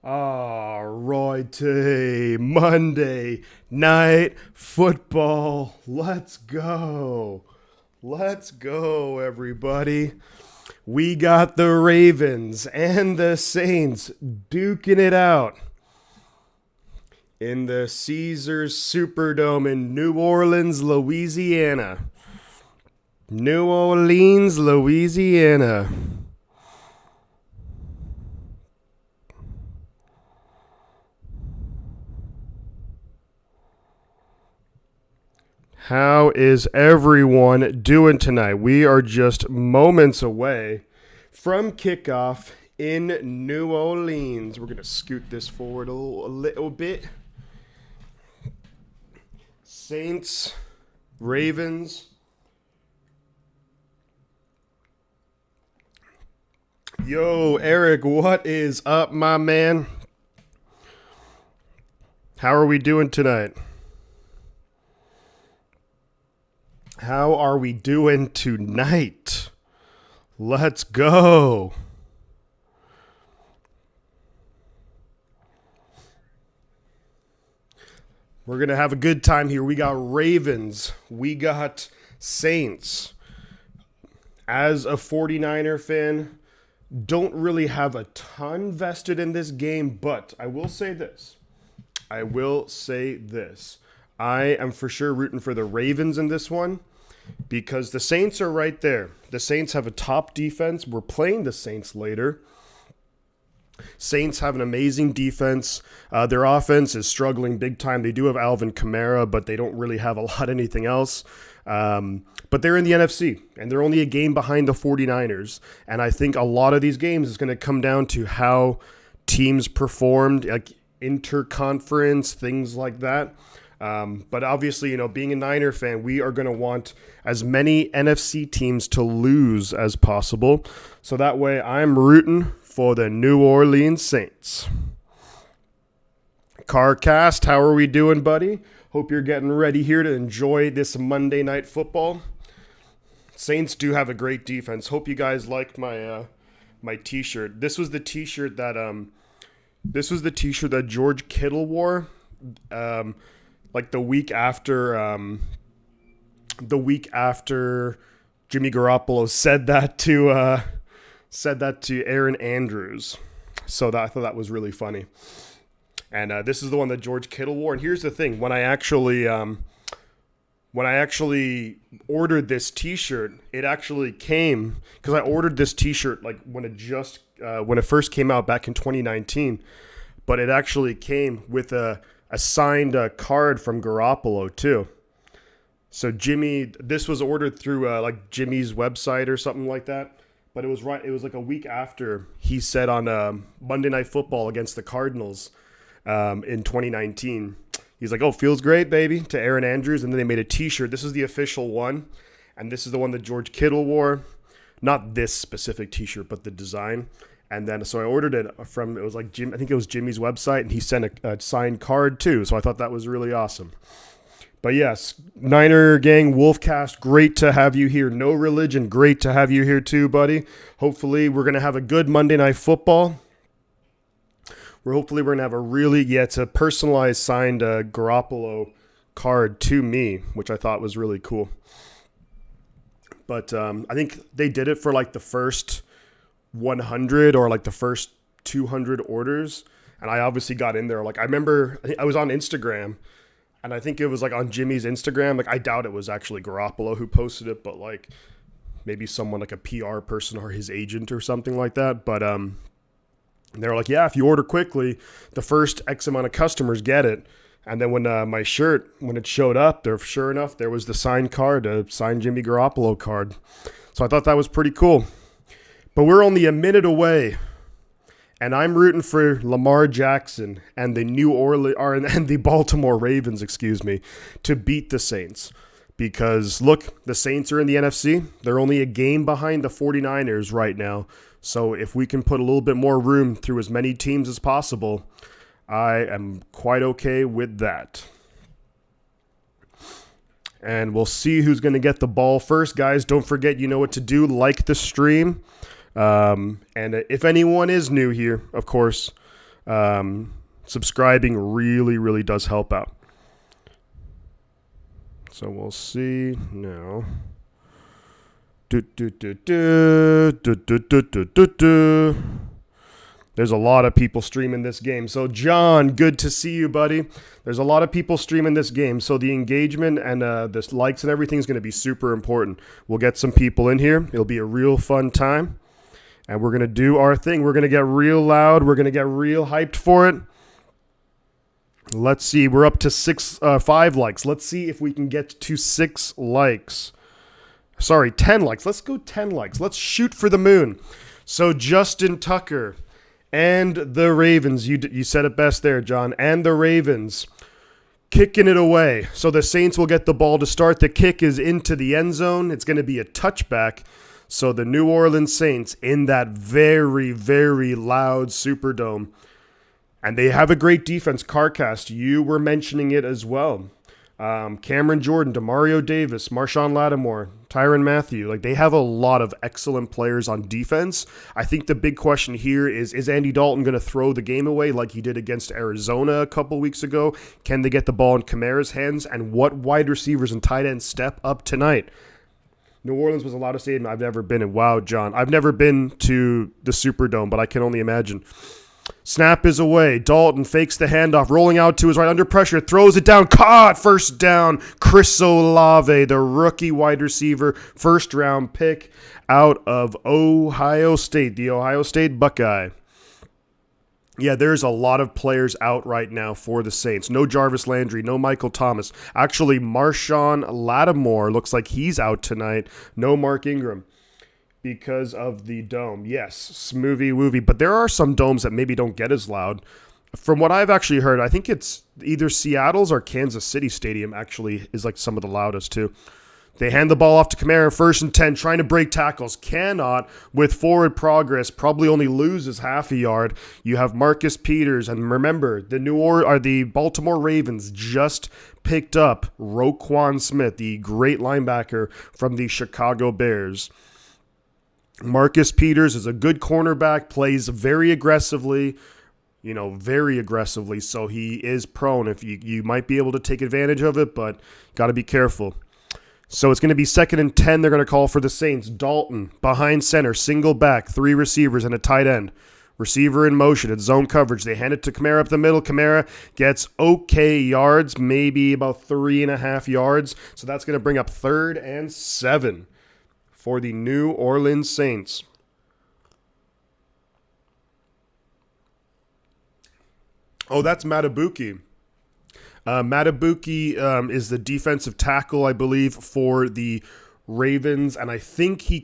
Alrighty, Monday Night Football. Let's go. Let's go, everybody. We got the Ravens and the Saints duking it out in the Caesars Superdome in New Orleans, Louisiana. New Orleans, Louisiana. How is everyone doing tonight? We are just moments away from kickoff in New Orleans. We're going to scoot this forward a little bit. Saints, Ravens. Yo, Eric, what is up, my man? How are we doing tonight? How are we doing tonight? Let's go. We're going to have a good time here. We got Ravens. We got Saints. As a 49er fan, don't really have a ton vested in this game, but I will say this. I am for sure rooting for the Ravens in this one because the Saints are right there. The Saints have a top defense. We're playing the Saints later. Saints have an amazing defense. Their offense is struggling big time. They do have Alvin Kamara, but they don't really have a lot of anything else. But they're in the NFC, and they're only a game behind the 49ers. And I think a lot of these games is going to come down to how teams performed, like interconference, things like that. But obviously, being a Niner fan, we are going to want as many NFC teams to lose as possible. So that way I'm rooting for the New Orleans Saints. Carcast, how are we doing, buddy? Hope you're getting ready here to enjoy this Monday Night Football. Saints do have a great defense. Hope you guys liked my my t-shirt. This was the t-shirt that George Kittle wore. Like the week after Jimmy Garoppolo said that to Aaron Andrews. So I thought that was really funny. And this is the one that George Kittle wore. And here's the thing: when I actually ordered this T-shirt, it actually came because I ordered this T-shirt like when it first came out back in 2019. But it actually came with a signed card from Garoppolo too. So this was ordered through like Jimmy's website or something like that. But it was like a week after he said on Monday Night Football against the Cardinals in 2019. He's like, "Oh, feels great, baby," to Aaron Andrews, and then they made a T-shirt. This is the official one, and this is the one that George Kittle wore. Not this specific T-shirt, but the design. And then, so I ordered it from, it was like I think it was Jimmy's website, and he sent a signed card too. So I thought that was really awesome. But yes, Niner Gang, Wolfcast, great to have you here. No Religion, great to have you here too, buddy. Hopefully we're going to have a good Monday Night Football. We're going to have it's a personalized signed Garoppolo card to me, which I thought was really cool. But I think they did it for like the first 100 or like the first 200 orders, and I obviously got in there. Like I remember I was on Instagram, and I think it was like on Jimmy's Instagram. Like I doubt it was actually Garoppolo who posted it, but like maybe someone like a PR person or his agent or something like that. But they were like, yeah, if you order quickly, the first X amount of customers get it. And then when my shirt, when it showed up, sure enough, there was the signed card, a signed Jimmy Garoppolo card. So I thought that was pretty cool. But we're only a minute away, and I'm rooting for Lamar Jackson and the Baltimore Ravens, to beat the Saints. Because, look, the Saints are in the NFC. They're only a game behind the 49ers right now. So if we can put a little bit more room through as many teams as possible, I am quite okay with that. And we'll see who's going to get the ball first. Guys, don't forget, you know what to do. Like the stream. And if anyone is new here, of course, Subscribing really, really does help out. So we'll see now. There's a lot of people streaming this game. So, John, good to see you, buddy. There's a lot of people streaming this game. So, the engagement and the likes and everything is going to be super important. We'll get some people in here. It'll be a real fun time. And we're going to do our thing. We're going to get real loud. We're going to get real hyped for it. Let's see. We're up to 5 likes. Let's see if we can get to 6 likes. Sorry, 10 likes. Let's go 10 likes. Let's shoot for the moon. So, Justin Tucker and the Ravens, you said it best there, John, and the Ravens kicking it away. So the Saints will get the ball to start. The kick is into the end zone. It's going to be a touchback. So the New Orleans Saints in that very, very loud Superdome. And they have a great defense. Carcast, you were mentioning it as well. Cameron Jordan, Demario Davis, Marshawn Lattimore, Tyrann Mathieu. Like, they have a lot of excellent players on defense. I think the big question here is Andy Dalton going to throw the game away like he did against Arizona a couple weeks ago? Can they get the ball in Kamara's hands? And what wide receivers and tight ends step up tonight? New Orleans was a lot of stadium I've never been in. Wow, John. I've never been to the Superdome, but I can only imagine. Snap is away. Dalton fakes the handoff, rolling out to his right under pressure, throws it down, caught, first down. Chris Olave, the rookie wide receiver, first round pick out of Ohio State, the Ohio State Buckeye. Yeah, there's a lot of players out right now for the Saints. No Jarvis Landry, no Michael Thomas. Actually, Marshawn Lattimore looks like he's out tonight. No Mark Ingram. Because of the dome. Yes, smoothie woovie. But there are some domes that maybe don't get as loud. From what I've actually heard, I think it's either Seattle's or Kansas City Stadium actually is like some of the loudest too. They hand the ball off to Kamara, 1st and 10, trying to break tackles. Cannot with forward progress. Probably only loses half a yard. You have Marcus Peters. And remember, the Baltimore Ravens just picked up Roquan Smith, the great linebacker from the Chicago Bears. Marcus Peters is a good cornerback, plays very aggressively, so he is prone. If you might be able to take advantage of it, but got to be careful. So it's going to be 2nd and 10. They're going to call for the Saints. Dalton behind center, single back, 3 receivers and a tight end. Receiver in motion. It's zone coverage. They hand it to Kamara up the middle. Kamara gets okay yards, maybe about 3.5 yards. So that's going to bring up 3rd and 7. For the New Orleans Saints. Oh, that's Matabuki. Matabuki is the defensive tackle, I believe, for the Ravens. And I think he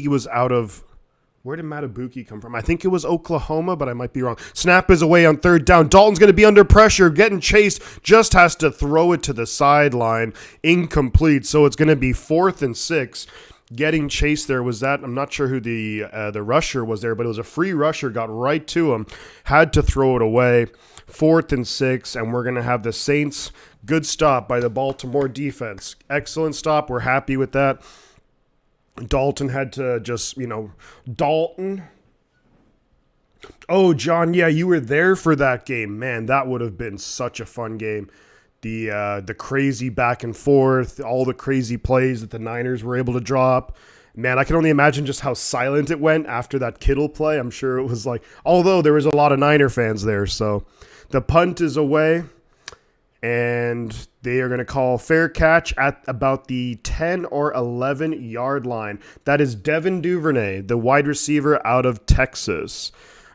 was out of... Where did Matabuki come from? I think it was Oklahoma, but I might be wrong. Snap is away on 3rd down. Dalton's going to be under pressure, getting chased. Just has to throw it to the sideline. Incomplete. So it's going to be 4th and 6. Getting chased there was that. I'm not sure who the rusher was there, but it was a free rusher. Got right to him. Had to throw it away. 4th and 6, and we're going to have the Saints. Good stop by the Baltimore defense. Excellent stop. We're happy with that. Dalton had to just, Dalton. Oh, John, yeah, you were there for that game. Man, that would have been such a fun game. The crazy back and forth, all the crazy plays that the Niners were able to draw up. Man, I can only imagine just how silent it went after that Kittle play. I'm sure it was like, although there was a lot of Niner fans there. So the punt is away. And they are going to call fair catch at about the 10 or 11 yard line. That is Devin Duvernay, the wide receiver out of Texas.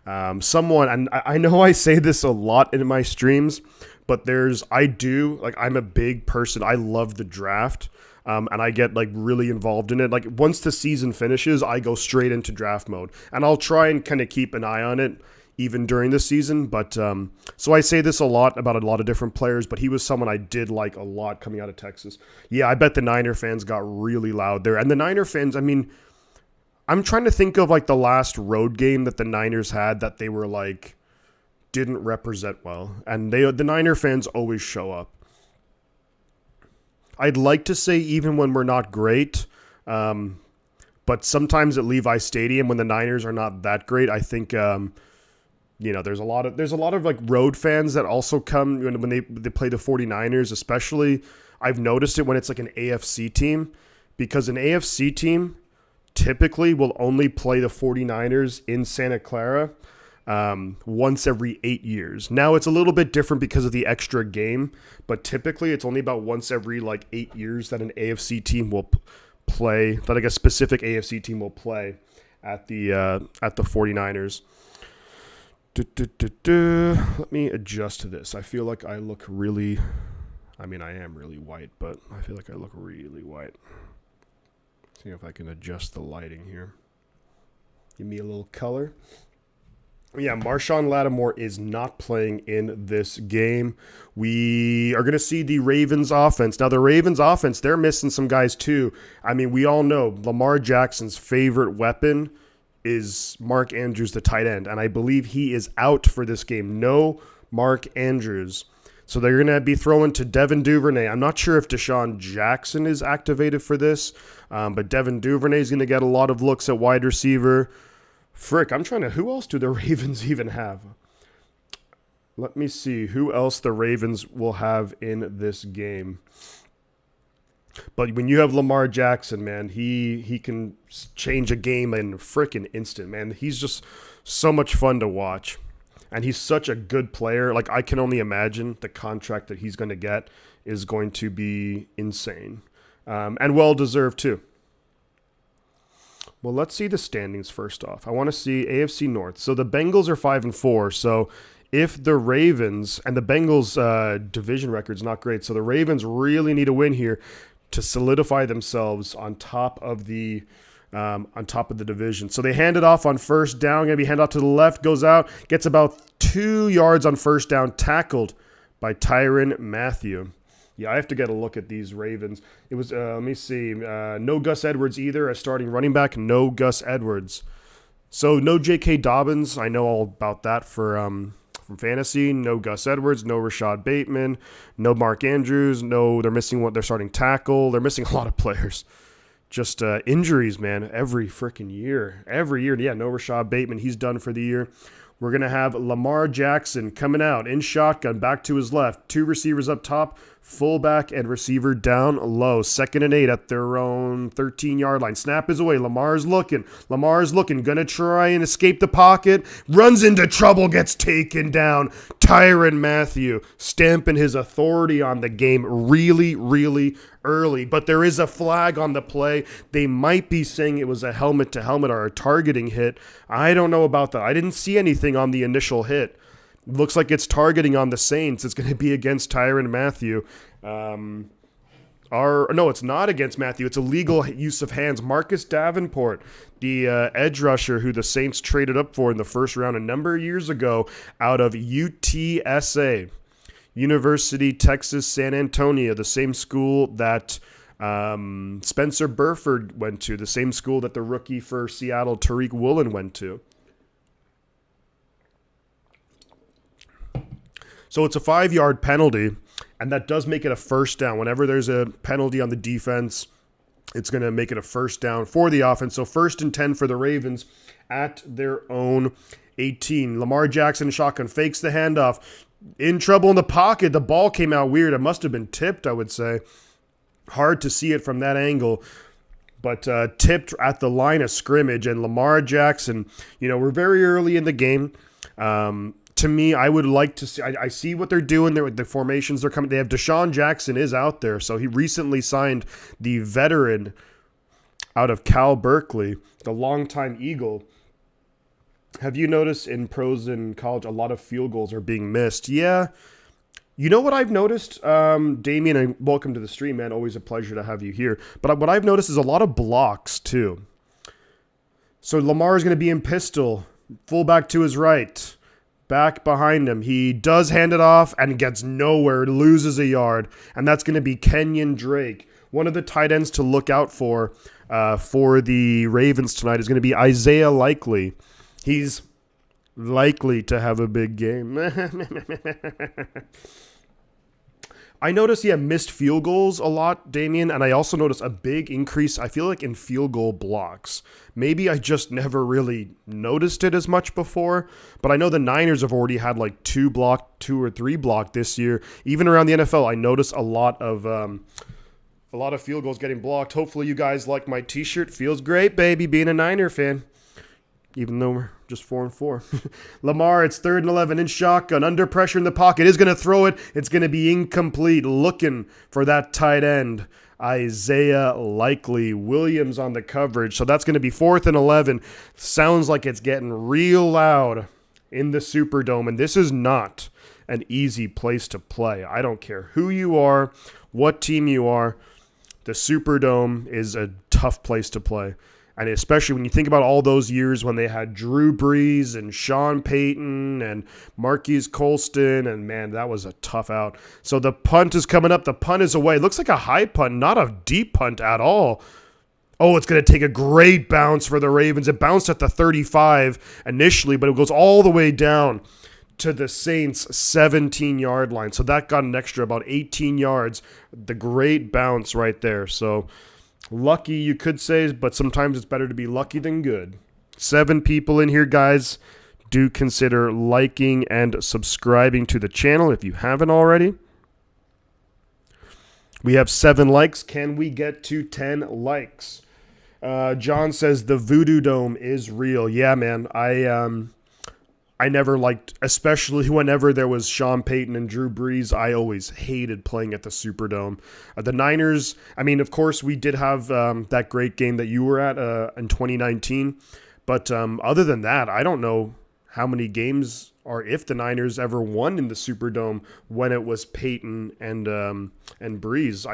And I know I say this a lot in my streams, but I'm a big person. I love the draft. And I get really involved in it. Once the season finishes, I go straight into draft mode. And I'll try and kind of keep an eye on it even during the season. But so I say this a lot about a lot of different players, but he was someone I did like a lot coming out of Texas. Yeah, I bet the Niner fans got really loud there. And the Niner fans, I'm trying to think of the last road game that the Niners had that they were didn't represent well. And the Niner fans always show up. I'd like to say even when we're not great, But sometimes at Levi Stadium, when the Niners are not that great, I think there's a lot of like road fans that also come when they play the 49ers, especially. I've noticed it when it's like an AFC team, because an AFC team typically will only play the 49ers in Santa Clara once every 8 years. Now it's a little bit different because of the extra game, but typically it's only about once every like 8 years that an AFC team will play, that like a specific AFC team will play at the 49ers. Let me adjust to this. I feel like I look really, I am really white, but I feel like I look really white. See if I can adjust the lighting here. Give me a little color. Yeah, Marshawn Lattimore is not playing in this game. We are going to see the Ravens offense. Now, the Ravens offense, they're missing some guys too. We all know Lamar Jackson's favorite weapon is Mark Andrews, the tight end, and I believe he is out for this game. No Mark Andrews. So they're going to be throwing to Devin Duvernay. I'm not sure if Deshaun Jackson is activated for this, but Devin Duvernay is going to get a lot of looks at wide receiver. Frick, who else do the Ravens even have? Let me see who else the Ravens will have in this game. But when you have Lamar Jackson, man, he can change a game in frickin' instant, man. He's just so much fun to watch. And he's such a good player. Like, I can only imagine the contract that he's going to get is going to be insane. And well-deserved, too. Well, let's see the standings first off. I want to see AFC North. So the Bengals are 5-4. So if the Ravens, and the Bengals division record's not great, so the Ravens really need a win here to solidify themselves on top of the division. So they hand it off on first down. Going to be handed off to the left, goes out, gets about 2 yards on first down, tackled by Tyrann Mathieu. Yeah, I have to get a look at these Ravens. It was, let me see, no Gus Edwards either as starting running back. No Gus Edwards. So no J.K. Dobbins. I know all about that from fantasy. No Gus Edwards. No Rashad Bateman. No Mark Andrews. No, they're missing their starting tackle. They're missing a lot of players. Just injuries, man, every freaking year. Every year. Yeah, no Rashad Bateman. He's done for the year. We're going to have Lamar Jackson coming out in shotgun, back to his left. 2 receivers up top, fullback and receiver down low. 2nd and 8 at their own 13-yard line. Snap is away. Lamar's looking. Going to try and escape the pocket. Runs into trouble, gets taken down. Tyrann Mathieu stamping his authority on the game really, really early. But there is a flag on the play. They might be saying it was a helmet-to-helmet or a targeting hit. I don't know about that. I didn't see anything on the initial hit. Looks like it's targeting on the Saints. It's going to be against Tyrann Mathieu. No, it's not against Mathieu. It's illegal use of hands. Marcus Davenport, the edge rusher who the Saints traded up for in the first round a number of years ago out of UTSA, University Texas San Antonio, the same school that Spencer Burford went to, the same school that the rookie for Seattle, Tariq Woolen, went to. So it's a 5-yard penalty, and that does make it a first down. Whenever there's a penalty on the defense, it's going to make it a first down for the offense. So 1st and 10 for the Ravens at their own 18. Lamar Jackson, shotgun, fakes the handoff. In trouble in the pocket. The ball came out weird. It must have been tipped, I would say. Hard to see it from that angle. But tipped at the line of scrimmage. And Lamar Jackson, we're very early in the game. To me, I would like to see. I see what they're doing there with the formations. They're coming. They have Deshaun Jackson is out there, so he recently signed the veteran out of Cal Berkeley, the longtime Eagle. Have you noticed in pros in college a lot of field goals are being missed? Yeah. You know what I've noticed, Damien, and welcome to the stream, man. Always a pleasure to have you here. But what I've noticed is a lot of blocks too. So Lamar is going to be in pistol, fullback to his right. Back behind him. He does hand it off and gets nowhere, loses a yard. And that's going to be Kenyon Drake. One of the tight ends to look out for the Ravens tonight is going to be Isaiah Likely. He's likely to have a big game. I noticed, missed field goals a lot, Damien, and I also noticed a big increase, I feel like, in field goal blocks. Maybe I just never really noticed it as much before, but I know the Niners have already had like two or three blocked this year. Even around the NFL, I noticed a lot of field goals getting blocked. Hopefully you guys like my t-shirt. Feels great, baby, being a Niner fan. Even though we're just 4-4. Lamar, it's 3rd and 11 in shotgun. Under pressure in the pocket. Is going to throw it. It's going to be incomplete. Looking for that tight end. Isaiah Likely. Williams on the coverage. So that's going to be 4th and 11. Sounds like it's getting real loud in the Superdome. And this is not an easy place to play. I don't care who you are, what team you are. The Superdome is a tough place to play. And especially when you think about all those years when they had Drew Brees and Sean Payton and Marquise Colston, and man, that was a tough out. So the punt is coming up. The punt is away. It looks like a high punt, not a deep punt at all. Oh, it's going to take a great bounce for the Ravens. It bounced at the 35 initially, but it goes all the way down to the Saints' 17-yard line. So that got an extra about 18 yards. The great bounce right there. So lucky, you could say, but sometimes it's better to be lucky than good. 7 people in here, guys. Do consider liking and subscribing to the channel if you haven't already. We have 7 likes. Can we get to 10 likes? John says the Voodoo Dome is real. Yeah, man. I never liked, especially whenever there was Sean Payton and Drew Brees, I always hated playing at the Superdome. The Niners, I mean, of course, we did have that great game that you were at in 2019. But other than that, I don't know how many games or if the Niners ever won in the Superdome when it was Payton and Brees.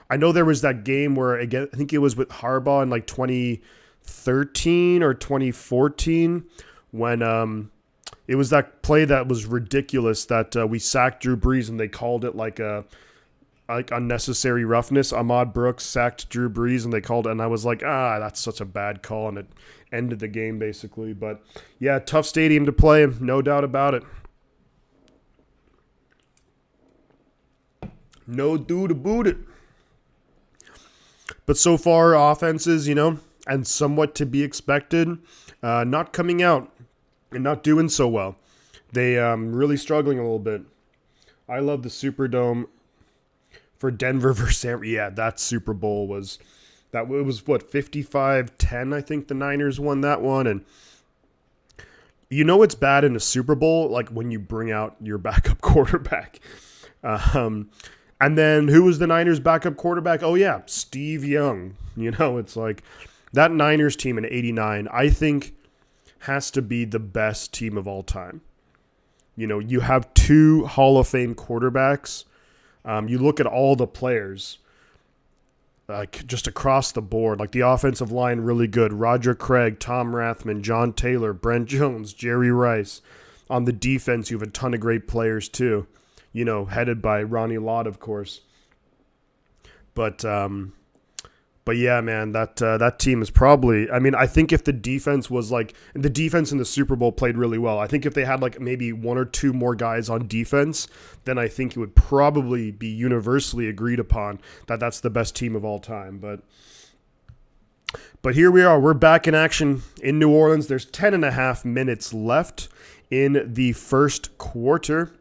I know there was that game where, again, I think it was with Harbaugh in like 2013 or 2014, when it was that play that was ridiculous that we sacked Drew Brees and they called it like unnecessary roughness. Ahmad Brooks sacked Drew Brees and they called it, and I was like, that's such a bad call, and it ended the game basically. But yeah, tough stadium to play in, no doubt about it. No doubt about it. But so far, offenses, and somewhat to be expected, not coming out and not doing so well. They really struggling a little bit. I love the Superdome for Denver versus San. Yeah, that Super Bowl was that. It was what, 55-10. I think the Niners won that one. And it's bad in a Super Bowl, like when you bring out your backup quarterback. And then who was the Niners' backup quarterback? Oh yeah, Steve Young. It's like that Niners team in '89. I think has to be the best team of all time. You have 2 Hall of Fame quarterbacks. You look at all the players, like just across the board, like the offensive line, really good. Roger Craig, Tom Rathman, John Taylor, Brent Jones, Jerry Rice. On the defense, you have a ton of great players too, headed by Ronnie Lott, of course. But yeah, man, that team is probably, I think if the defense was like, the defense in the Super Bowl played really well. I think if they had like maybe 1 or 2 more guys on defense, then I think it would probably be universally agreed upon that that's the best team of all time. But here we are. We're back in action in New Orleans. There's 10.5 minutes left in the first quarter.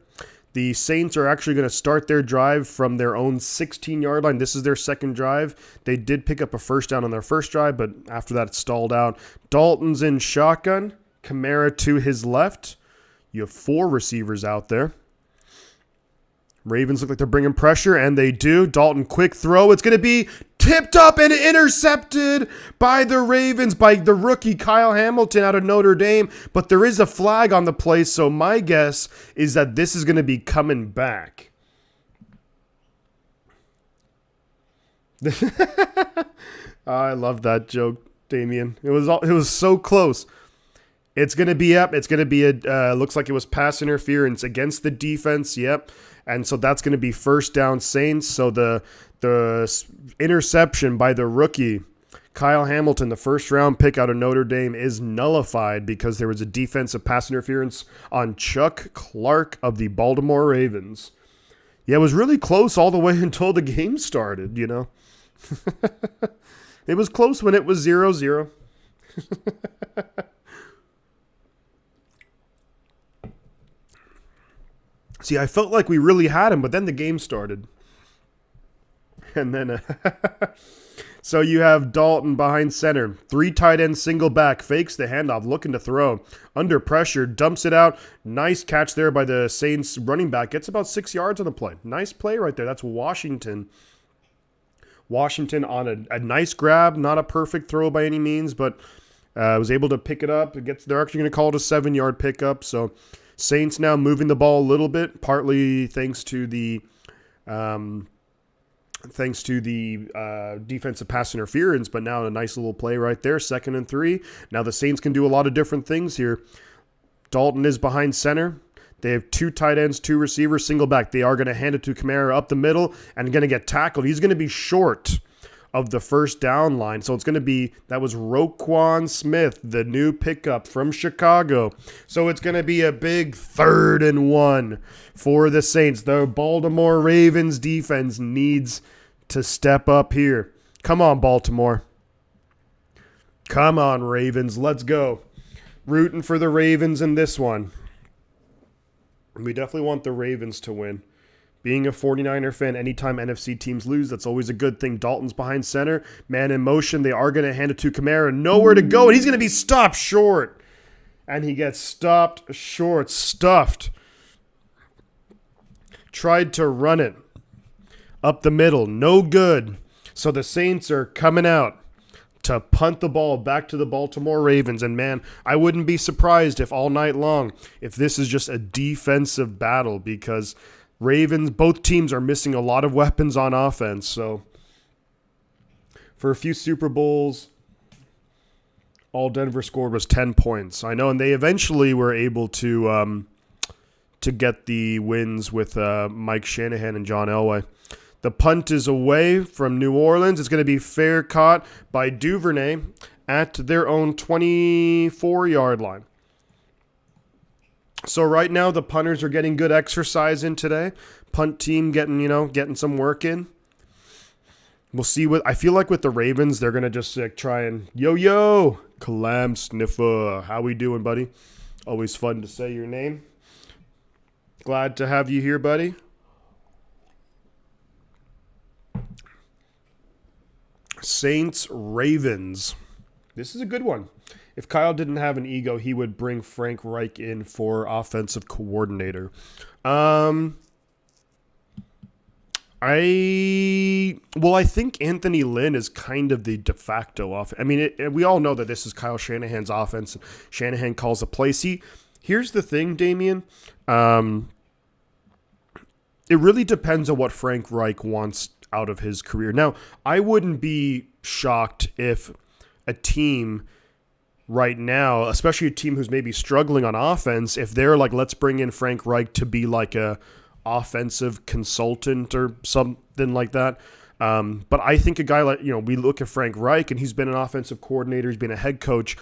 The Saints are actually going to start their drive from their own 16-yard line. This is their second drive. They did pick up a first down on their first drive, but after that it stalled out. Dalton's in shotgun. Kamara to his left. You have 4 receivers out there. Ravens look like they're bringing pressure, and they do. Dalton, quick throw. It's going to be tipped up and intercepted by the Ravens, by the rookie Kyle Hamilton out of Notre Dame. But there is a flag on the play, so my guess is that this is going to be coming back. I love that joke, Damien. It was so close. It's going to be up. It's going to be looks like it was pass interference against the defense. Yep. And so that's going to be first down Saints. So the interception by the rookie Kyle Hamilton, the first-round pick out of Notre Dame, is nullified because there was a defensive pass interference on Chuck Clark of the Baltimore Ravens. Yeah, it was really close all the way until the game started, you know. It was close when it was 0-0. See, I felt like we really had him, but then the game started. And then, so you have Dalton behind center. 3 tight ends, single back. Fakes the handoff, looking to throw. Under pressure, dumps it out. Nice catch there by the Saints running back. Gets about 6 yards on the play. Nice play right there. That's Washington. Washington on a nice grab. Not a perfect throw by any means, but was able to pick it up. They're actually going to call it a 7-yard pickup. So Saints now moving the ball a little bit, partly thanks to the defensive pass interference, but now a nice little play right there, 2nd and 3. Now the Saints can do a lot of different things here. Dalton is behind center. They have 2 tight ends, 2 receivers, single back. They are going to hand it to Kamara up the middle and going to get tackled. He's going to be short of the first down line. So it's going to be, that was Roquan Smith, the new pickup from Chicago. So it's going to be a big 3rd and 1 for the Saints. The Baltimore Ravens defense needs to step up here. Come on, Baltimore. Come on, Ravens. Let's go. Rooting for the Ravens in this one. We definitely want the Ravens to win. Being a 49er fan, anytime NFC teams lose, that's always a good thing. Dalton's behind center. Man in motion. They are going to hand it to Kamara. Nowhere to go, and he's going to be stopped short. And he gets stopped short. Stuffed. Tried to run it up the middle. No good. So the Saints are coming out to punt the ball back to the Baltimore Ravens. And man, I wouldn't be surprised if all night long, if this is just a defensive battle, because Ravens, both teams are missing a lot of weapons on offense. So for a few Super Bowls, all Denver scored was 10 points. I know, and they eventually were able to get the wins with Mike Shanahan and John Elway. The punt is away from New Orleans. It's going to be fair caught by Duvernay at their own 24-yard line. So right now the punters are getting good exercise in today. Punt team getting some work in. We'll see what I feel like with the Ravens. They're going to just try and yo Kalam Sniffer. How we doing, buddy? Always fun to say your name. Glad to have you here, buddy. Saints, Ravens. This is a good one. If Kyle didn't have an ego, he would bring Frank Reich in for offensive coordinator. I think Anthony Lynn is kind of the de facto offense. I mean, we all know that this is Kyle Shanahan's offense. Shanahan calls a play. See, here's the thing, Damian. It really depends on what Frank Reich wants out of his career. Now, I wouldn't be shocked if a team right now, especially a team who's maybe struggling on offense, if they're like, let's bring in Frank Reich to be like a offensive consultant or something like that. But I think a guy like, we look at Frank Reich and he's been an offensive coordinator, he's been a head coach.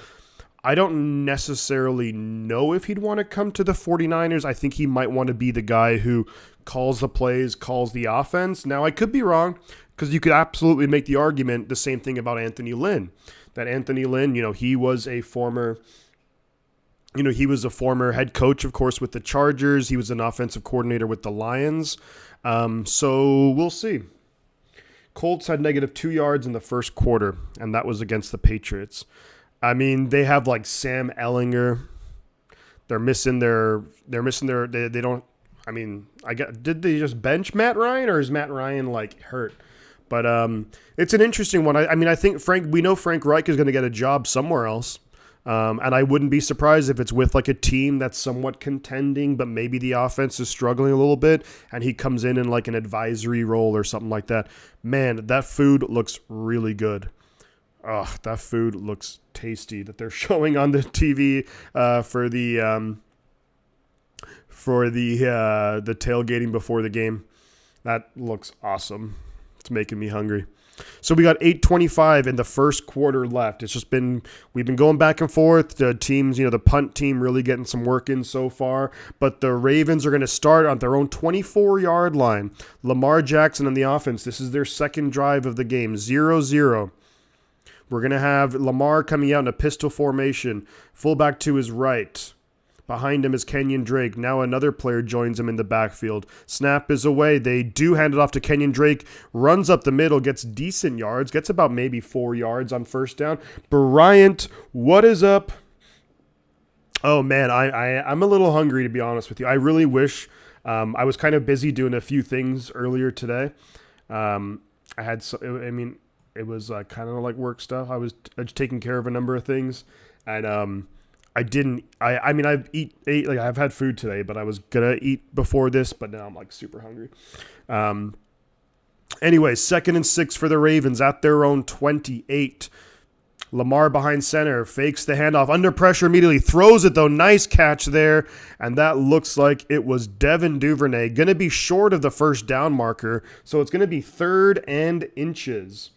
I don't necessarily know if he'd want to come to the 49ers. I think he might want to be the guy who calls the plays, calls the offense. Now, I could be wrong, because you could absolutely make the argument the same thing about Anthony Lynn. That Anthony Lynn, he was a former head coach, of course, with the Chargers. He was an offensive coordinator with the Lions. So we'll see. Colts had -2 yards in the first quarter, and that was against the Patriots. I mean, they have like Sam Ellinger. They don't. I mean, did they just bench Matt Ryan, or is Matt Ryan like hurt? But it's an interesting one. I think we know Frank Reich is going to get a job somewhere else. And I wouldn't be surprised if it's with like a team that's somewhat contending, but maybe the offense is struggling a little bit and he comes in like an advisory role or something like that. Man, that food looks really good. Oh, that food looks tasty that they're showing on the TV for the tailgating before the game. That looks awesome. It's making me hungry. So we got 8:25 in the first quarter left. We've been going back and forth. The teams, the punt team really getting some work in so far. But the Ravens are going to start on their own 24-yard line. Lamar Jackson on the offense. This is their second drive of the game, 0-0. We're going to have Lamar coming out in a pistol formation, fullback to his right. Behind him is Kenyon Drake. Now another player joins him in the backfield. Snap is away. They do hand it off to Kenyon Drake. Runs up the middle, gets decent yards. Gets about maybe 4 yards on first down. Bryant, what is up? Oh, man, I'm a little hungry, to be honest with you. I really wish I was kind of busy doing a few things earlier today. It was kind of like work stuff. I was taking care of a number of things. And I've had food today, but I was going to eat before this, but now I'm like super hungry. Anyway, 2nd and 6 for the Ravens at their own 28. Lamar behind center, fakes the handoff, under pressure immediately, throws it though, nice catch there, and that looks like it was Devin Duvernay. Going to be short of the first down marker, so it's going to be 3rd and inches.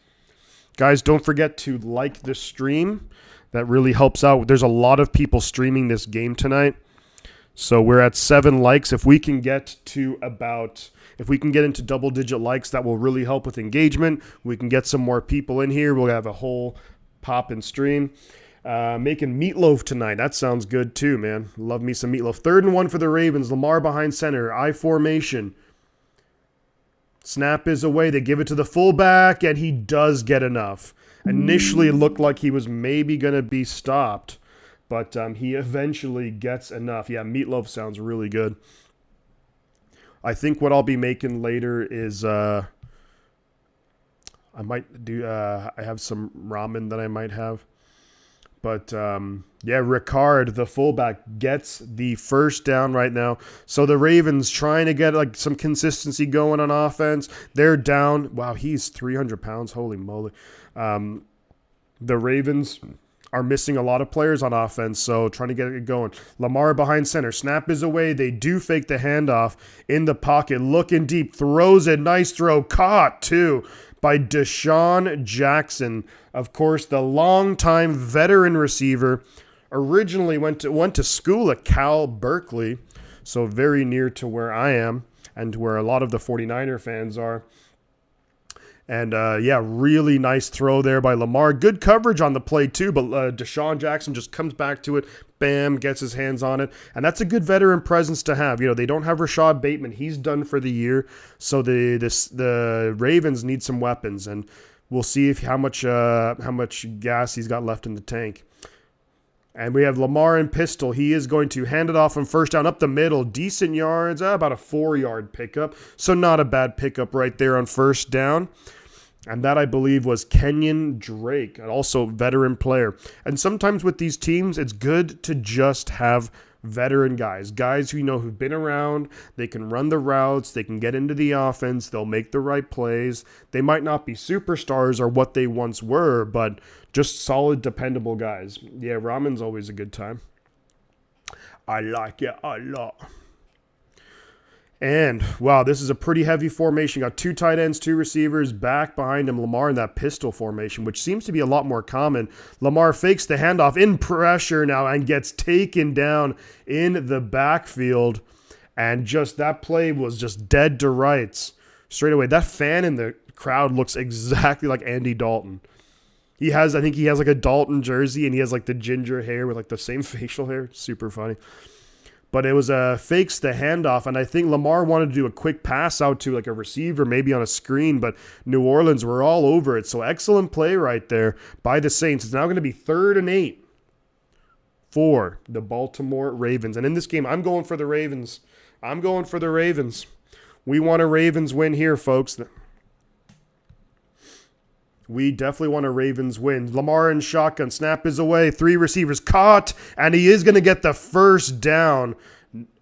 Guys, don't forget to like the stream. That really helps out. There's a lot of people streaming this game tonight. So we're at 7 likes. If we can get into double-digit likes, that will really help with engagement. We can get some more people in here. We'll have a whole pop and stream. Making meatloaf tonight. That sounds good too, man. Love me some meatloaf. 3rd and 1 for the Ravens. Lamar behind center. I formation. Snap is away. They give it to the fullback, and he does get enough. Initially, it looked like he was maybe going to be stopped, but he eventually gets enough. Yeah, meatloaf sounds really good. I think what I'll be making later is I have some ramen that I might have. But, Ricard, the fullback, gets the first down right now. So the Ravens trying to get some consistency going on offense. They're down. Wow, he's 300 pounds. Holy moly. The Ravens are missing a lot of players on offense, so trying to get it going. Lamar behind center. Snap is away. They do fake the handoff in the pocket. Looking deep. Throws it. Nice throw. Caught, too, by Deshaun Jackson. Of course, the longtime veteran receiver. Originally went to school at Cal Berkeley, so very near to where I am and where a lot of the 49er fans are. And, really nice throw there by Lamar. Good coverage on the play, too, but Deshaun Jackson just comes back to it. Bam, gets his hands on it. And that's a good veteran presence to have. They don't have Rashad Bateman. He's done for the year. So the Ravens need some weapons, and we'll see how much gas he's got left in the tank. And we have Lamar in pistol. He is going to hand it off on first down up the middle. Decent yards, about a 4-yard pickup. So not a bad pickup right there on first down. And that, I believe, was Kenyon Drake, and also veteran player. And sometimes with these teams, it's good to just have veteran guys who've been around. They can run the routes. They can get into the offense. They'll make the right plays. They might not be superstars or what they once were, but just solid, dependable guys. Yeah, ramen's always a good time. I like it a lot. And, wow, this is a pretty heavy formation. Got 2 tight ends, 2 receivers, back behind him, Lamar in that pistol formation, which seems to be a lot more common. Lamar fakes the handoff in pressure now and gets taken down in the backfield. And just that play was just dead to rights straight away. That fan in the crowd looks exactly like Andy Dalton. I think he has like a Dalton jersey, and he has like the ginger hair with like the same facial hair. Super funny. But it was fakes the handoff, and I think Lamar wanted to do a quick pass out to like a receiver, maybe on a screen, but New Orleans were all over it. So excellent play right there by the Saints. It's now going to be 3rd and 8 for the Baltimore Ravens. And in this game, I'm going for the Ravens. We want a Ravens win here, folks. We definitely want a Ravens win. Lamar in shotgun. Snap is away. 3 receivers caught. And he is going to get the first down.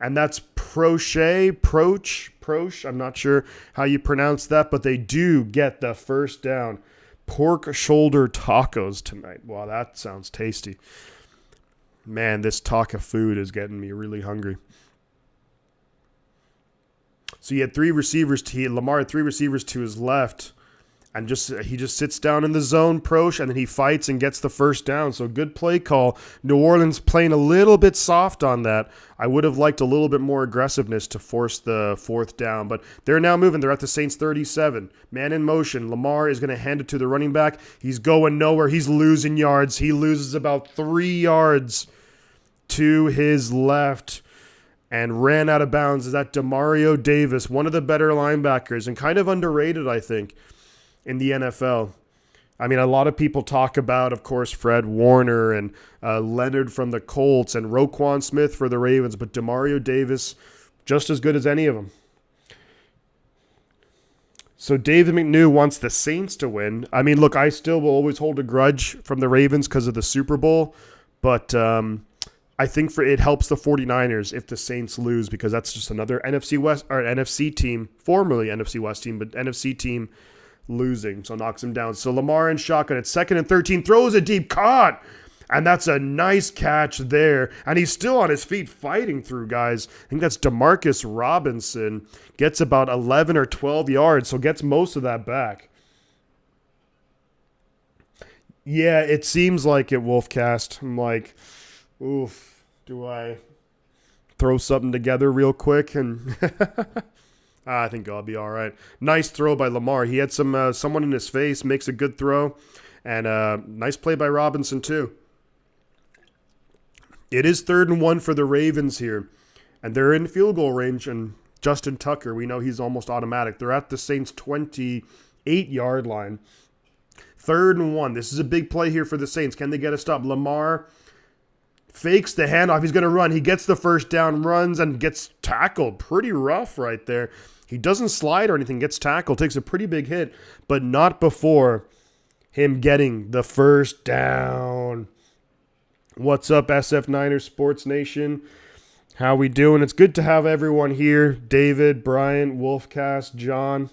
And that's Proche. I'm not sure how you pronounce that, but they do get the first down. Pork shoulder tacos tonight. Wow, that sounds tasty. Man, this talk of food is getting me really hungry. So he had 3 receivers. Lamar had 3 receivers to his left. And he just sits down in the zone, Prosh, and then he fights and gets the first down. So good play call. New Orleans playing a little bit soft on that. I would have liked a little bit more aggressiveness to force the fourth down, but they're now moving. They're at the Saints 37. Man in motion. Lamar is going to hand it to the running back. He's going nowhere. He's losing yards. He loses about 3 yards to his left and ran out of bounds. Is that Demario Davis, one of the better linebackers and kind of underrated, I think, in the NFL. I mean, a lot of people talk about, of course, Fred Warner and Leonard from the Colts and Roquan Smith for the Ravens, but Demario Davis, just as good as any of them. So David McNew wants the Saints to win. I mean, look, I still will always hold a grudge from the Ravens because of the Super Bowl, but I think it helps the 49ers if the Saints lose, because that's just another NFC West or NFC team, formerly NFC West team, but NFC team losing, so knocks him down. So Lamar in shotgun at 2nd and 13, throws a deep, caught, and that's a nice catch there. And he's still on his feet fighting through guys. I think that's Demarcus Robinson. Gets about 11 or 12 yards, so gets most of that back. Yeah, it seems like it, Wolfcast. I'm like, oof, do I throw something together real quick? And I think I'll be all right. Nice throw by Lamar. He had someone in his face, makes a good throw, and nice play by Robinson too. It is 3rd and 1 for the Ravens here, and they're in field goal range, and Justin Tucker, we know he's almost automatic. They're at the Saints' 28-yard line. 3rd and 1. This is a big play here for the Saints. Can they get a stop? Lamar fakes the handoff. He's going to run. He gets the first down, runs, and gets tackled. Pretty rough right there. He doesn't slide or anything, gets tackled, takes a pretty big hit, but not before him getting the first down. What's up, SF Niners Sports Nation? How we doing? It's good to have everyone here. David, Brian, Wolfcast, John.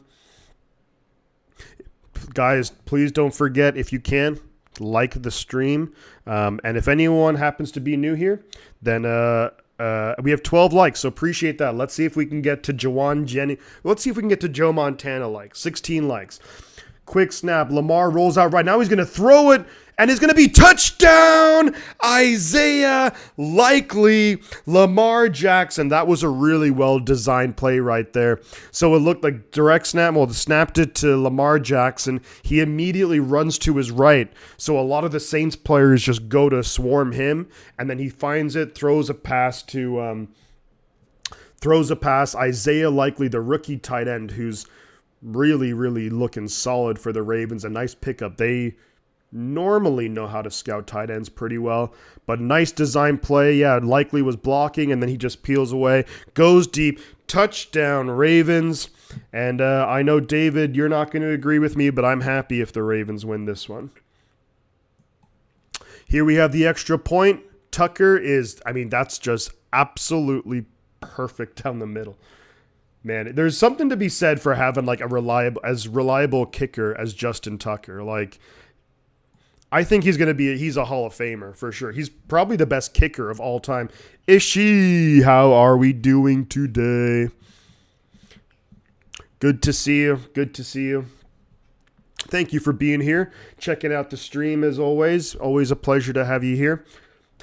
Guys, please don't forget, if you can, like the stream. And if anyone happens to be new here, then we have 12 likes, so appreciate that. Let's see if we can get to Jawan Jenny. Let's see if we can get to Joe Montana likes. 16 likes. Quick snap. Lamar rolls out right now. He's going to throw it, and it's going to be touchdown. Isaiah Likely. Lamar Jackson. That was a really well-designed play right there. So it looked like direct snap. Well, snapped it to Lamar Jackson. He immediately runs to his right. So a lot of the Saints players just go to swarm him, and then he finds it, throws a pass. Isaiah Likely, the rookie tight end, who's really, really looking solid for the Ravens. A nice pickup. They normally know how to scout tight ends pretty well, but nice design play. Yeah, Likely was blocking, and then he just peels away, goes deep, touchdown Ravens. And I know, David, you're not going to agree with me, but I'm happy if the Ravens win this one. Here we have the extra point. Tucker that's just absolutely perfect down the middle. Man, there's something to be said for having like a reliable kicker as Justin Tucker. Like, I think he's a Hall of Famer for sure. He's probably the best kicker of all time. Ishi, how are we doing today? Good to see you. Good to see you. Thank you for being here, checking out the stream as always. Always a pleasure to have you here.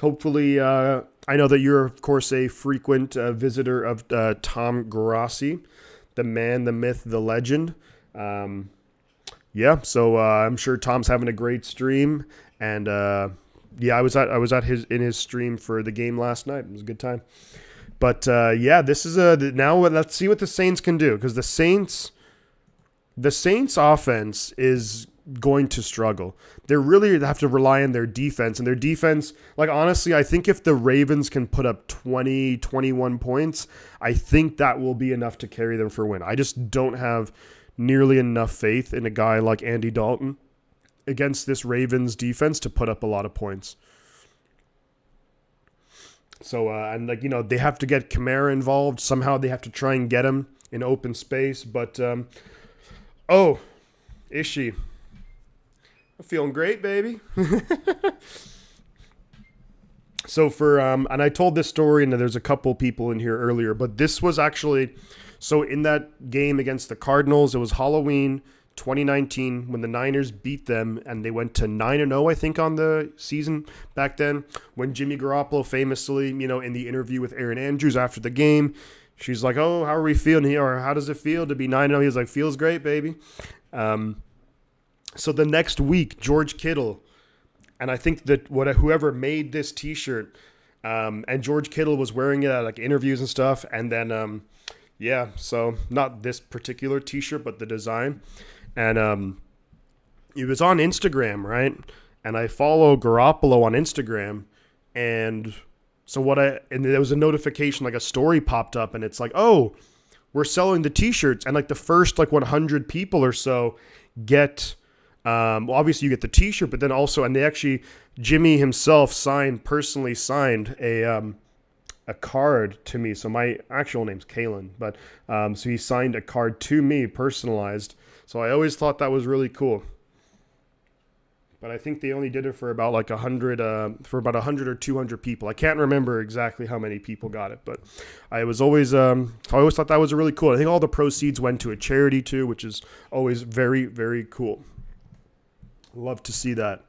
Hopefully, I know that you're, of course, a frequent visitor of Tom Grassi, the man, the myth, the legend. Yeah, so I'm sure Tom's having a great stream, and yeah, I was at his stream for the game last night. It was a good time. But yeah, this is now let's see what the Saints can do, because the Saints offense is going to struggle. They really have to rely on their defense, and their defense, like, honestly, I think if the Ravens can put up 20, 21 points, I think that will be enough to carry them for a win. I just don't have nearly enough faith in a guy like Andy Dalton against this Ravens defense to put up a lot of points. So, and like, they have to get Kamara involved. Somehow they have to try and get him in open space. But, Ishi. I'm feeling great, baby. So and I told this story, and there's a couple people in here earlier, but this was actually, so in that game against the Cardinals, it was Halloween 2019, when the Niners beat them and they went to 9-0, I think, on the season back then, when Jimmy Garoppolo famously, in the interview with Aaron Andrews after the game, she's like, "Oh, how are we feeling here? Or how does it feel to be 9-0?" He was like, "Feels great, baby." So the next week, George Kittle, and I think that whoever made this T-shirt, and George Kittle was wearing it at like interviews and stuff, and then so not this particular T-shirt, but the design, and it was on Instagram, right? And I follow Garoppolo on Instagram, and so and there was a notification, like a story popped up, and it's like, "Oh, we're selling the T-shirts," and like the first 100 people or so get. Obviously you get the T-shirt, but then also, and they actually, Jimmy himself personally signed a card to me. So my actual name's Kalen, but so he signed a card to me, personalized. So I always thought that was really cool. But I think they only did it for about 100 or 200 people. I can't remember exactly how many people got it, but I always thought that was really cool. I think all the proceeds went to a charity too, which is always very, very cool. Love to see that.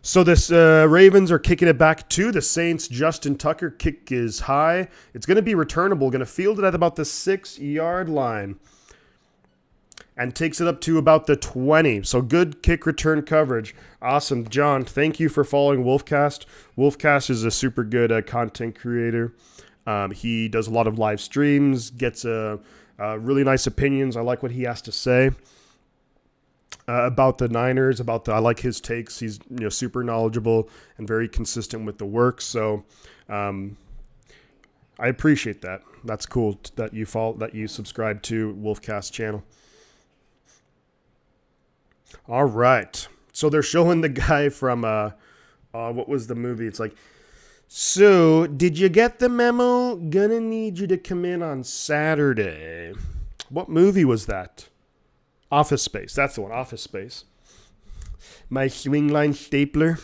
So this Ravens are kicking it back to the Saints. Justin Tucker, kick is high. It's going to be returnable. Going to field it at about the 6-yard line. And takes it up to about the 20. So good kick return coverage. Awesome. John, thank you for following Wolfcast. Wolfcast is a super good content creator. He does a lot of live streams, gets really nice opinions. I like what he has to say. About the Niners, I like his takes. He's super knowledgeable and very consistent with the work. So I appreciate that. That's cool that you subscribe to Wolfcast channel. All right. So they're showing the guy from what was the movie? It's like, "So did you get the memo? Gonna need you to come in on Saturday." What movie was that? Office Space. That's the one. Office Space. My swing line stapler.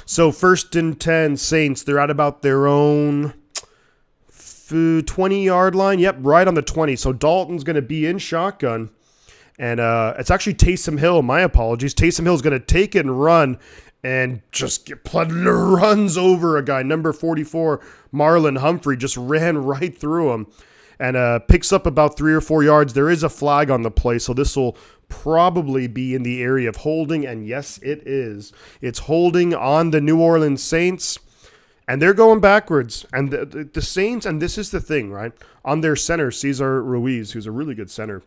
So 1st and 10 Saints. They're at about their own 20-yard line. Yep, right on the 20. So Dalton's going to be in shotgun. And it's actually Taysom Hill. My apologies. Taysom Hill's going to take it and run and just runs over a guy. Number 44, Marlon Humphrey, just ran right through him. And picks up about 3 or 4 yards. There is a flag on the play, so this will probably be in the area of holding. And yes, it is. It's holding on the New Orleans Saints. And they're going backwards. And the Saints, and this is the thing, right? On their center, Cesar Ruiz, who's a really good center.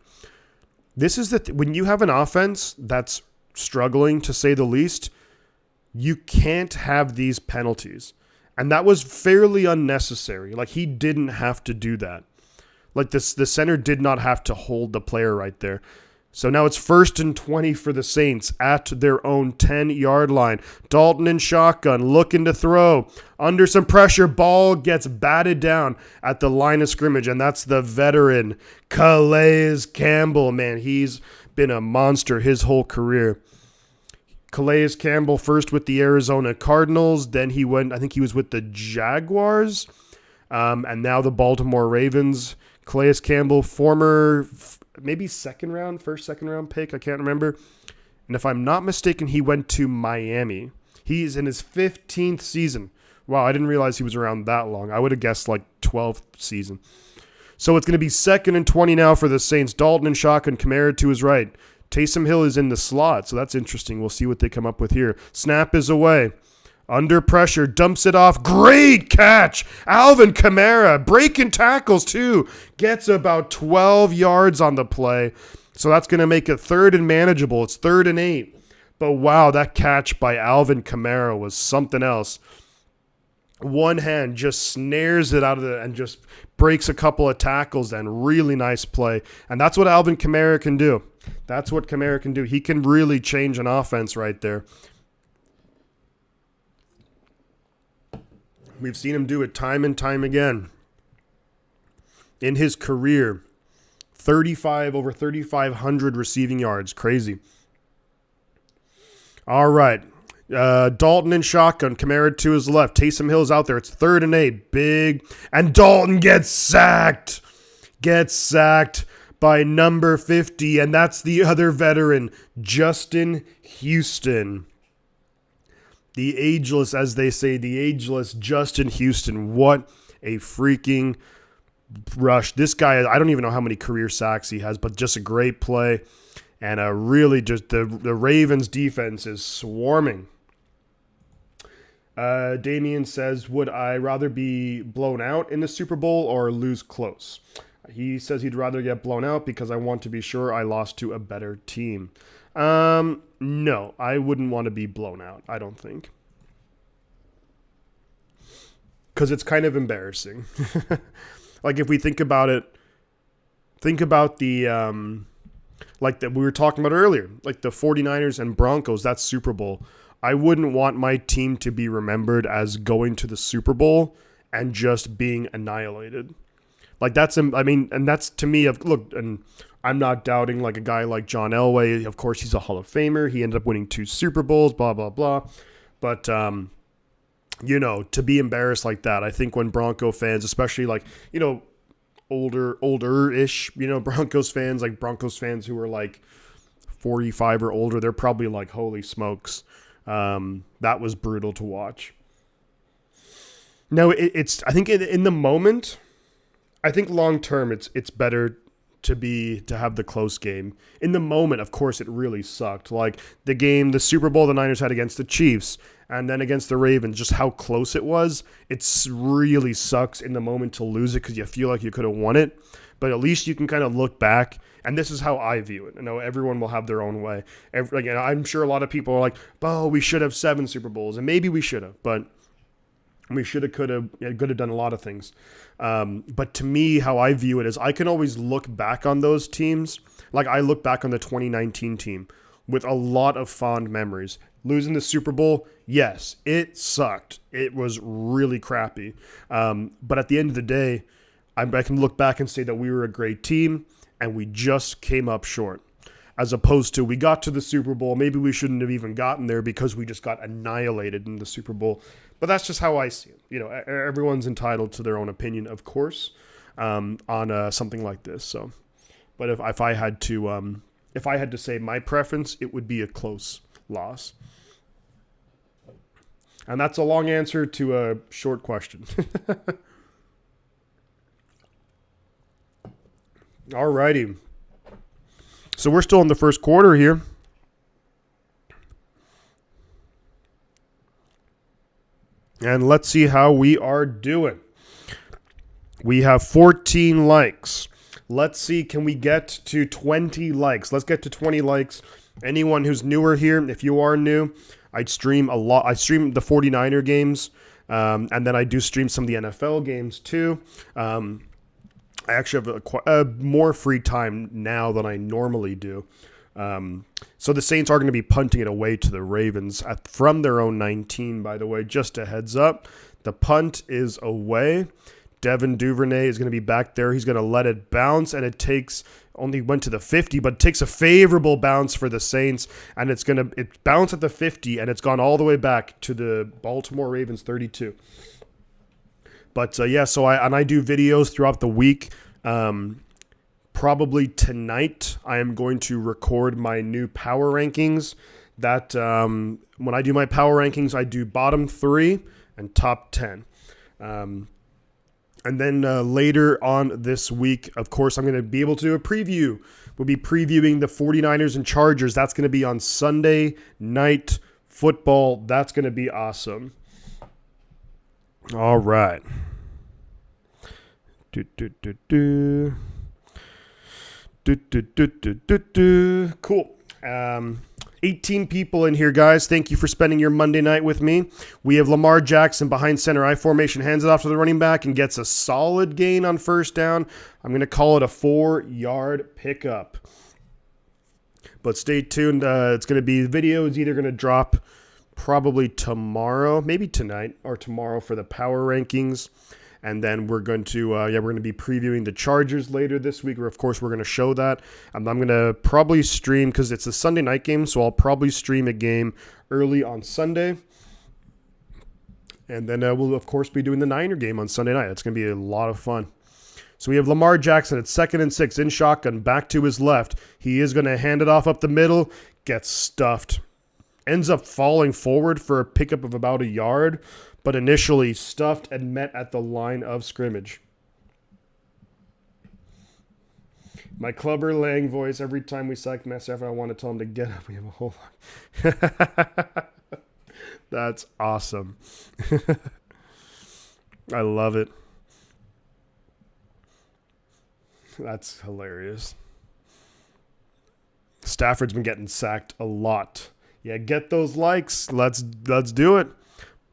This is when you have an offense that's struggling, to say the least, you can't have these penalties. And that was fairly unnecessary. He didn't have to do that. The center did not have to hold the player right there. So now it's 1st and 20 for the Saints at their own 10-yard line. Dalton in shotgun, looking to throw. Under some pressure, ball gets batted down at the line of scrimmage, and that's the veteran, Calais Campbell. Man, he's been a monster his whole career. Calais Campbell first with the Arizona Cardinals, then he was with the Jaguars, and now the Baltimore Ravens. Calais Campbell, former maybe second round pick, I can't remember. And if I'm not mistaken, he went to Miami. He's in his 15th season. Wow, I didn't realize he was around that long. I would have guessed 12th season. So it's going to be 2nd and 20 now for the Saints. Dalton and shotgun, Kamara to his right. Taysom Hill is in the slot, so that's interesting. We'll see what they come up with here. Snap is away. Under pressure, dumps it off. Great catch. Alvin Kamara breaking tackles too. Gets about 12 yards on the play. So that's going to make it 3rd and manageable. It's 3rd and 8. But wow, that catch by Alvin Kamara was something else. One hand just snares it out of and just breaks a couple of tackles and really nice play. And that's what Alvin Kamara can do. That's what Kamara can do. He can really change an offense right there. We've seen him do it time and time again. In his career, over 3,500 receiving yards. Crazy. All right. Dalton in shotgun. Kamara to his left. Taysom Hill's out there. It's 3rd and 8. Big. And Dalton gets sacked. by number 50, and that's the other veteran, Justin Houston. The ageless, as they say, the ageless Justin Houston. What a freaking rush. This guy, I don't even know how many career sacks he has, but just a great play. And really just the Ravens defense is swarming. Damien says, would I rather be blown out in the Super Bowl or lose close? He says he'd rather get blown out because I want to be sure I lost to a better team. No, I wouldn't want to be blown out, I don't think. Because it's kind of embarrassing. Like if we think about it, think about the, like that we were talking about earlier, like the 49ers and Broncos, that's Super Bowl. I wouldn't want my team to be remembered as going to the Super Bowl and just being annihilated. Like that's, I mean, and that's to me, look, and I'm not doubting like a guy like John Elway. Of course, he's a Hall of Famer. He ended up winning 2 Super Bowls, blah, blah, blah. But, you know, to be embarrassed like that, I think when Bronco fans, especially like, you know, older-ish, you know, Broncos fans who are like 45 or older, they're probably like, holy smokes. That was brutal to watch. No, it's, I think in the moment, I think long term, it's better to have the close game. In the moment, of course, it really sucked. Like the Super Bowl the Niners had against the Chiefs and then against the Ravens, just how close it was. It really sucks in the moment to lose it because you feel like you could have won it. But at least you can kind of look back, and this is how I view it. I know everyone will have their own way. Again, I'm sure a lot of people are like, "Oh, we should have 7 Super Bowls," and maybe we should have, but we should have, could have done a lot of things. But to me, how I view it is I can always look back on those teams. Like I look back on the 2019 team with a lot of fond memories. Losing the Super Bowl, yes, it sucked. It was really crappy. But at the end of the day, I can look back and say that we were a great team and we just came up short. As opposed to we got to the Super Bowl, maybe we shouldn't have even gotten there because we just got annihilated in the Super Bowl. But that's just how I see it. You know, everyone's entitled to their own opinion, of course, on something like this. So, but if I had to say my preference, it would be a close loss. And that's a long answer to a short question. Alrighty. So we're still in the first quarter here. And let's see how we are doing. We have 14 likes. Let's see, can we get to 20 likes? Let's get to 20 likes. Anyone who's newer here, if you are new, I stream a lot. I stream the 49er games, and then I do stream some of the NFL games too. I actually have more free time now than I normally do. So the Saints are going to be punting it away to the Ravens from their own 19, by the way. Just a heads up. The punt is away. Devin Duvernay is going to be back there. He's going to let it bounce, and it only went to the 50, but it takes a favorable bounce for the Saints, and it bounced at the 50, and it's gone all the way back to the Baltimore Ravens 32. But yeah, so I do videos throughout the week. Probably tonight, I am going to record my new power rankings. That when I do my power rankings, I do bottom 3 and top 10. And then later on this week, of course, I'm going to be able to do a preview. We'll be previewing the 49ers and Chargers. That's going to be on Sunday Night Football. That's going to be awesome. All right. Cool. 18 people in here, guys. Thank you for spending your Monday night with me. We have Lamar Jackson behind center I formation, hands it off to the running back and gets a solid gain on first down. I'm going to call it a 4-yard pickup. But stay tuned. It's going to be, the video is either going to drop probably tomorrow, maybe tonight or tomorrow for the power rankings. And then we're going to, we're going to be previewing the Chargers later this week. Of course, we're going to show that. I'm going to probably stream, because it's a Sunday night game, so I'll probably stream a game early on Sunday. And then we'll, of course, be doing the Niner game on Sunday night. It's going to be a lot of fun. So we have Lamar Jackson at 2nd and 6 in shotgun, back to his left. He is going to hand it off up the middle, gets stuffed. Ends up falling forward for a pickup of about a yard, but initially stuffed and met at the line of scrimmage. My Clubber Lang voice, every time we sack Metcalf, I want to tell him to get up. We have a whole lot. That's awesome. I love it. That's hilarious. Stafford's been getting sacked a lot. Yeah, get those likes. Let's do it.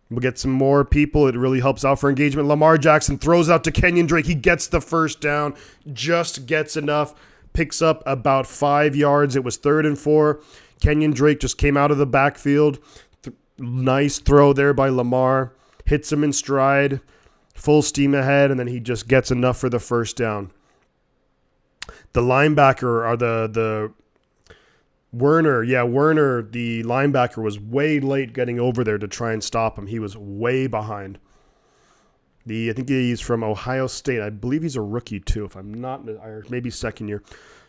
We'll get some more people. It really helps out for engagement. Lamar Jackson throws out to Kenyon Drake. He gets the first down, just gets enough, picks up about 5 yards. It was 3rd and 4. Kenyon Drake just came out of the backfield. Nice throw there by Lamar. Hits him in stride, full steam ahead, and then he just gets enough for the first down. The linebacker, or the Werner, the linebacker was way late getting over there to try and stop him. He was way behind. I think he's from Ohio State. I believe he's a rookie too, if I'm not, or maybe second year.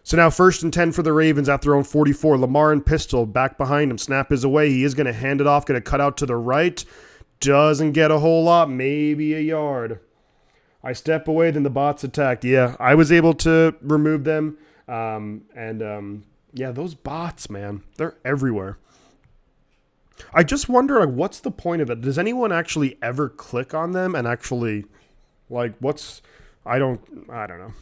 So now 1st and 10 for the Ravens at their own 44. Lamar and pistol back behind him. Snap is away. He is going to hand it off, going to cut out to the right. Doesn't get a whole lot, maybe a yard. I step away, then the bots attacked. Yeah, I was able to remove them. Yeah, those bots, man, they're everywhere. I just wonder, like, what's the point of it? Does anyone actually ever click on them and actually, like, I don't know.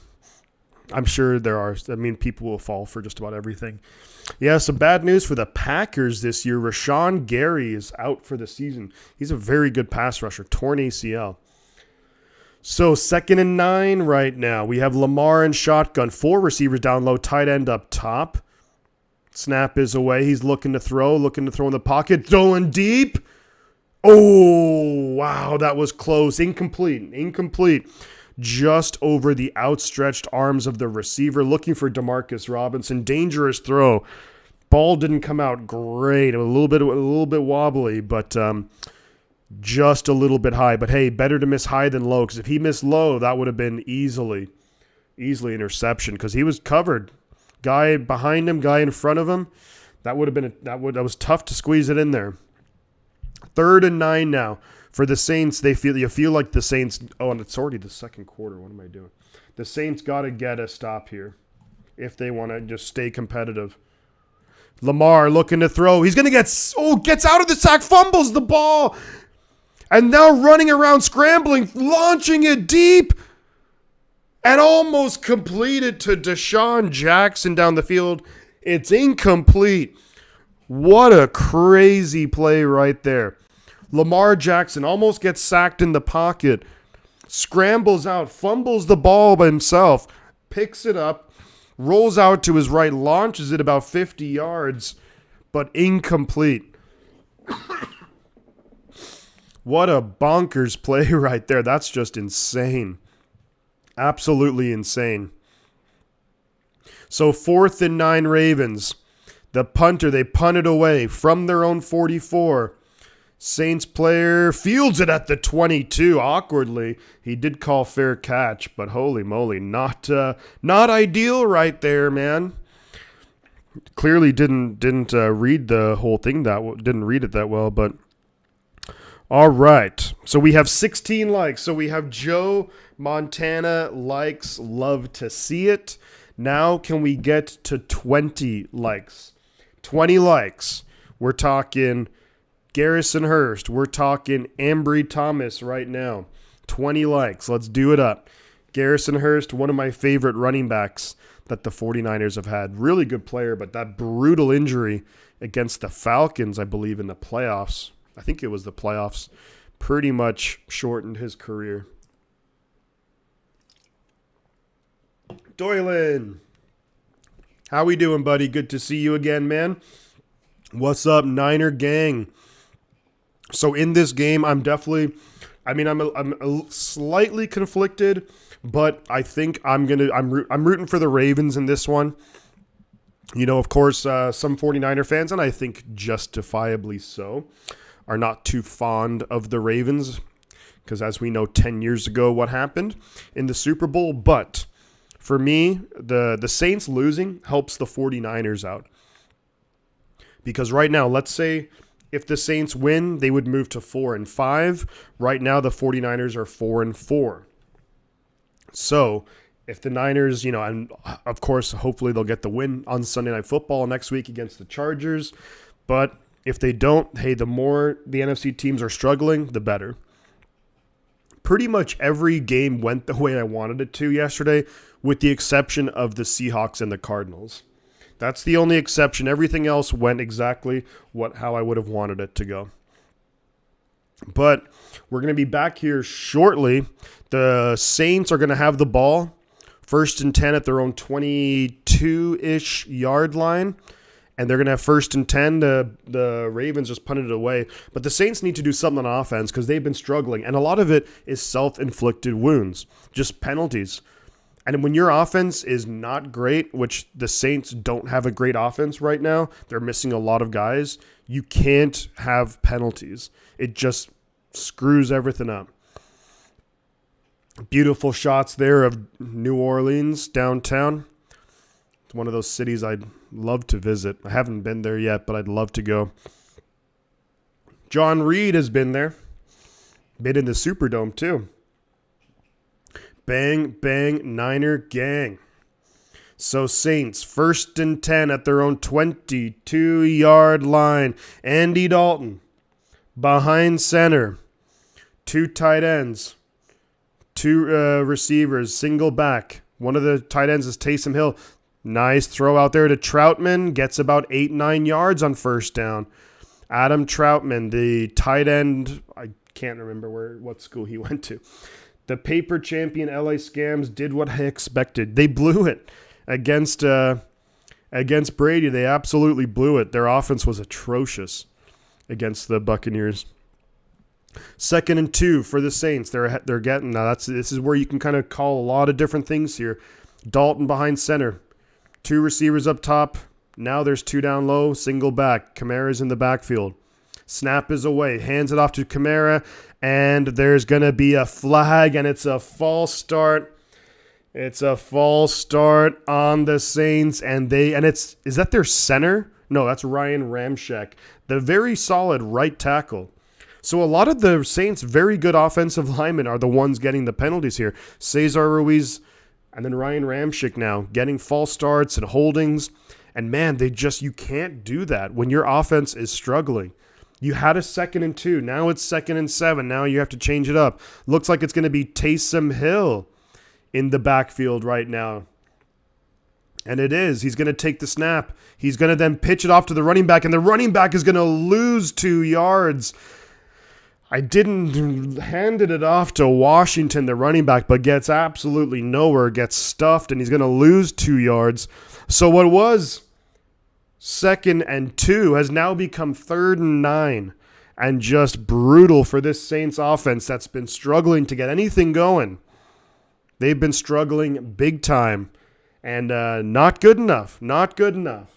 I'm sure there are. I mean, people will fall for just about everything. Yeah, some bad news for the Packers this year. Rashawn Gary is out for the season. He's a very good pass rusher, torn ACL. So 2nd and 9 right now. We have Lamar in shotgun. 4 receivers down low, tight end up top. Snap is away. He's looking to throw in the pocket. Throwing deep. Oh, wow, that was close. Incomplete. Just over the outstretched arms of the receiver. Looking for Demarcus Robinson. Dangerous throw. Ball didn't come out great. A little bit wobbly, but just a little bit high. But hey, better to miss high than low, because if he missed low, that would have been easily interception, because he was covered. Guy behind him, guy in front of him. That was tough to squeeze it in there. 3rd and 9 now for the Saints. You feel like the Saints. Oh, and it's already the second quarter. What am I doing? The Saints got to get a stop here if they want to just stay competitive. Lamar looking to throw. He's going to gets out of the sack, fumbles the ball, and now running around, scrambling, launching it deep. And almost completed to Deshaun Jackson down the field. It's incomplete. What a crazy play right there. Lamar Jackson almost gets sacked in the pocket. Scrambles out, fumbles the ball by himself. Picks it up, rolls out to his right, launches it about 50 yards, but incomplete. What a bonkers play right there. That's just insane. Absolutely insane. So 4th and 9 Ravens. The punter, they punt it away from their own 44. Saints player fields it at the 22 awkwardly. He did call fair catch, but holy moly, not ideal right there, man. Clearly didn't read the whole thing didn't read it that well, but all right. So we have 16 likes. So we have Joe Montana likes, love to see it. Now can we get to 20 likes? 20 likes. We're talking Garrison Hurst. We're talking Ambry Thomas right now. 20 likes. Let's do it up. Garrison Hurst, one of my favorite running backs that the 49ers have had. Really good player, but that brutal injury against the Falcons, I believe, in the playoffs. I think it was the playoffs. Pretty much shortened his career. Doylan, how we doing, buddy? Good to see you again, man. What's up, Niner gang? So in this game, I'm slightly conflicted, but I think I'm rooting for the Ravens in this one. You know, of course, some 49er fans, and I think justifiably so, are not too fond of the Ravens because as we know 10 years ago what happened in the Super Bowl. But for me, the Saints losing helps the 49ers out. Because right now, let's say if the Saints win, they would move to 4-5. Right now, the 49ers are 4-4. So if the Niners, and of course, hopefully they'll get the win on Sunday Night Football next week against the Chargers. But if they don't, hey, the more the NFC teams are struggling, the better. Pretty much every game went the way I wanted it to yesterday, with the exception of the Seahawks and the Cardinals. That's the only exception. Everything else went exactly how I would have wanted it to go. But we're going to be back here shortly. The Saints are going to have the ball, 1st and 10 at their own 22-ish yard line. And they're going to have 1st and 10. The Ravens just punted it away. But the Saints need to do something on offense because they've been struggling. And a lot of it is self-inflicted wounds, just penalties. And when your offense is not great, which the Saints don't have a great offense right now, they're missing a lot of guys, you can't have penalties. It just screws everything up. Beautiful shots there of New Orleans downtown. It's one of those cities I'd love to visit. I haven't been there yet, but I'd love to go. John Reed has been there. Been in the Superdome too. Bang, bang, Niner gang. So Saints, 1st and 10 at their own 22-yard line. Andy Dalton, behind center. 2 tight ends. 2 receivers, single back. One of the tight ends is Taysom Hill. Nice throw out there to Troutman. Gets about 8-9 yards on 1st down. Adam Troutman, the tight end. I can't remember what school he went to. The paper champion LA Scams did what I expected. They blew it against Brady. They absolutely blew it. Their offense was atrocious against the Buccaneers. 2nd and 2 for the Saints. They're getting now. This is where you can kind of call a lot of different things here. Dalton behind center, 2 receivers up top. Now there's 2 down low, single back. Kamara's in the backfield. Snap is away. Hands it off to Kamara, and there's going to be a flag, and it's a false start. It's a false start on the Saints, is that their center? No, that's Ryan Ramczyk, the very solid right tackle. So a lot of the Saints' very good offensive linemen are the ones getting the penalties here. Cesar Ruiz and then Ryan Ramczyk now getting false starts and holdings. And man, you can't do that when your offense is struggling. You had a 2nd and 2. Now it's 2nd and 7. Now you have to change it up. Looks like it's going to be Taysom Hill in the backfield right now. And it is. He's going to take the snap. He's going to then pitch it off to the running back, and the running back is going to lose 2 yards. I didn't handed it off to Washington, the running back, but gets absolutely nowhere, gets stuffed, and he's going to lose 2 yards. So what was 2nd and 2 has now become 3rd and 9, and just brutal for this Saints offense that's been struggling to get anything going. They've been struggling big time, and not good enough. Not good enough.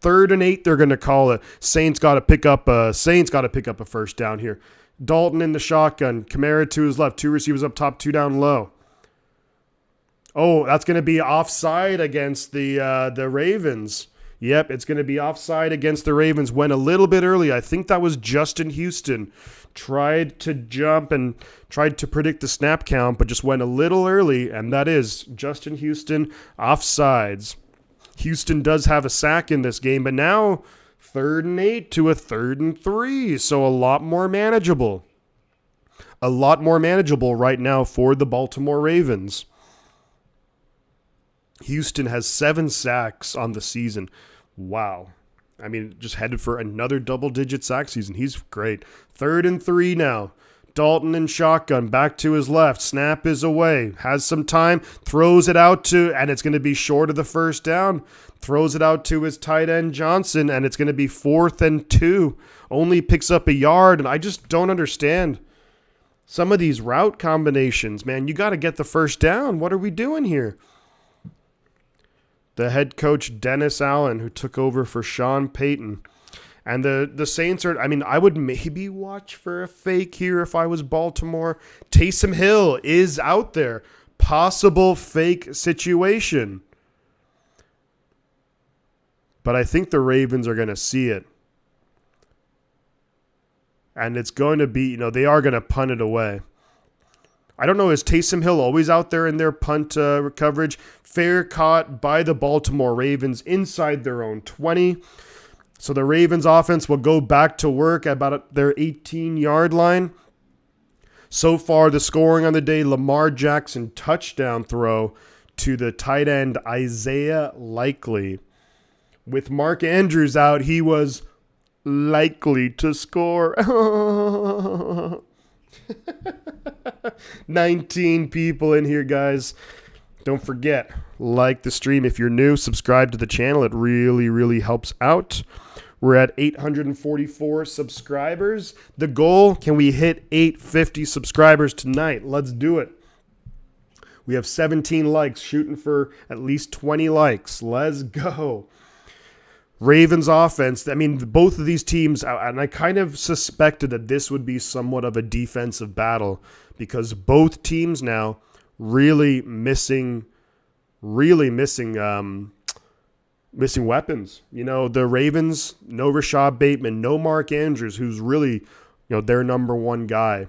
3rd and 8, they're going to call it. Saints got to pick up a 1st down here. Dalton in the shotgun. Kamara to his left. 2 receivers up top, 2 down low. Oh, that's going to be offside against the Ravens. Yep, it's going to be offside against the Ravens. Went a little bit early. I think that was Justin Houston. Tried to jump and tried to predict the snap count, but just went a little early, and that is Justin Houston offsides. Houston does have a sack in this game, but now 3rd and 8 to a 3rd and 3, so a lot more manageable. A lot more manageable right now for the Baltimore Ravens. Houston has 7 sacks on the season. Wow. I mean, just headed for another double-digit sack season. He's great. 3rd and 3 now. Dalton in shotgun, back to his left. Snap is away. Has some time. Throws it out to, and it's going to be short of the 1st down. Throws it out to his tight end Johnson, and it's going to be 4th and 2. Only picks up a yard, and I just don't understand some of these route combinations. Man, you got to get the 1st down. What are we doing here? The head coach, Dennis Allen, who took over for Sean Payton. And the Saints are, I mean, I would maybe watch for a fake here if I was Baltimore. Taysom Hill is out there. Possible fake situation. But I think the Ravens are going to see it. And it's going to be, they are going to punt it away. I don't know, is Taysom Hill always out there in their punt coverage? Fair caught by the Baltimore Ravens inside their own 20. So the Ravens offense will go back to work at about their 18-yard line. So far, the scoring on the day, Lamar Jackson touchdown throw to the tight end Isaiah Likely. With Mark Andrews out, he was likely to score. 19 people in here, guys. Don't forget, like the stream if you're new. Subscribe to the channel. It really, really helps out. We're at 844 subscribers. The goal, can we hit 850 subscribers tonight? Let's do it. We have 17 likes, shooting for at least 20 likes. Let's go. Ravens offense, I mean, both of these teams, and I kind of suspected that this would be somewhat of a defensive battle because both teams now really missing weapons. The Ravens, no Rashad Bateman, no Mark Andrews, who's really, their number one guy.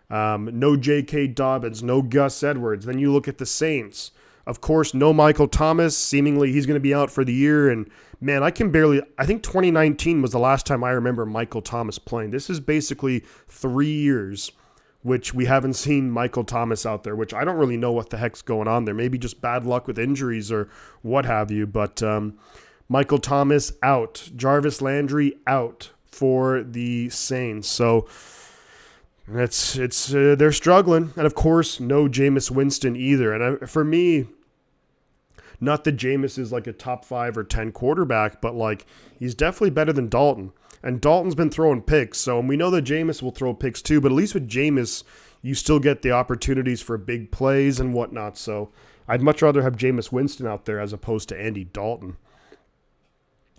No J.K. Dobbins, no Gus Edwards. Then you look at the Saints. Of course, no Michael Thomas. Seemingly he's going to be out for the year. And, man, I think 2019 was the last time I remember Michael Thomas playing. This is basically 3 years, which we haven't seen Michael Thomas out there, which I don't really know what the heck's going on there. Maybe just bad luck with injuries or what have you. But Michael Thomas out. Jarvis Landry out for the Saints. So they're struggling. And, of course, no Jameis Winston either. And for me, not that Jameis is like a top 5 or 10 quarterback, but like he's definitely better than Dalton. And Dalton's been throwing picks. So we know that Jameis will throw picks too, but at least with Jameis, you still get the opportunities for big plays and whatnot. So I'd much rather have Jameis Winston out there as opposed to Andy Dalton.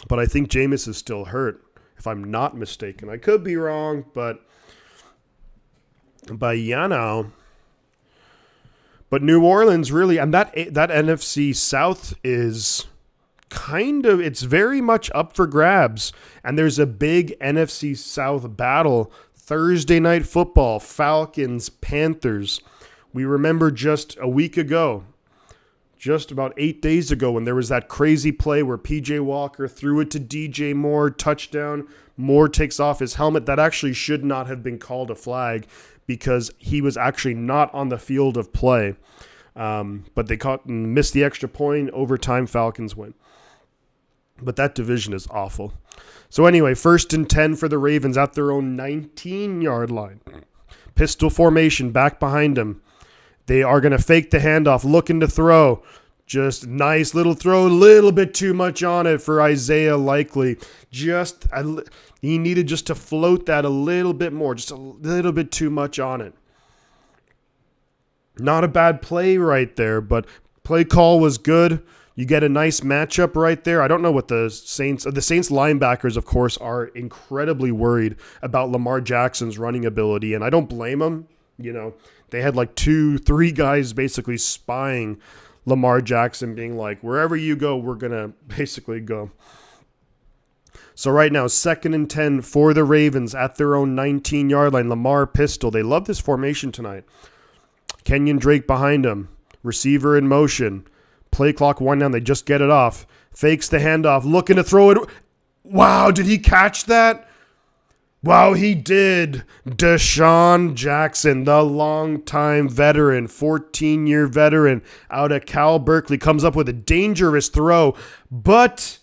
But I think Jameis is still hurt, if I'm not mistaken. I could be wrong, but New Orleans really, and that NFC South is it's very much up for grabs. And there's a big NFC South battle Thursday Night Football, Falcons, Panthers. We remember just a week ago, just about 8 days ago, when there was that crazy play where P.J. Walker threw it to DJ Moore, touchdown. Moore takes off his helmet. That actually should not have been called a flag because he was actually not on the field of play. But they missed the extra point. Overtime, Falcons win. But that division is awful. So anyway, 1st and 10 for the Ravens at their own 19-yard line. Pistol formation back behind them. They are going to fake the handoff, looking to throw. Just nice little throw, a little bit too much on it for Isaiah Likely. He needed just to float that a little bit more, just a little bit too much on it. Not a bad play right there, but play call was good. You get a nice matchup right there. I don't know what the Saints linebackers, of course, are incredibly worried about Lamar Jackson's running ability, and I don't blame them. They had like 2-3 guys basically spying Lamar Jackson, being like, wherever you go, we're going to basically go. So right now, 2nd and 10 for the Ravens at their own 19-yard line. Lamar pistol. They love this formation tonight. Kenyon Drake behind him. Receiver in motion. Play clock 1 down. They just get it off. Fakes the handoff. Looking to throw it. Wow, did he catch that? Wow, he did. Deshaun Jackson, the longtime veteran, 14-year veteran out of Cal Berkeley, comes up with a dangerous throw. But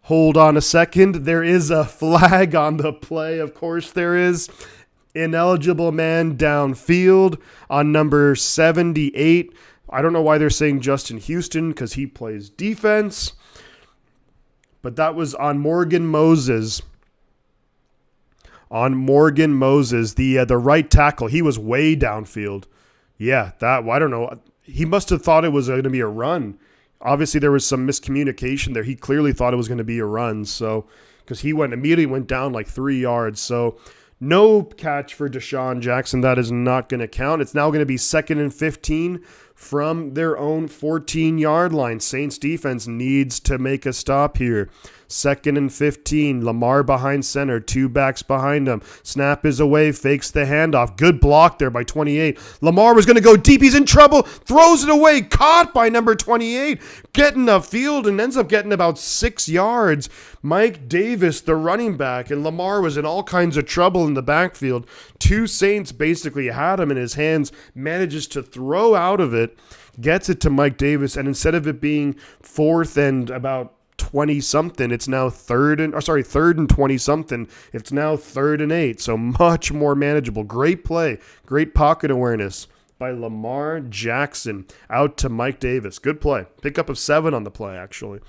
hold on a second. There is a flag on the play. Of course there is. Ineligible man downfield on number 78. I don't know why they're saying Justin Houston because he plays defense. But that was on Morgan Moses. The right tackle. He was way downfield. Yeah, I don't know. He must have thought it was going to be a run. Obviously, there was some miscommunication there. He clearly thought it was going to be a run. So because he immediately went down like 3 yards. So no catch for Deshaun Jackson. That is not going to count. It's now going to be 2nd and 15 from their own 14-yard line. Saints defense needs to make a stop here. 2nd and 15. Lamar behind center. 2 backs behind him. Snap is away. Fakes the handoff. Good block there by 28. Lamar was going to go deep. He's in trouble. Throws it away. Caught by number 28. Getting upfield and ends up getting about 6 yards. Mike Davis, the running back, and Lamar was in all kinds of trouble in the backfield. 2 Saints basically had him in his hands. Manages to throw out of it. Gets it to Mike Davis. And instead of it being 4th and about 20-something, it's now 3rd and 20-something. It's now 3rd and 8, so much more manageable. Great play, great pocket awareness by Lamar Jackson out to Mike Davis. Good play. Pickup of 7 on the play, actually.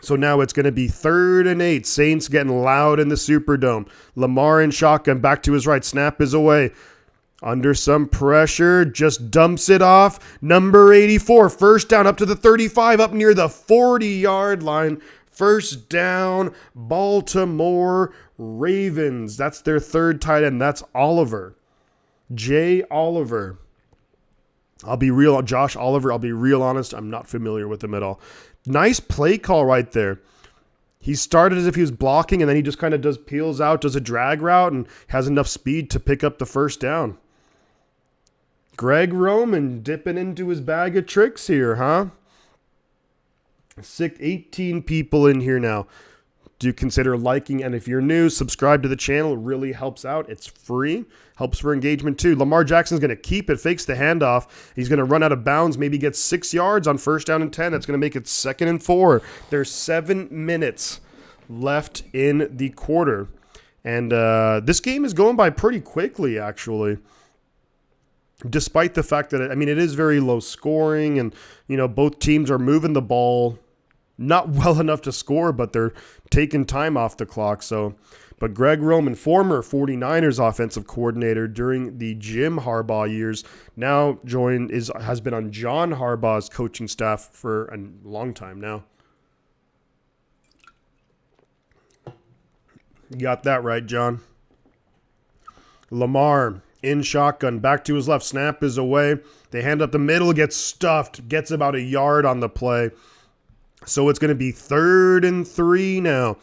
So now it's going to be 3rd and 8. Saints getting loud in the Superdome. Lamar in shotgun, back to his right. Snap is away. Under some pressure, just dumps it off. Number 84, first down up to the 35, up near the 40-yard line. First down, Baltimore Ravens. That's their 3rd tight end. That's Oliver. Jay Oliver. Josh Oliver, I'll be real honest, I'm not familiar with him at all. Nice play call right there. He started as if he was blocking, and then he just kind of peels out, does a drag route, and has enough speed to pick up the first down. Greg Roman dipping into his bag of tricks here, huh? 18 people in here now. Do consider liking, and if you're new, subscribe to the channel. It really helps out. It's free. Helps for engagement too. Lamar Jackson's going to keep it, fakes the handoff. He's going to run out of bounds, maybe get 6 yards on 1st down and 10. That's going to make it 2nd and 4. There's 7 minutes left in the quarter. And this game is going by pretty quickly, actually. Despite the fact that, it is very low scoring, and, both teams are moving the ball not well enough to score, but they're taking time off the clock. But Greg Roman, former 49ers offensive coordinator during the Jim Harbaugh years, now has been on John Harbaugh's coaching staff for a long time now. You got that right, John. Lamar in shotgun, back to his left, snap is away. They hand up the middle, gets stuffed, gets about 1 yard on the play. So it's going to be 3rd and 3 now.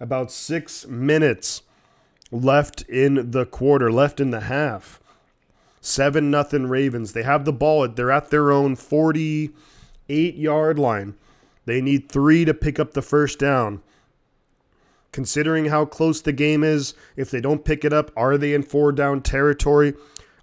About 6 minutes left in the quarter, left in the half. 7-0 Ravens. They have the ball. They're at their own 48-yard line. They need 3 to pick up the first down. Considering how close the game is, if they don't pick it up, are they in 4-down territory?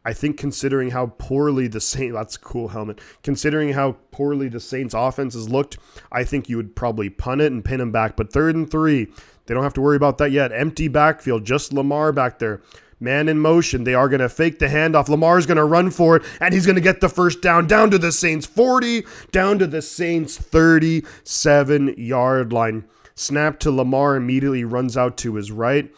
I think considering how poorly the Saints, that's a cool helmet. Considering how poorly the Saints offense has looked, I think you would probably punt it and pin them back. But 3rd and 3, they don't have to worry about that yet. Empty backfield, just Lamar back there. Man in motion. They are going to fake the handoff. Lamar's going to run for it, and he's going to get the first down to the Saints 40, down to the Saints 37-yard line. Snap to Lamar, immediately runs out to his right.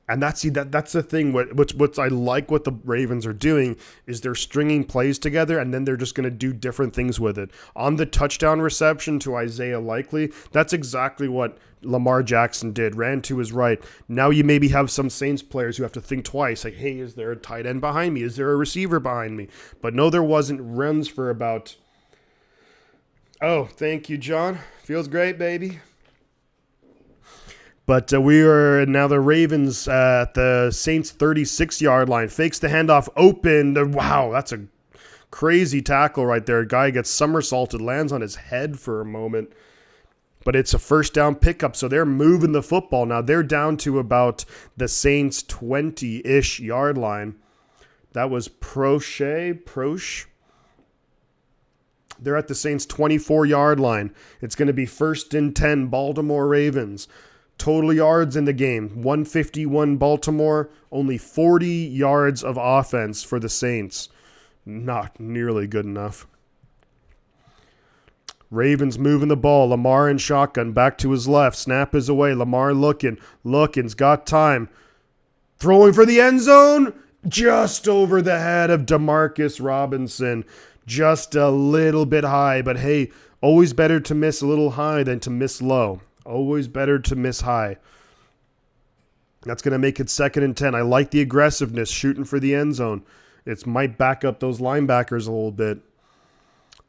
And that's the thing. What I like what the Ravens are doing is they're stringing plays together, and then they're just going to do different things with it. On the touchdown reception to Isaiah Likely, that's exactly what Lamar Jackson did. Ran to his right. Now you maybe have some Saints players who have to think twice. Like, hey, is there a tight end behind me? Is there a receiver behind me? But no, there wasn't. Runs for about... Oh, thank you, John. Feels great, baby. But we are now the Ravens at the Saints 36-yard line. Fakes the handoff open. Wow, that's a crazy tackle right there. Guy gets somersaulted, lands on his head for a moment. But it's a first down pickup, so they're moving the football. Now they're down to about the Saints 20-ish yard line. That was Proche. They're at the Saints 24-yard line. It's going to be 1st and 10, Baltimore Ravens. Total yards in the game, 151 Baltimore, only 40 yards of offense for the Saints. Not nearly good enough. Ravens moving the ball. Lamar in shotgun, back to his left. Snap is away. Lamar looking's got time. Throwing for the end zone, just over the head of Demarcus Robinson. Just a little bit high, but hey, Always better to miss a little high than to miss low. Always better to miss high. That's going to make it 2nd and 10. I like the aggressiveness, shooting for the end zone. It might back up those linebackers a little bit.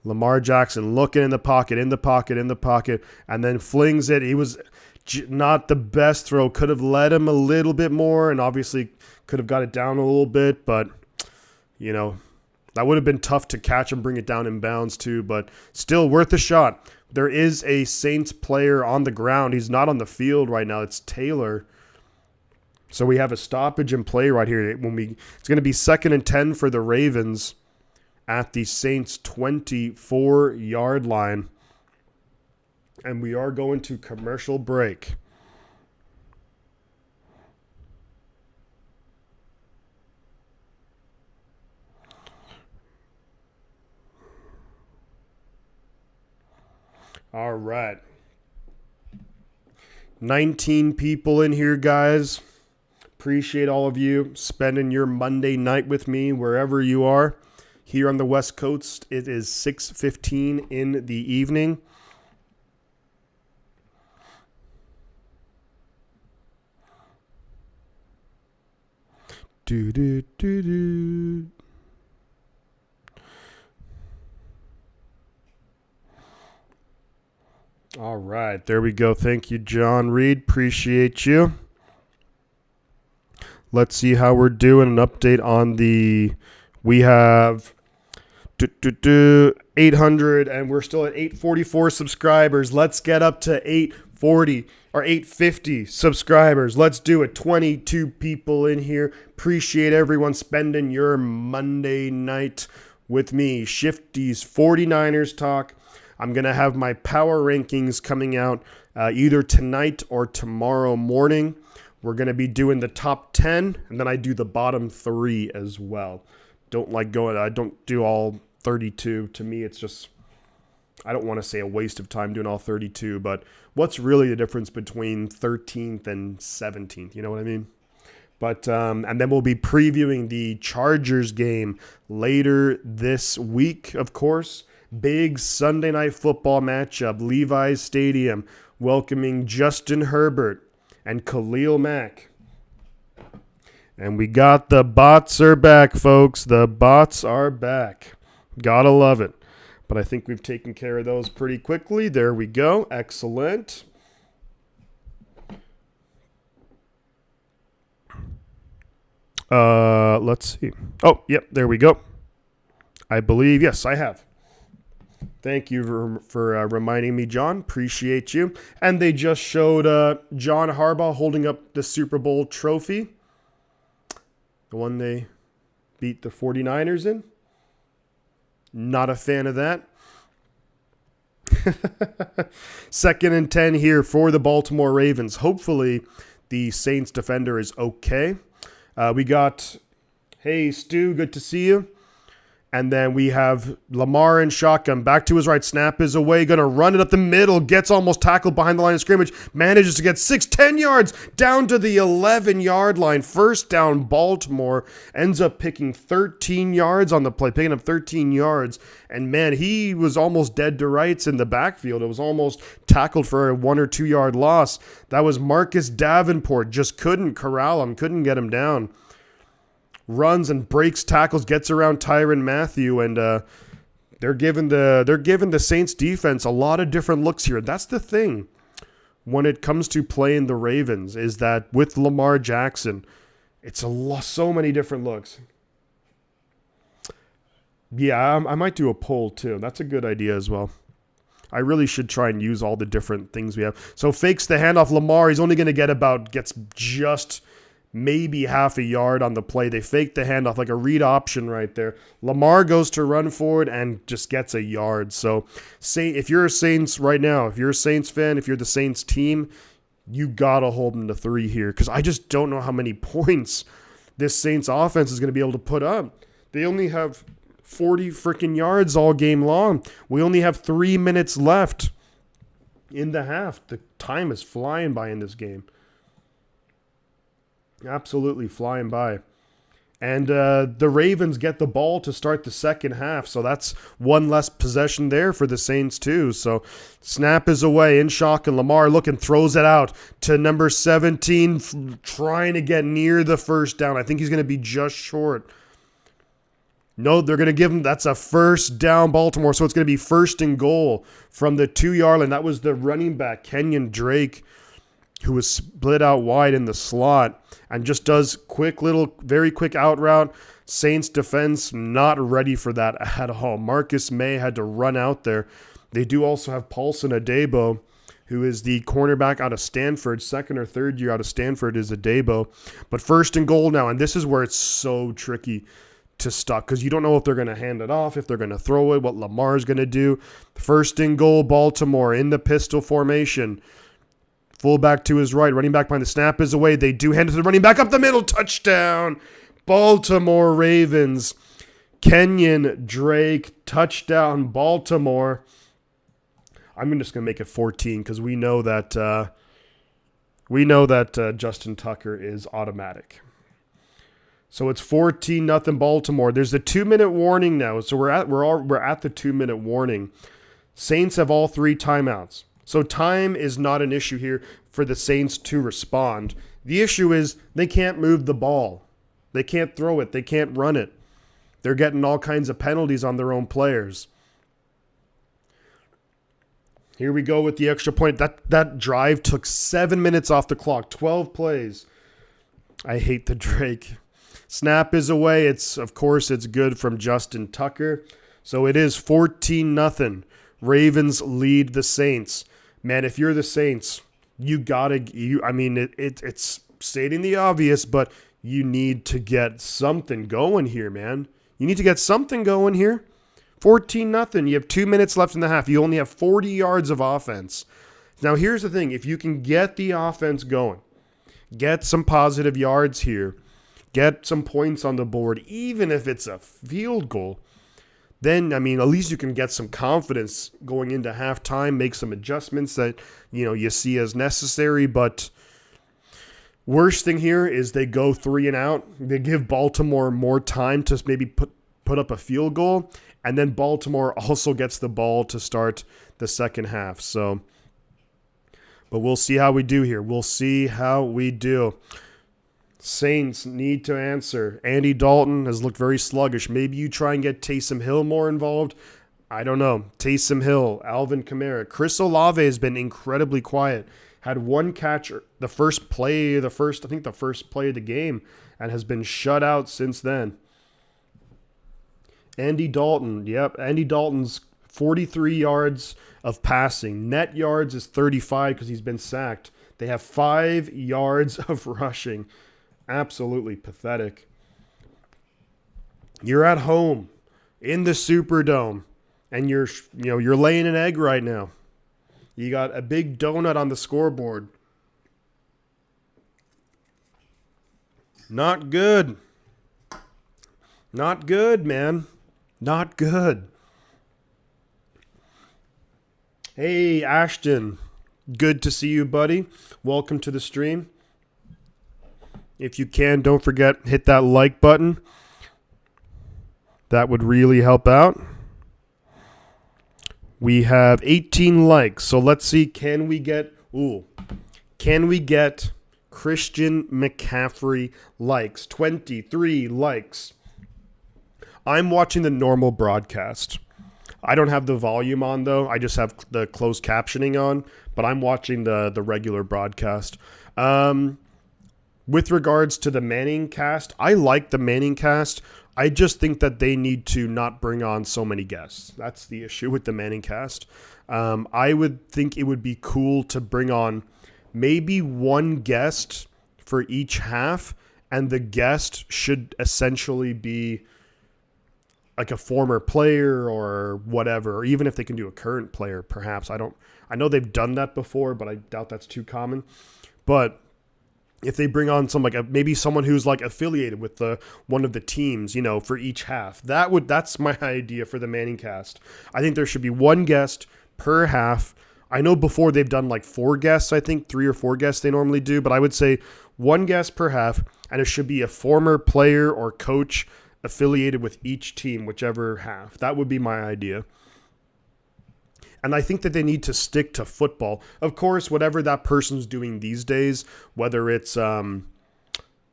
Lamar Jackson looking in the pocket, and then flings it. He was not the best throw. Could have led him a little bit more, and obviously could have got it down a little bit, but, you know, that would have been tough to catch and bring it down in bounds too, but still worth a shot. There is a Saints player on the ground. He's not on the field right now. It's Taylor. So we have a stoppage in play right here. It's going to be 2nd and 10 for the Ravens at the Saints 24-yard line. And we are going to commercial break. All right. 19 people in here, guys. Appreciate all of you spending your Monday night with me wherever you are. Here on the West Coast, it is 6:15 in the evening. Do do do do. All right, there we go. Thank you, John Reed. Appreciate you. Let's see how we're doing. An update on we have 800, and we're still at 844 subscribers. Let's get up to 840 or 850 subscribers. Let's do it. 22 people in here. Appreciate everyone spending your Monday night with me. Shifty's 49ers talk. I'm going to have my power rankings coming out either tonight or tomorrow morning. We're going to be doing the top 10, and then I do the bottom 3 as well. I don't do all 32. To me, it's just, I don't want to say a waste of time doing all 32, but what's really the difference between 13th and 17th? You know what I mean? But and then we'll be previewing the Chargers game later this week, of course. Big Sunday night football matchup, Levi's Stadium, welcoming Justin Herbert and Khalil Mack. And we got the bots are back, folks. The bots are back. Gotta love it. But I think we've taken care of those pretty quickly. There we go. Excellent. Let's see. Oh, yep, there we go. I believe, yes, I have. Thank you for reminding me, John. Appreciate you. And they just showed John Harbaugh holding up the Super Bowl trophy. The one they beat the 49ers in. Not a fan of that. 2nd and 10 here for the Baltimore Ravens. Hopefully the Saints defender is okay. We got, hey, Stu, good to see you. And then we have Lamar in shotgun. Back to his right. Snap is away. Going to run it up the middle. Gets almost tackled behind the line of scrimmage. Manages to get 10 yards down to the 11-yard line. First down, Baltimore. Ends up picking 13 yards on the play. Picking up 13 yards. And, man, he was almost dead to rights in the backfield. It was almost tackled for a 1 or 2 yard loss. That was Marcus Davenport. Just couldn't corral him. Couldn't get him down. Runs and breaks tackles, gets around Tyrann Mathieu, and they're giving the Saints defense a lot of different looks here. That's the thing when it comes to playing the Ravens, is that with Lamar Jackson, it's so many different looks. Yeah, I might do a poll too. That's a good idea as well. I really should try and use all the different things we have. So fakes the handoff. Lamar, he's only going to gets just maybe half a yard on the play. They fake the handoff, like a read option right there. Lamar goes to run forward and just gets a yard. So if you're a Saints right now, if you're a Saints fan, if you're the Saints team, you got to hold them to 3 here, because I just don't know how many points this Saints offense is going to be able to put up. They only have 40 freaking yards all game long. We only have 3 minutes left in the half. The time is flying by in this game. Absolutely flying by. And the Ravens get the ball to start the second half. So that's one less possession there for the Saints too. So snap is away in shock, and Lamar looking, throws it out to number 17, trying to get near the first down. I think he's going to be just short. No, they're going to give him, that's a first down, Baltimore. So it's going to be first and goal from the 2-yard line. That was the running back, Kenyon Drake, who was split out wide in the slot and just does very quick out route. Saints defense not ready for that at all. Marcus May had to run out there. They do also have Paulson Adebo, who is the cornerback out of Stanford. Second or third year out of Stanford is Adebo. But first and goal now, and this is where it's so tricky to stop because you don't know if they're going to hand it off, if they're going to throw it, what Lamar's going to do. First and goal, Baltimore in the pistol formation. Fullback to his right, running back behind the snap is away. They do hand it to the running back up the middle. Touchdown, Baltimore Ravens. Kenyon Drake, touchdown, Baltimore. I'm just going to make it 14 because we know that Justin Tucker is automatic. So it's 14-0 Baltimore. There's a 2-minute warning now. So we're at the 2-minute warning. Saints have all 3 timeouts. So time is not an issue here for the Saints to respond. The issue is they can't move the ball. They can't throw it. They can't run it. They're getting all kinds of penalties on their own players. Here we go with the extra point. That drive took 7 minutes off the clock. 12 plays. I hate the Drake. Snap is away. Of course, it's good from Justin Tucker. So it is 14-0. Ravens lead the Saints. Man, if you're the Saints, it's stating the obvious, but you need to get something going here, man. You need to get something going here. 14-0. You have 2 minutes left in the half. You only have 40 yards of offense. Now, here's the thing. If you can get the offense going, get some positive yards here, get some points on the board, even if it's a field goal, then, at least you can get some confidence going into halftime, make some adjustments that, you see as necessary. But worst thing here is they go 3 and out. They give Baltimore more time to maybe put up a field goal, and then Baltimore also gets the ball to start the second half. So, but we'll see how we do here. We'll see how we do. Saints need to answer. Andy Dalton has looked very sluggish. Maybe you try and get Taysom Hill more involved. I don't know. Taysom Hill, Alvin Kamara. Chris Olave has been incredibly quiet. Had one catch the first play of the game, and has been shut out since then. Andy Dalton. Yep, Andy Dalton's 43 yards of passing. Net yards is 35 because he's been sacked. They have 5 yards of rushing. Absolutely pathetic. You're at home in the Superdome, and you're laying an egg right now. You got a big donut on the scoreboard. Not good. Not good, man. Not good. Hey, Ashton. Good to see you, buddy. Welcome to the stream. If you can, don't forget, hit that like button. That would really help out. We have 18 likes. So let's see, can we get Christian McCaffrey likes? 23 likes. I'm watching the normal broadcast. I don't have the volume on, though. I just have the closed captioning on, but I'm watching the regular broadcast. With regards to the Manning cast, I like the Manning cast. I just think that they need to not bring on so many guests. That's the issue with the Manning cast. I would think it would be cool to bring on maybe one guest for each half, and the guest should essentially be like a former player or whatever, or even if they can do a current player, perhaps. I know they've done that before, but I doubt that's too common. But if they bring on maybe someone who's affiliated with one of the teams, for each half, that's my idea for the Manning cast. I think there should be one guest per half. I know before they've done like 4 guests, I think 3 or 4 guests they normally do, but I would say 1 guest per half, and it should be a former player or coach affiliated with each team, whichever half. That would be my idea. And I think that they need to stick to football. Of course, whatever that person's doing these days, whether it's, if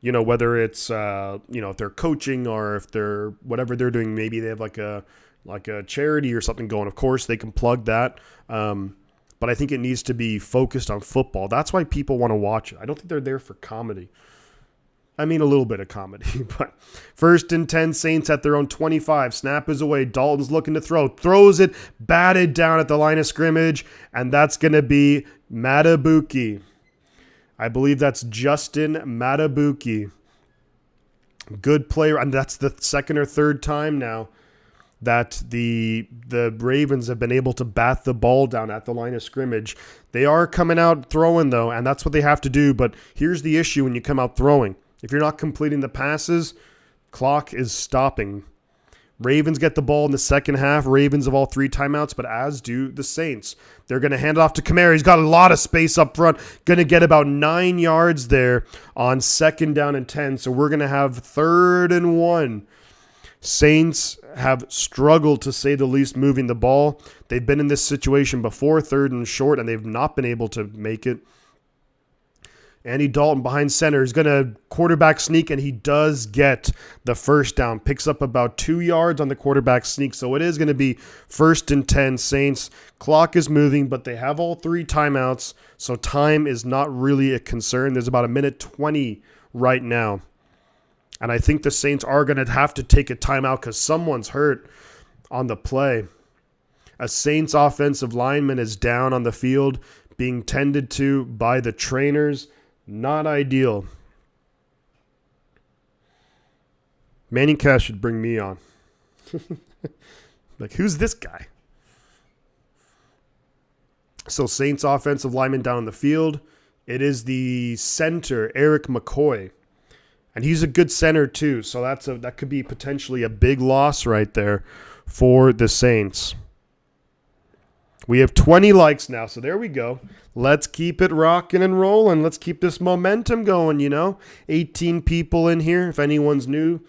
they're coaching or if they're, whatever they're doing, maybe they have like a charity or something going. Of course, they can plug that. But I think it needs to be focused on football. That's why people want to watch it. I don't think they're there for comedy. I mean, a little bit of comedy, but 1st and 10, Saints at their own 25. Snap is away. Dalton's looking to throw. Throws it, batted down at the line of scrimmage, and that's going to be Matabuki. I believe that's Justin Matabuki. Good player, and that's the 2nd or 3rd time now that the Ravens have been able to bat the ball down at the line of scrimmage. They are coming out throwing, though, and that's what they have to do, but here's the issue when you come out throwing. If you're not completing the passes, clock is stopping. Ravens get the ball in the second half. Ravens have all 3 timeouts, but as do the Saints. They're going to hand it off to Kamara. He's got a lot of space up front. Going to get about 9 yards there on 2nd down and 10. So we're going to have 3rd and 1. Saints have struggled, to say the least, moving the ball. They've been in this situation before, 3rd and short, and they've not been able to make it. Andy Dalton behind center is going to quarterback sneak, and he does get the 1st down. Picks up about 2 yards on the quarterback sneak, so it is going to be 1st and 10 Saints. Clock is moving, but they have all 3 timeouts, so time is not really a concern. There's about 1:20 right now, and I think the Saints are going to have to take a timeout because someone's hurt on the play. A Saints offensive lineman is down on the field being tended to by the trainers. Not ideal. Manning Cash should bring me on. Like, who's this guy? So Saints offensive lineman down on the field. It is the center, Eric McCoy. And he's a good center too. So that could be potentially a big loss right there for the Saints. We have 20 likes now, so there we go. Let's keep it rocking and rolling. Let's keep this momentum going, 18 people in here. If anyone's new,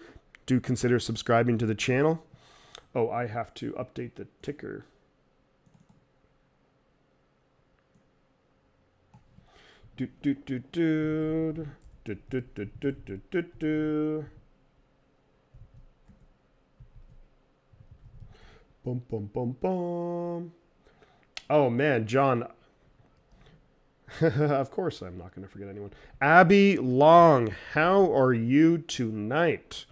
do consider subscribing to the channel. Oh, I have to update the ticker. Boom, boom, boom, boom. Oh, man, John. Of course I'm not going to forget anyone. Abby Long, how are you tonight?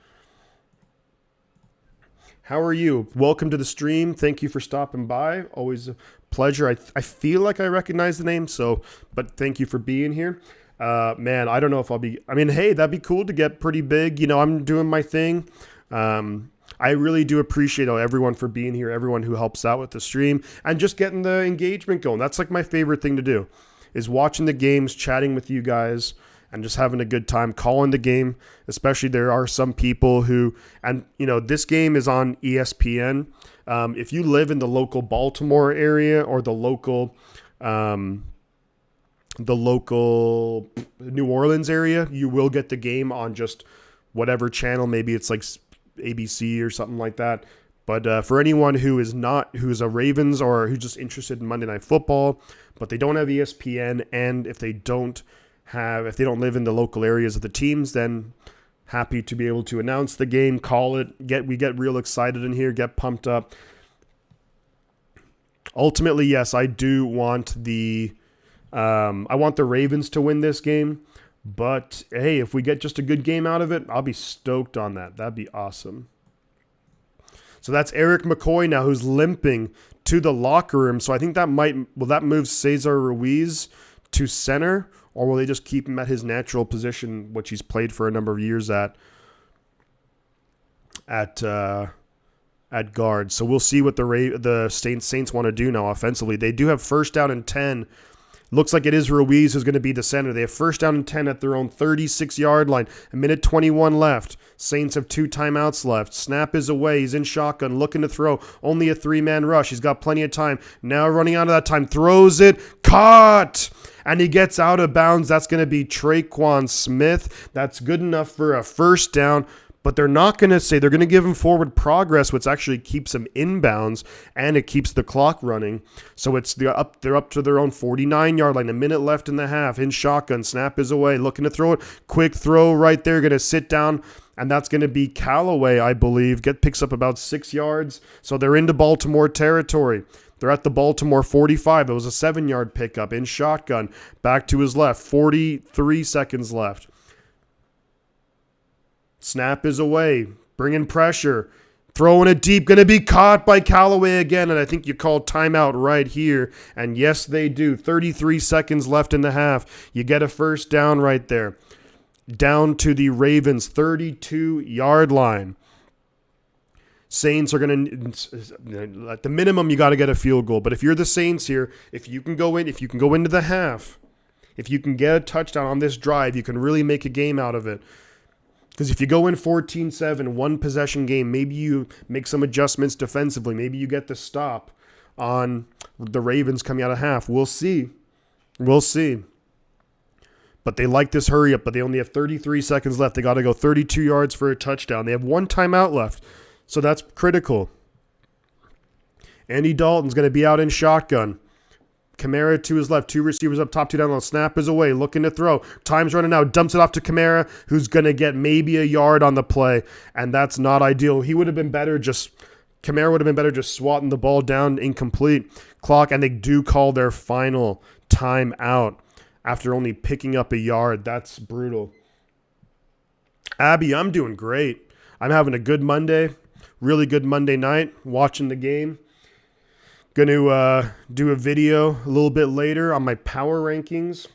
How are you? Welcome to the stream. Thank you for stopping by. Always a pleasure. I feel like I recognize the name, but thank you for being here. Man, I don't know if I'll be... I mean, hey, that'd be cool to get pretty big. I'm doing my thing. I really do appreciate everyone for being here, everyone who helps out with the stream, and just getting the engagement going. That's like my favorite thing to do, is watching the games, chatting with you guys, and just having a good time, calling the game. Especially there are some people who, and this game is on ESPN. If you live in the local Baltimore area or the local New Orleans area, you will get the game on just whatever channel. Maybe it's like ABC or something like that. But for anyone who's a Ravens or who's just interested in Monday Night Football, but they don't have ESPN, and if they don't live in the local areas of the teams, then happy to be able to announce the game, call it, we get real excited in here, get pumped up. Ultimately, yes, I do want I want the Ravens to win this game. But, hey, if we get just a good game out of it, I'll be stoked on that. That'd be awesome. So that's Eric McCoy now, who's limping to the locker room. So I think will that move Cesar Ruiz to center, or will they just keep him at his natural position, which he's played for a number of years at guard? So we'll see what the Saints want to do now offensively. They do have 1st down and 10. Looks like it is Ruiz who's going to be the center. They have 1st down and 10 at their own 36-yard line. 1:21 left. Saints have 2 timeouts left. Snap is away. He's in shotgun, looking to throw. Only a 3-man rush. He's got plenty of time. Now running out of that time. Throws it. Caught! And he gets out of bounds. That's going to be Traquan Smith. That's good enough for a first down. But they're not going to say, they're going to give him forward progress, which actually keeps him inbounds, and it keeps the clock running. So they're up to their own 49-yard line, a minute left in the half, in shotgun. Snap is away, looking to throw it. Quick throw right there, going to sit down, and that's going to be Callaway, I believe. Picks up about 6 yards. So they're into Baltimore territory. They're at the Baltimore 45. It was a 7-yard pickup in shotgun. Back to his left, 43 seconds left. Snap is away, bringing pressure, throwing it deep, going to be caught by Callaway again, and I think you call timeout right here, and yes, they do. 33 seconds left in the half. You get a first down right there. Down to the Ravens' 32-yard line. Saints are going to, at the minimum, you got to get a field goal, but if you're the Saints here, if you can go into the half, if you can get a touchdown on this drive, you can really make a game out of it. Because if you go in 14-7, one possession game, maybe you make some adjustments defensively. Maybe you get the stop on the Ravens coming out of half. We'll see. We'll see. But they like this hurry up, but they only have 33 seconds left. They got to go 32 yards for a touchdown. They have 1 timeout left, so that's critical. Andy Dalton's going to be out in shotgun. Kamara to his left, 2 receivers up top, 2 down low. Snap is away, looking to throw. Time's running out, dumps it off to Kamara, who's going to get maybe a yard on the play, and that's not ideal. Kamara would have been better just swatting the ball down, incomplete. Clock, and they do call their final timeout after only picking up a yard. That's brutal. Abby, I'm doing great. I'm having a good Monday, really good Monday night, watching the game. Going to do a video a little bit later on my power rankings,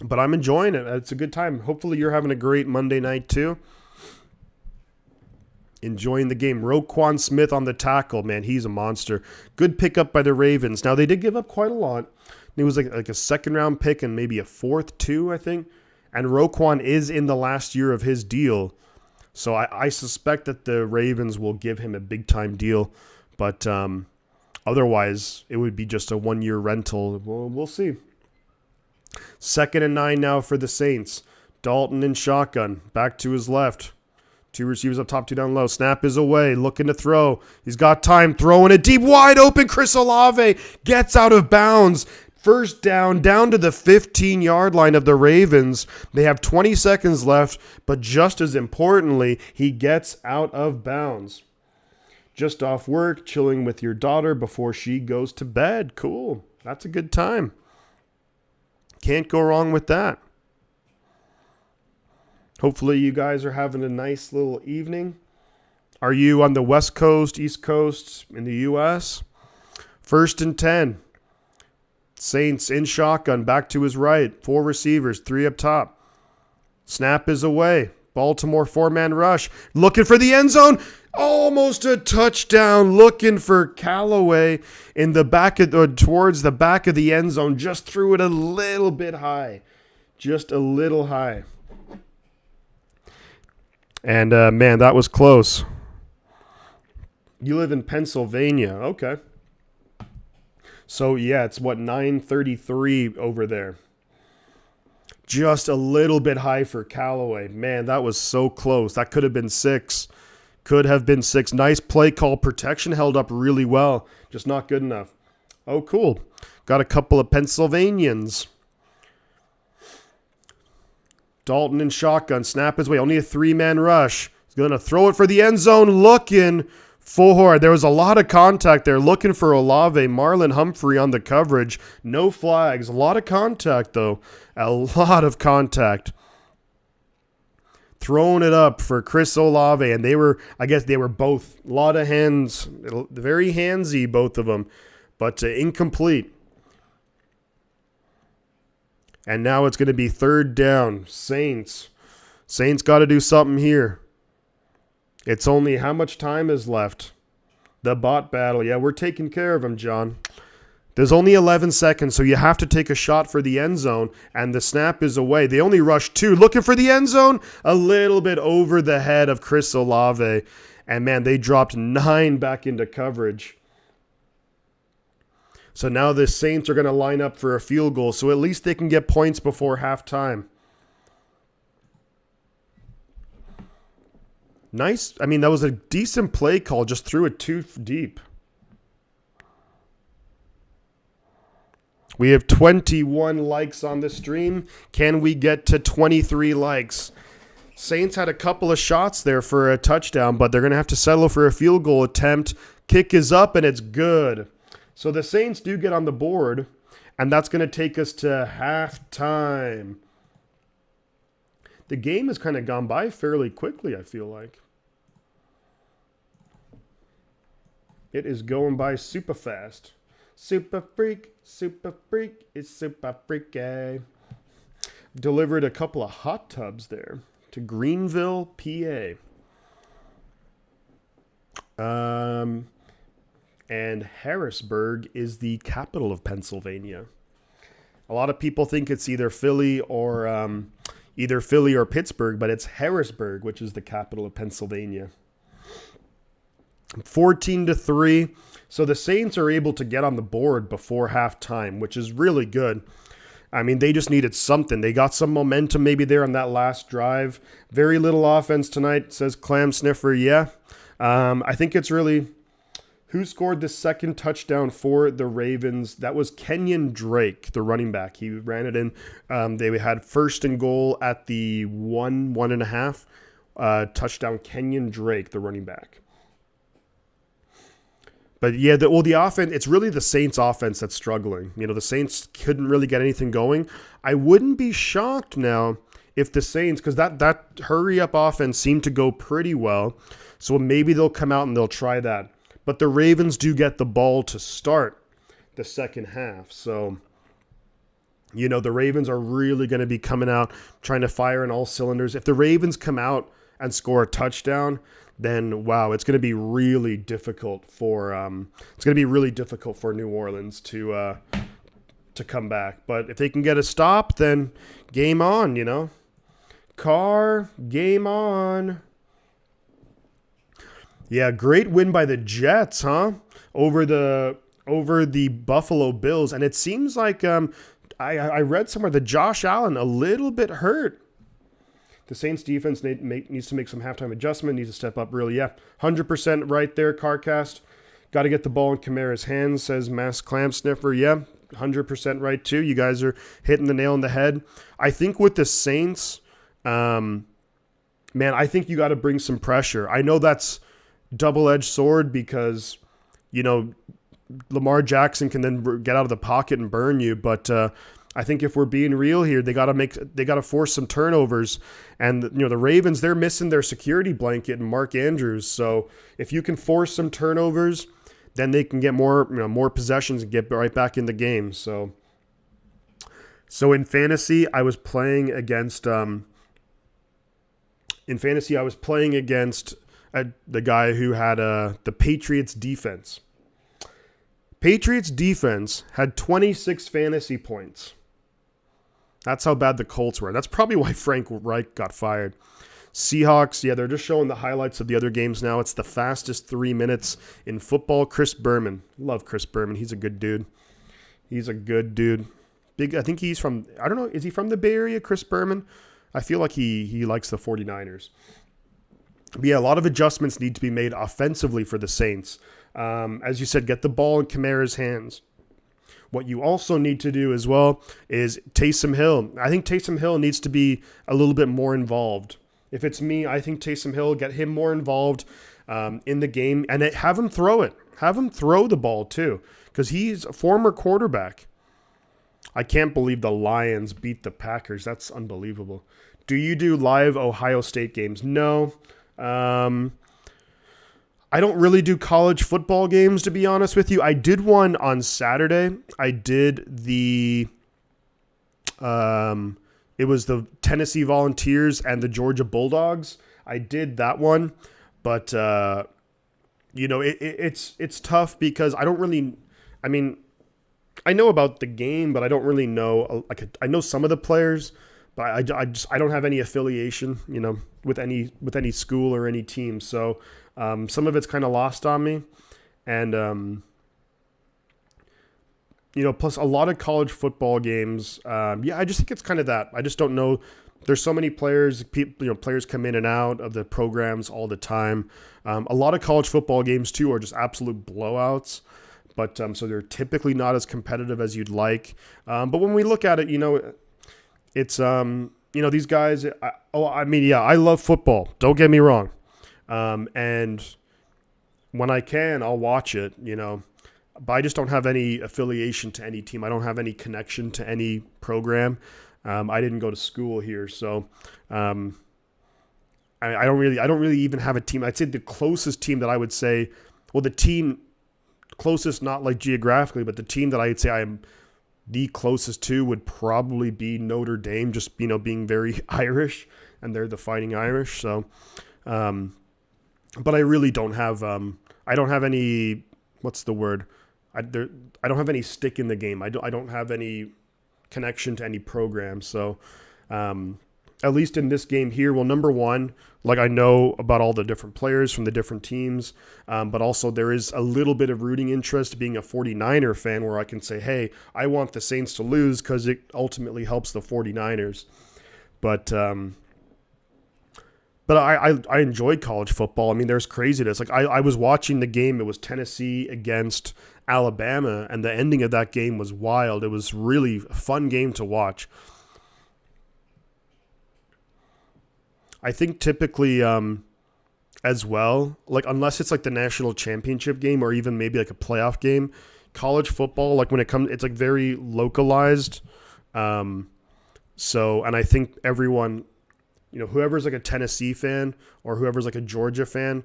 but I'm enjoying it. It's a good time. Hopefully you're having a great Monday night too. Enjoying the game. Roquan Smith on the tackle. Man, he's a monster. Good pickup by the Ravens. Now, they did give up quite a lot. It was like a second-round pick and maybe a fourth, too, I think. And Roquan is in the last year of his deal. So I suspect that the Ravens will give him a big-time deal. But otherwise, it would be just a 1-year rental. We'll see. 2nd and 9 now for the Saints. Dalton in shotgun. Back to his left. 2 receivers up top, 2 down low. Snap is away. Looking to throw. He's got time. Throwing it deep. Wide open. Chris Olave gets out of bounds. First down to the 15-yard line of the Ravens. They have 20 seconds left, but just as importantly, he gets out of bounds. Just off work, chilling with your daughter before she goes to bed. Cool. That's a good time. Can't go wrong with that. Hopefully you guys are having a nice little evening. Are you on the West Coast, East Coast, in the U.S.? 1st and 10. Saints in shotgun, back to his right. 4 receivers, 3 up top. Snap is away. Baltimore 4-man rush. Looking for the end zone. Almost a touchdown. Looking for Callaway in the back towards the back of the end zone. Just threw it a little bit high. Just a little high. And, man, that was close. You live in Pennsylvania. Okay. So, yeah, it's, 9:33 over there. Just a little bit high for Callaway. Man, that was so close. That could have been 6. Could have been 6. Nice play call. Protection held up really well. Just not good enough. Oh, cool. Got a couple of Pennsylvanians. Dalton in shotgun. Snap his way. Only a 3-man rush. He's going to throw it for the end zone. Looking for. There was a lot of contact there. Looking for Olave. Marlon Humphrey on the coverage. No flags. A lot of contact, though. A lot of contact. Throwing it up for Chris Olave. And they were both. A lot of hands. Very handsy, both of them. But incomplete. And now it's going to be 3rd down. Saints got to do something here. It's only how much time is left? The bot battle. Yeah, we're taking care of him, John. There's only 11 seconds, so you have to take a shot for the end zone, and the snap is away. They only rushed 2, looking for the end zone, a little bit over the head of Chris Olave, and man, they dropped 9 back into coverage. So now the Saints are going to line up for a field goal, so at least they can get points before halftime. Nice. I mean, that was a decent play call, just threw it too deep. We have 21 likes on the stream. Can we get to 23 likes? Saints had a couple of shots there for a touchdown, but they're going to have to settle for a field goal attempt. Kick is up, and it's good. So the Saints do get on the board, and that's going to take us to halftime. The game has kind of gone by fairly quickly, I feel like. It is going by super fast. Super freak, it's super freaky. Delivered a couple of hot tubs there to Greenville, PA. And Harrisburg is the capital of Pennsylvania. A lot of people think it's either Philly or Pittsburgh, but it's Harrisburg, which is the capital of Pennsylvania. 14-3. So the Saints are able to get on the board before halftime, which is really good. I mean, they just needed something. They got some momentum maybe there on that last drive. Very little offense tonight, says Clam Sniffer. Yeah. I think it's really... Who scored the second touchdown for the Ravens? That was Kenyon Drake, the running back. He ran it in. They had first and goal at the 1.5. Touchdown, Kenyon Drake, the running back. But yeah, the offense, it's really the Saints offense that's struggling. You know, the Saints couldn't really get anything going. I wouldn't be shocked now if the Saints, because that hurry-up offense seemed to go pretty well. So maybe they'll come out and they'll try that. But the Ravens do get the ball to start the second half. So, you know, the Ravens are really going to be coming out trying to fire on all cylinders. If the Ravens come out and score a touchdown, then wow, it's going to be really difficult for New Orleans to come back. But if they can get a stop, then game on, you know. Game on. Yeah, great win by the Jets, huh? Over the Buffalo Bills, and it seems like I read somewhere that Josh Allen a little bit hurt. The Saints defense needs to make some halftime adjustment, needs to step up really. Yeah, 100% right there, CarCast. Got to get the ball in Kamara's hands, says Mass Clam Sniffer. Yeah, 100% right too. You guys are hitting the nail on the head. I think with the Saints, man, I think you got to bring some pressure. I know that's double-edged sword because, you know, Lamar Jackson can then get out of the pocket and burn you, but I think if we're being real here, they got to force some turnovers. And, you know, the Ravens, they're missing their security blanket and Mark Andrews. So if you can force some turnovers, then they can get more possessions and get right back in the game. So in fantasy, I was playing against the guy who had the Patriots defense. Patriots defense had 26 fantasy points. That's how bad the Colts were. That's probably why Frank Reich got fired. Seahawks, yeah, they're just showing the highlights of the other games now. It's the fastest 3 minutes in football. Chris Berman. Love Chris Berman. He's a good dude. I think he's from, I don't know, is he from the Bay Area, Chris Berman? I feel like he likes the 49ers. But yeah, a lot of adjustments need to be made offensively for the Saints. As you said, get the ball in Kamara's hands. What you also need to do as well is Taysom Hill. I think Taysom Hill needs to be a little bit more involved. If it's me, I think Taysom Hill, get him more involved in the game and have him throw it. Have him throw the ball too, because he's a former quarterback. I can't believe the Lions beat the Packers. That's unbelievable. Do you do live Ohio State games? No. I don't really do college football games, to be honest with you. I did one on Saturday. I did it was the Tennessee Volunteers and the Georgia Bulldogs. I did that one, but it's tough because I don't really. I mean, I know about the game, but I don't really know. I know some of the players, but I don't have any affiliation, with any school or any team. So some of it's kind of lost on me, and plus a lot of college football games. Yeah, I just think it's kind of that. I just don't know. There's so many players. People, players come in and out of the programs all the time. A lot of college football games too are just absolute blowouts. But so they're typically not as competitive as you'd like. But when we look at it, it's these guys. I love football. Don't get me wrong. And when I can, I'll watch it. But I just don't have any affiliation to any team. I don't have any connection to any program. I didn't go to school here, so I don't really even have a team. I'd say the closest team that I would say, well, the team closest, not like geographically, but the team that I'd say I am the closest to would probably be Notre Dame, just being very Irish, and they're the Fighting Irish. So, but I really don't have I don't have any, what's the word? I don't have any stick in the game. I don't have any connection to any program. So, at least in this game here, well, number one, like I know about all the different players from the different teams, but also there is a little bit of rooting interest being a 49er fan where I can say, hey, I want the Saints to lose because it ultimately helps the 49ers. But I enjoy college football. I mean, there's craziness. Like I was watching the game. It was Tennessee against Alabama, and the ending of that game was wild. It was really a fun game to watch. I think typically as well, like unless it's like the national championship game or even maybe like a playoff game, college football, like when it comes, it's like very localized. So, and I think everyone, whoever's like a Tennessee fan or whoever's like a Georgia fan,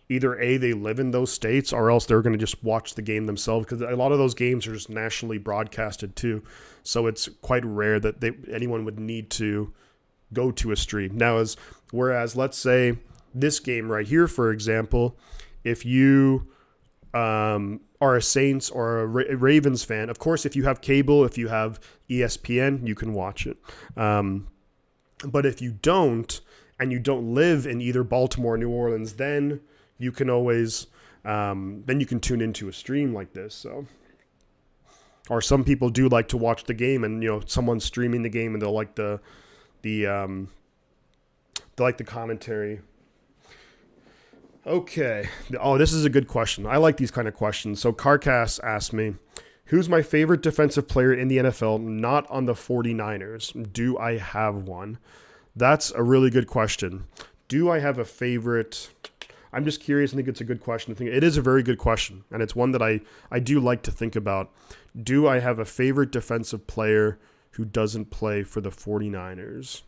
either A, they live in those states, or else they're going to just watch the game themselves, because a lot of those games are just nationally broadcasted too. So it's quite rare that anyone would need to go to a stream. Now, whereas let's say this game right here, for example, if you are a Saints or a Ravens fan, of course, if you have cable, if you have ESPN, you can watch it. But if you don't, and you don't live in either Baltimore or New Orleans, then you can always then you can tune into a stream like this. So, or some people do like to watch the game, and someone's streaming the game, and they'll like the commentary. Okay. Oh, this is a good question. I like these kind of questions. So Carcass asked me, who's my favorite defensive player in the NFL, not on the 49ers? Do I have one? That's a really good question. Do I have a favorite? I'm just curious. I think it's a good question. I think it is a very good question, and it's one that I do like to think about. Do I have a favorite defensive player who doesn't play for the 49ers?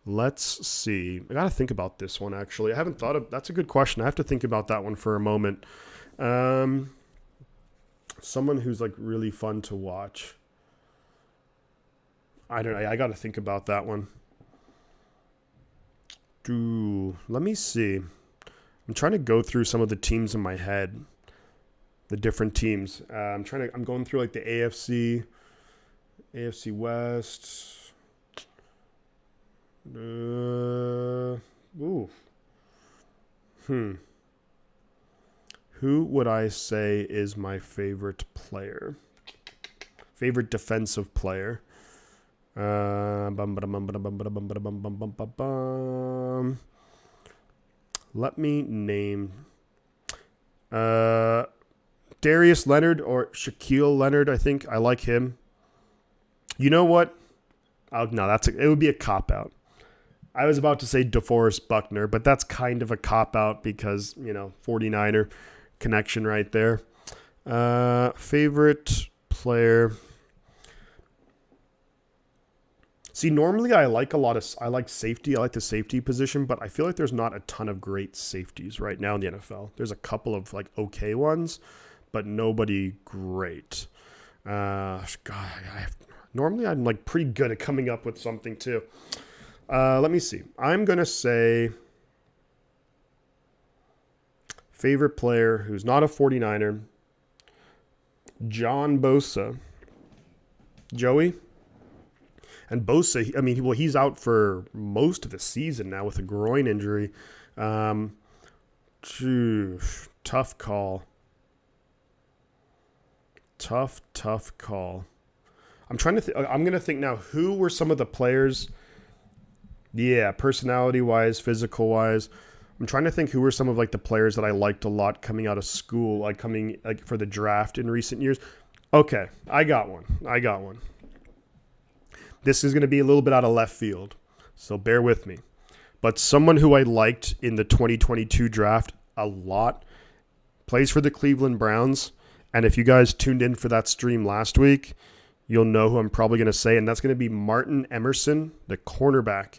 Let's see. I got to think about this one, actually. I haven't thought of... That's a good question. I have to think about that one for a moment. Someone who's, like, really fun to watch. I don't know. I got to think about that one. Let me see. I'm trying to go through some of the teams in my head. The different teams. I'm going through, like, the AFC West... Who would I say is my favorite player? Favorite defensive player? Let me name Darius Leonard or Shaquille Leonard. I think I like him. You know what? Oh, no, it would be a cop-out. I was about to say DeForest Buckner, but that's kind of a cop-out because, 49er connection right there. Favorite player. See, normally I like safety. I like the safety position, but I feel like there's not a ton of great safeties right now in the NFL. There's a couple of like okay ones, but nobody great. Normally I'm like pretty good at coming up with something too. Let me see. I'm going to say favorite player who's not a 49er. John Bosa. Joey? And Bosa, I mean, well, he's out for most of the season now with a groin injury. Tough call. Tough call. I'm trying to I'm going to think now, who were some of the players, personality-wise, physical-wise. I'm trying to think who were some of like the players that I liked a lot coming out of school, like coming like for the draft in recent years. Okay, I got one. This is going to be a little bit out of left field, so bear with me. But someone who I liked in the 2022 draft a lot plays for the Cleveland Browns. And if you guys tuned in for that stream last week, you'll know who I'm probably going to say, and that's going to be Martin Emerson, the cornerback.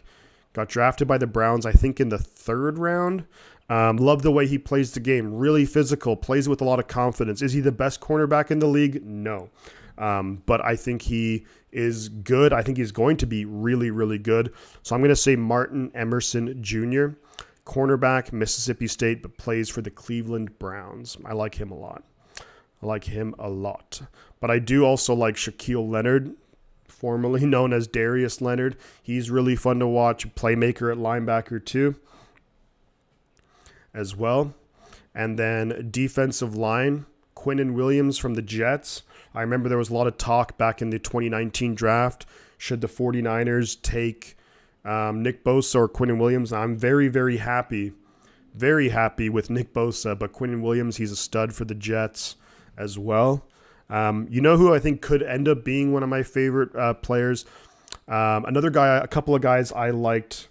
Got drafted by the Browns, I think, in the 3rd round. Love the way he plays the game. Really physical, plays with a lot of confidence. Is he the best cornerback in the league? No. But I think he is good. I think he's going to be really, really good. So I'm going to say Martin Emerson Jr., cornerback, Mississippi State, but plays for the Cleveland Browns. I like him a lot. But I do also like Shaquille Leonard, formerly known as Darius Leonard. He's really fun to watch. Playmaker at linebacker too, as well. And then defensive line, Quinnen Williams from the Jets. I remember there was a lot of talk back in the 2019 draft. Should the 49ers take Nick Bosa or Quinnen Williams? I'm very, very happy with Nick Bosa, but Quinnen Williams, he's a stud for the Jets as well. You know who I think could end up being one of my favorite players? Another guy, a couple of guys I liked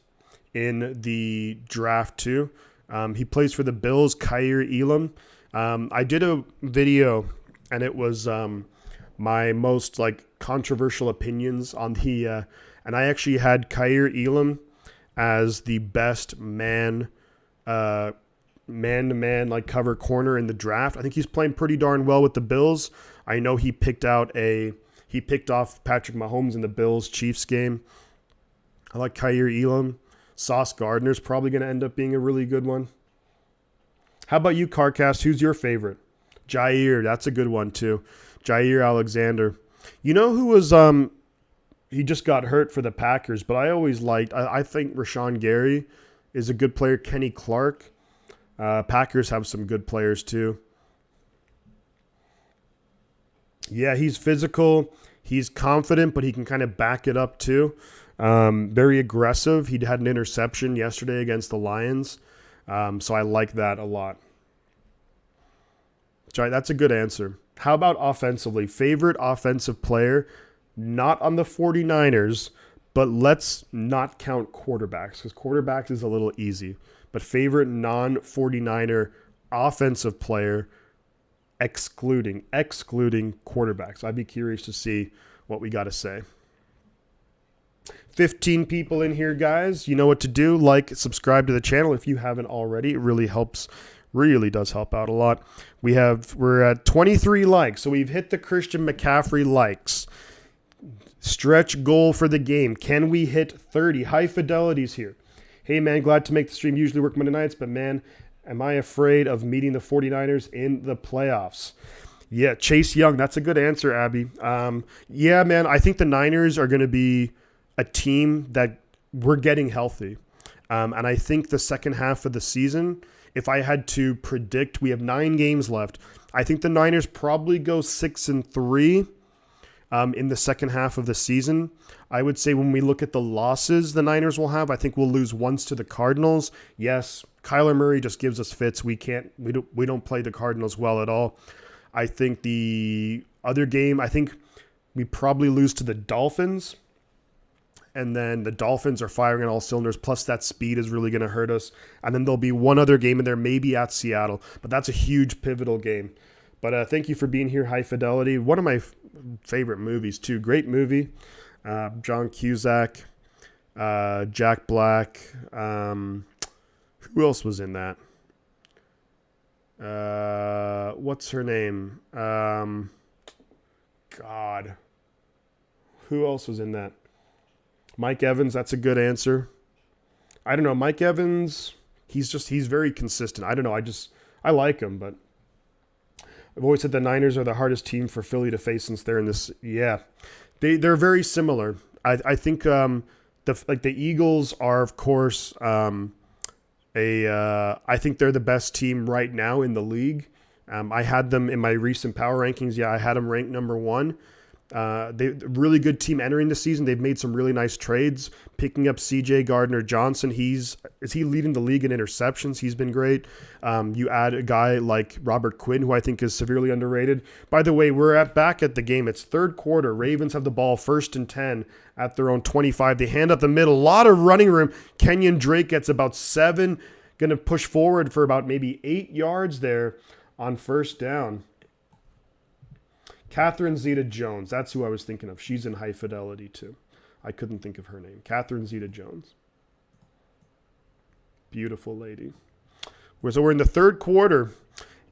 in the draft too. He plays for the Bills, Kaiir Elam. I did a video, and it was my most like controversial opinions on the, and I actually had Kaiir Elam as the best man-to-man like cover corner in the draft. I think he's playing pretty darn well with the Bills. I know he picked off Patrick Mahomes in the Bills-Chiefs game. I like Kaiir Elam. Sauce Gardner's probably going to end up being a really good one. How about you, Carcast? Who's your favorite? Jair, that's a good one too. Jair Alexander. You know who was he just got hurt for the Packers, but I always liked, I think Rashawn Gary is a good player. Kenny Clark. Packers have some good players too. Yeah, he's physical. He's confident, but he can kind of back it up too. Very aggressive. He had an interception yesterday against the Lions. So I like that a lot. Sorry, that's a good answer. How about offensively? Favorite offensive player, not on the 49ers, but let's not count quarterbacks because quarterbacks is a little easy. But favorite non-49er offensive player, excluding quarterbacks. I'd be curious to see what we got to say. 15 people in here, guys. You know what to do. Like, subscribe to the channel if you haven't already. It really helps, really does help out a lot. We're at 23 likes, so we've hit the Christian McCaffrey likes. Stretch goal for the game. Can we hit 30? High fidelities here. Hey, man, glad to make the stream. Usually work Monday nights, but, man, am I afraid of meeting the 49ers in the playoffs? Yeah, Chase Young. That's a good answer, Abby. Yeah, man, I think the Niners are going to be a team that we're getting healthy. And I think the second half of the season, if I had to predict, we have 9 games left. I think the Niners probably go 6-3 in the second half of the season. I would say when we look at the losses the Niners will have, I think we'll lose once to the Cardinals. Yes, Kyler Murray just gives us fits. We don't play the Cardinals well at all. I think the other game, I think we probably lose to the Dolphins. And then the Dolphins are firing on all cylinders, plus that speed is really going to hurt us. And then there'll be one other game in there, maybe at Seattle. But that's a huge pivotal game. But thank you for being here, High Fidelity. One of my favorite movies, too. Great movie. John Cusack, Jack Black. Who else was in that? What's her name? God. Who else was in that? Mike Evans, that's a good answer. I don't know. Mike Evans, he's very consistent. I don't know. I like him, but I've always said the Niners are the hardest team for Philly to face since they're in this. Yeah, they're very similar. I think the Eagles are, of course, I think they're the best team right now in the league. I had them in my recent power rankings. Yeah, I had them ranked number 1. They really good team entering the season. They've made some really nice trades, picking up C.J. Gardner-Johnson. Is he leading the league in interceptions? He's been great. You add a guy like Robert Quinn, who I think is severely underrated. By the way, we're back at the game. It's third quarter. Ravens have the ball 1st and 10 at their own 25. They hand up the middle. A lot of running room. Kenyon Drake gets about 7, going to push forward for about maybe 8 yards there on first down. Catherine Zeta-Jones. That's who I was thinking of. She's in High Fidelity, too. I couldn't think of her name. Catherine Zeta-Jones. Beautiful lady. So we're in the third quarter,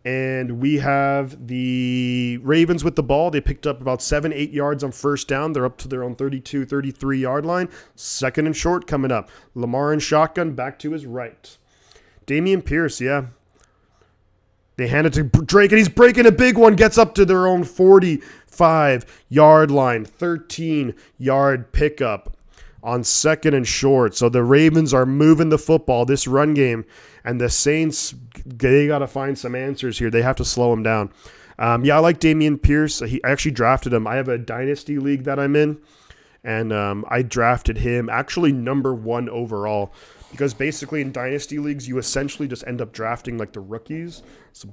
and we have the Ravens with the ball. They picked up about 7-8 yards on first down. They're up to their own 32, 33-yard line. Second and short coming up. Lamar in shotgun, back to his right. Dameon Pierce, yeah. They hand it to Drake, and he's breaking a big one. Gets up to their own 45-yard line. 13-yard pickup on second and short. So the Ravens are moving the football, this run game. And the Saints, they got to find some answers here. They have to slow him down. I like Dameon Pierce. I actually drafted him. I have a dynasty league that I'm in. And I drafted him actually number 1 overall. Because basically in dynasty leagues, you essentially just end up drafting like the rookies.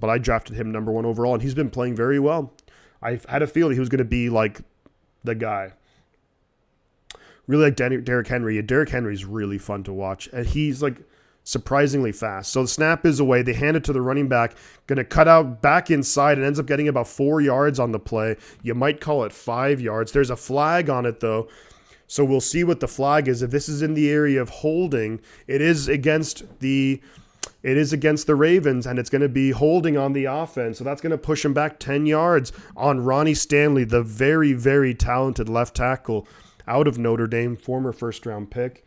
But I drafted him number 1 overall, and he's been playing very well. I had a feeling he was going to be like the guy. Really like Derrick Henry. Derrick Henry's really fun to watch. And he's like surprisingly fast. So the snap is away. They hand it to the running back. Going to cut out back inside and ends up getting about 4 yards on the play. You might call it 5 yards. There's a flag on it, though. So we'll see what the flag is. If this is in the area of holding, it is against the Ravens, and it's going to be holding on the offense. So that's going to push him back 10 yards on Ronnie Stanley, the very, very talented left tackle out of Notre Dame, former first-round pick.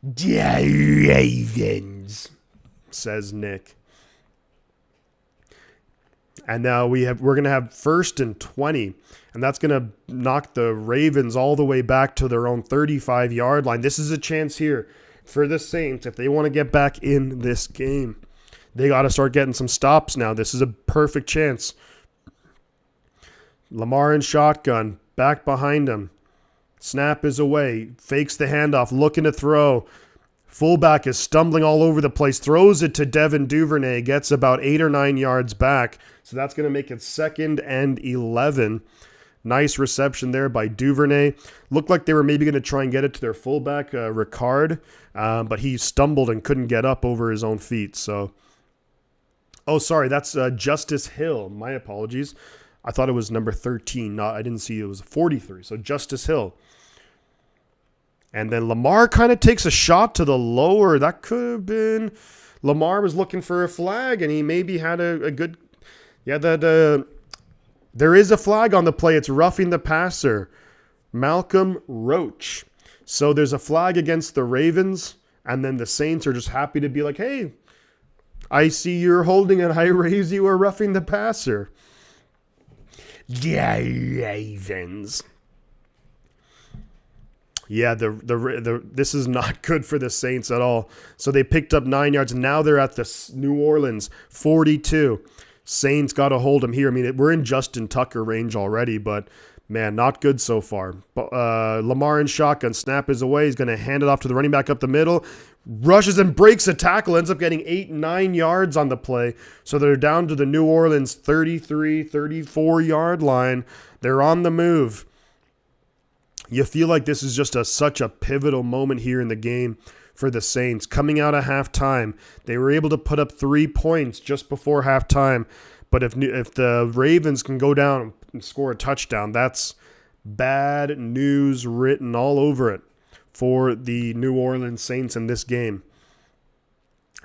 The Ravens, says Nick. And now we're going to have 1st and 20. And that's going to knock the Ravens all the way back to their own 35-yard line. This is a chance here for the Saints. If they want to get back in this game, they got to start getting some stops now. This is a perfect chance. Lamar in shotgun, back behind him. Snap is away. Fakes the handoff, looking to throw. Fullback is stumbling all over the place. Throws it to Devin Duvernay. Gets about 8 or 9 yards back. So that's going to make it 2nd and 11. Nice reception there by Duvernay. Looked like they were maybe going to try and get it to their fullback, Ricard, but he stumbled and couldn't get up over his own feet. So, sorry, that's Justice Hill. My apologies. I thought it was number 13. I didn't see it was 43. So Justice Hill. And then Lamar kind of takes a shot to the lower. That could have been Lamar was looking for a flag, and he maybe had a good. Yeah, there is a flag on the play. It's roughing the passer, Malcolm Roach. So there's a flag against the Ravens, and then the Saints are just happy to be like, hey, I see you're holding it. I raise you are roughing the passer. The Ravens. Yeah, this is not good for the Saints at all. So they picked up 9 yards, and now they're at the New Orleans 42. Saints got to hold him here. I mean, we're in Justin Tucker range already, but man, not good so far. Lamar in shotgun, snap is away. He's going to hand it off to the running back up the middle. Rushes and breaks a tackle, ends up getting 8-9 yards on the play. So they're down to the New Orleans 33, 34-yard line. They're on the move. You feel like this is just such a pivotal moment here in the game for the Saints. Coming out of halftime, they were able to put up 3 points just before halftime. But if the Ravens can go down and score a touchdown, that's bad news written all over it for the New Orleans Saints in this game.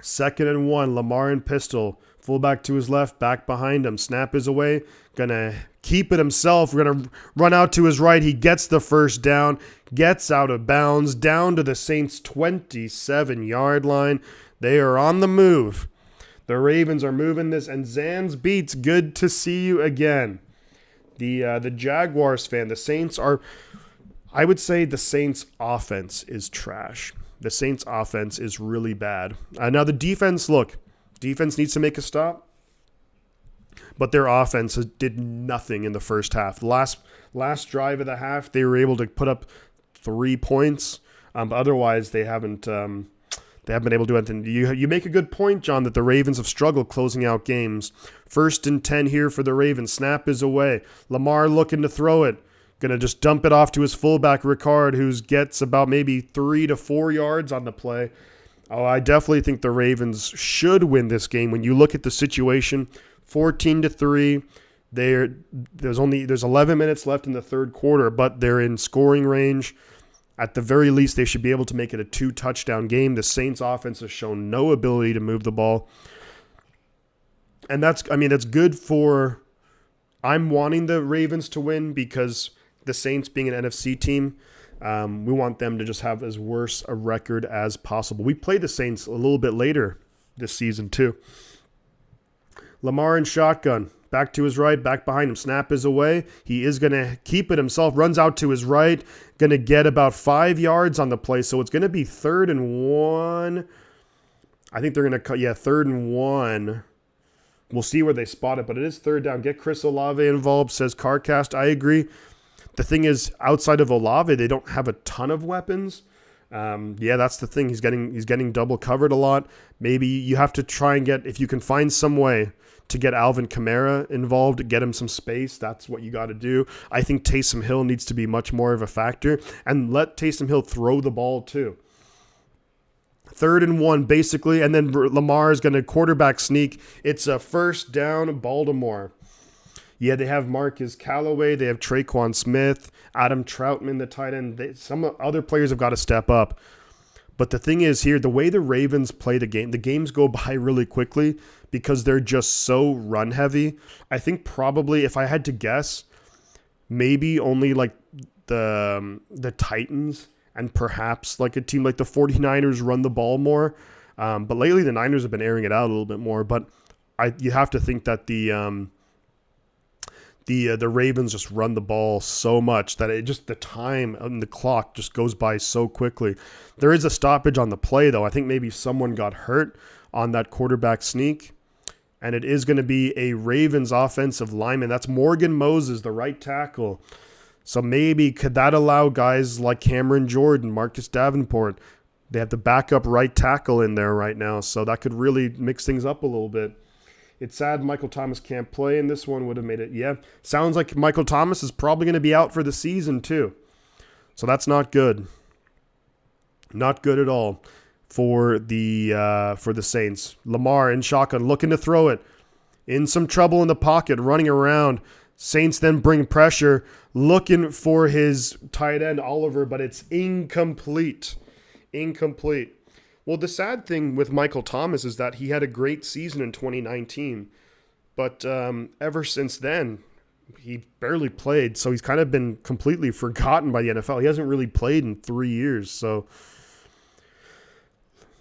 2nd and 1, Lamar in pistol. Fullback to his left, back behind him. Snap is away. Gonna keep it himself. We're gonna run out to his right. He gets the first down. Gets out of bounds. Down to the Saints' 27-yard line. They are on the move. The Ravens are moving this, and Zans Beats, good to see you again. The Jaguars fan, the Saints are, I would say the Saints offense is trash. The Saints offense is really bad. Now the defense needs to make a stop, but their offense did nothing in the first half. Last drive of the half, they were able to put up 3 points, but otherwise they haven't been able to do anything. You make a good point, John, that the Ravens have struggled closing out games. 1st and 10 here for the Ravens. Snap is away. Lamar looking to throw it. Going to just dump it off to his fullback, Ricard, who gets about maybe 3 to 4 yards on the play. Oh, I definitely think the Ravens should win this game. When you look at the situation, 14-3. There's 11 minutes left in the third quarter, but they're in scoring range. At the very least, they should be able to make it a 2-touchdown game. The Saints offense has shown no ability to move the ball. And that's good for, I'm wanting the Ravens to win because the Saints being an NFC team, we want them to just have as worse a record as possible. We play the Saints a little bit later this season too. Lamar in shotgun. Back to his right, back behind him. Snap is away. He is going to keep it himself. Runs out to his right. Going to get about 5 yards on the play. So it's going to be 3rd and 1. I think they're going to cut. Yeah, 3rd and 1. We'll see where they spot it, but it is 3rd down. Get Chris Olave involved, says CarCast. I agree. The thing is, outside of Olave, they don't have a ton of weapons. That's the thing. He's getting double covered a lot. Maybe you have to try and if you can find some way to get Alvin Kamara involved, get him some space. That's what you got to do. I think Taysom Hill needs to be much more of a factor, and let Taysom Hill throw the ball too. 3rd and 1, basically, and then Lamar is going to quarterback sneak. It's a 1st down, Baltimore. Yeah, they have Marcus Callaway. They have Traquan Smith, Adam Troutman, the tight end. Some other players have got to step up. But the thing is here, the way the Ravens play the games go by really quickly because they're just so run heavy. I think probably, if I had to guess, maybe only like the Titans and perhaps like a team like the 49ers run the ball more. But lately the Niners have been airing it out a little bit more. But you have to think that the Ravens just run the ball so much that the time on the clock just goes by so quickly. There is a stoppage on the play, though. I think maybe someone got hurt on that quarterback sneak, and it is going to be a Ravens offensive lineman. That's Morgan Moses, the right tackle. So maybe could that allow guys like Cameron Jordan, Marcus Davenport? They have the backup right tackle in there right now, so that could really mix things up a little bit. It's sad Michael Thomas can't play, and this one would have made it. Yeah, sounds like Michael Thomas is probably going to be out for the season too. So that's not good. Not good at all for the Saints. Lamar in shotgun, looking to throw it. In some trouble in the pocket, running around. Saints then bring pressure, looking for his tight end, Oliver, but it's incomplete. Incomplete. Well, the sad thing with Michael Thomas is that he had a great season in 2019, but ever since then, he barely played, so he's kind of been completely forgotten by the NFL. He hasn't really played in 3 years, so...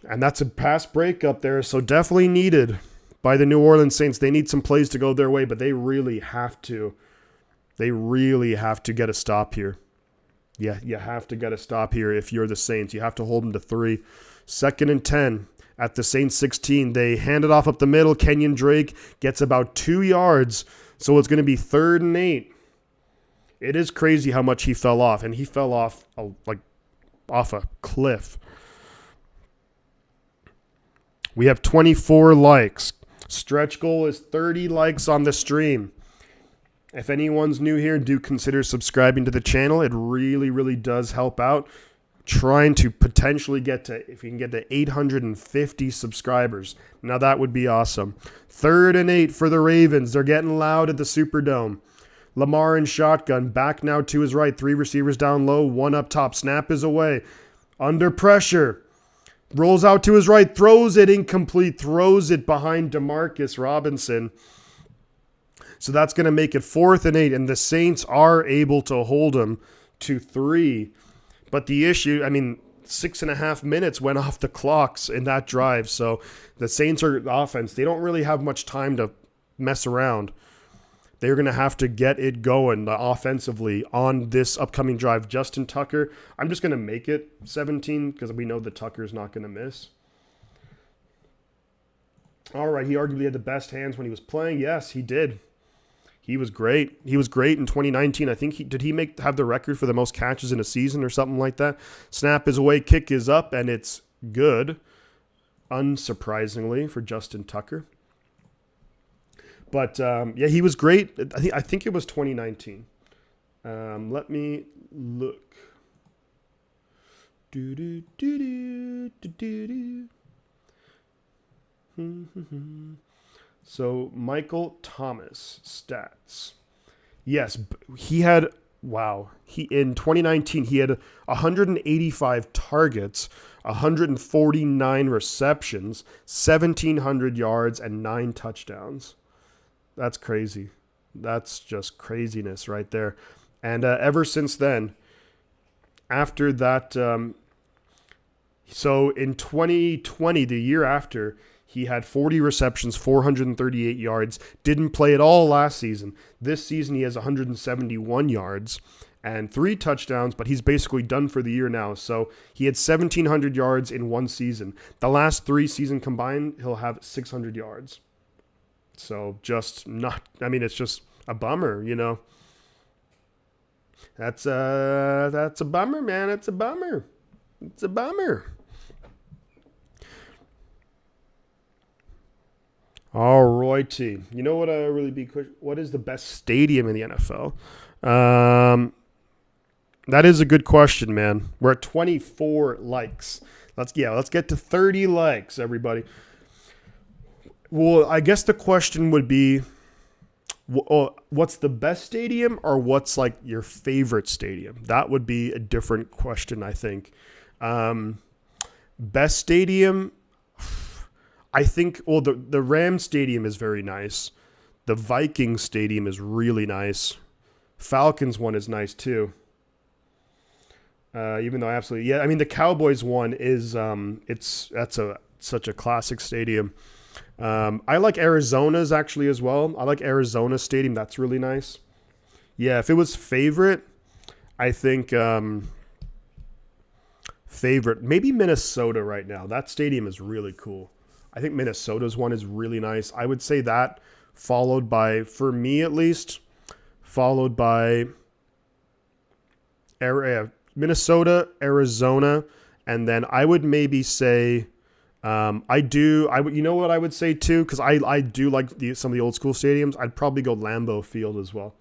And that's a pass breakup there, so definitely needed by the New Orleans Saints. They need some plays to go their way, but they really have to. They really have to get a stop here. Yeah, you have to get a stop here if you're the Saints. You have to hold them to 3. 2nd and 10 at the Saints 16. They hand it off up the middle. Kenyon Drake gets about 2 yards, so it's going to be 3rd and 8. It is crazy how much he fell off, and he fell off off a cliff. We have 24 likes. Stretch goal is 30 likes on the stream. If anyone's new here, do consider subscribing to the channel. It really, really does help out. Trying to potentially if you can get to 850 subscribers. Now that would be awesome. 3rd and 8 for the Ravens. They're getting loud at the Superdome. Lamar in shotgun. Back now to his right. 3 receivers down low. 1 up top. Snap is away. Under pressure. Rolls out to his right. Throws it incomplete. Throws it behind Demarcus Robinson. So that's going to make it 4th and 8. And the Saints are able to hold him to 3. But the issue, 6.5 minutes went off the clocks in that drive. So the Saints are offense. They don't really have much time to mess around. They're going to have to get it going offensively on this upcoming drive. Justin Tucker, I'm just going to make it 17 because we know that Tucker's not going to miss. All right, he arguably had the best hands when he was playing. Yes, he did. He was great. He was great in 2019. I think did he have the record for the most catches in a season or something like that? Snap is away, kick is up, and it's good, unsurprisingly, for Justin Tucker. But, yeah, he was great. I think it was 2019. Let me look. So, Michael Thomas stats. Yes, he had, in 2019, he had 185 targets, 149 receptions, 1,700 yards, and 9 touchdowns. That's crazy. That's just craziness right there. And ever since then, after that, so in 2020, the year after, he had 40 receptions, 438 yards, didn't play at all last season. This season, he has 171 yards and 3 touchdowns, but he's basically done for the year now. So he had 1,700 yards in one season. The last 3 seasons combined, he'll have 600 yards. So just not, I mean, it's just a bummer, you know. That's a bummer, man. It's a bummer. It's a bummer. All righty. You know what what is the best stadium in the NFL? That is a good question, man. We're at 24 likes. Let's get to 30 likes, everybody. Well, I guess the question would be, what's the best stadium or what's like your favorite stadium? That would be a different question, I think. Best stadium, I think, well, the Rams stadium is very nice. The Vikings stadium is really nice. Falcons one is nice too. Even though I mean, the Cowboys one is, such a classic stadium. I like Arizona's actually as well. I like Arizona Stadium. That's really nice. Yeah, if it was favorite, I think favorite, maybe Minnesota right now. That stadium is really cool. I think Minnesota's one is really nice. I would say that, followed by, for me at least, followed by Minnesota, Arizona, and then I would maybe say, you know what I would say too, because I do like some of the old school stadiums. I'd probably go Lambeau Field as well.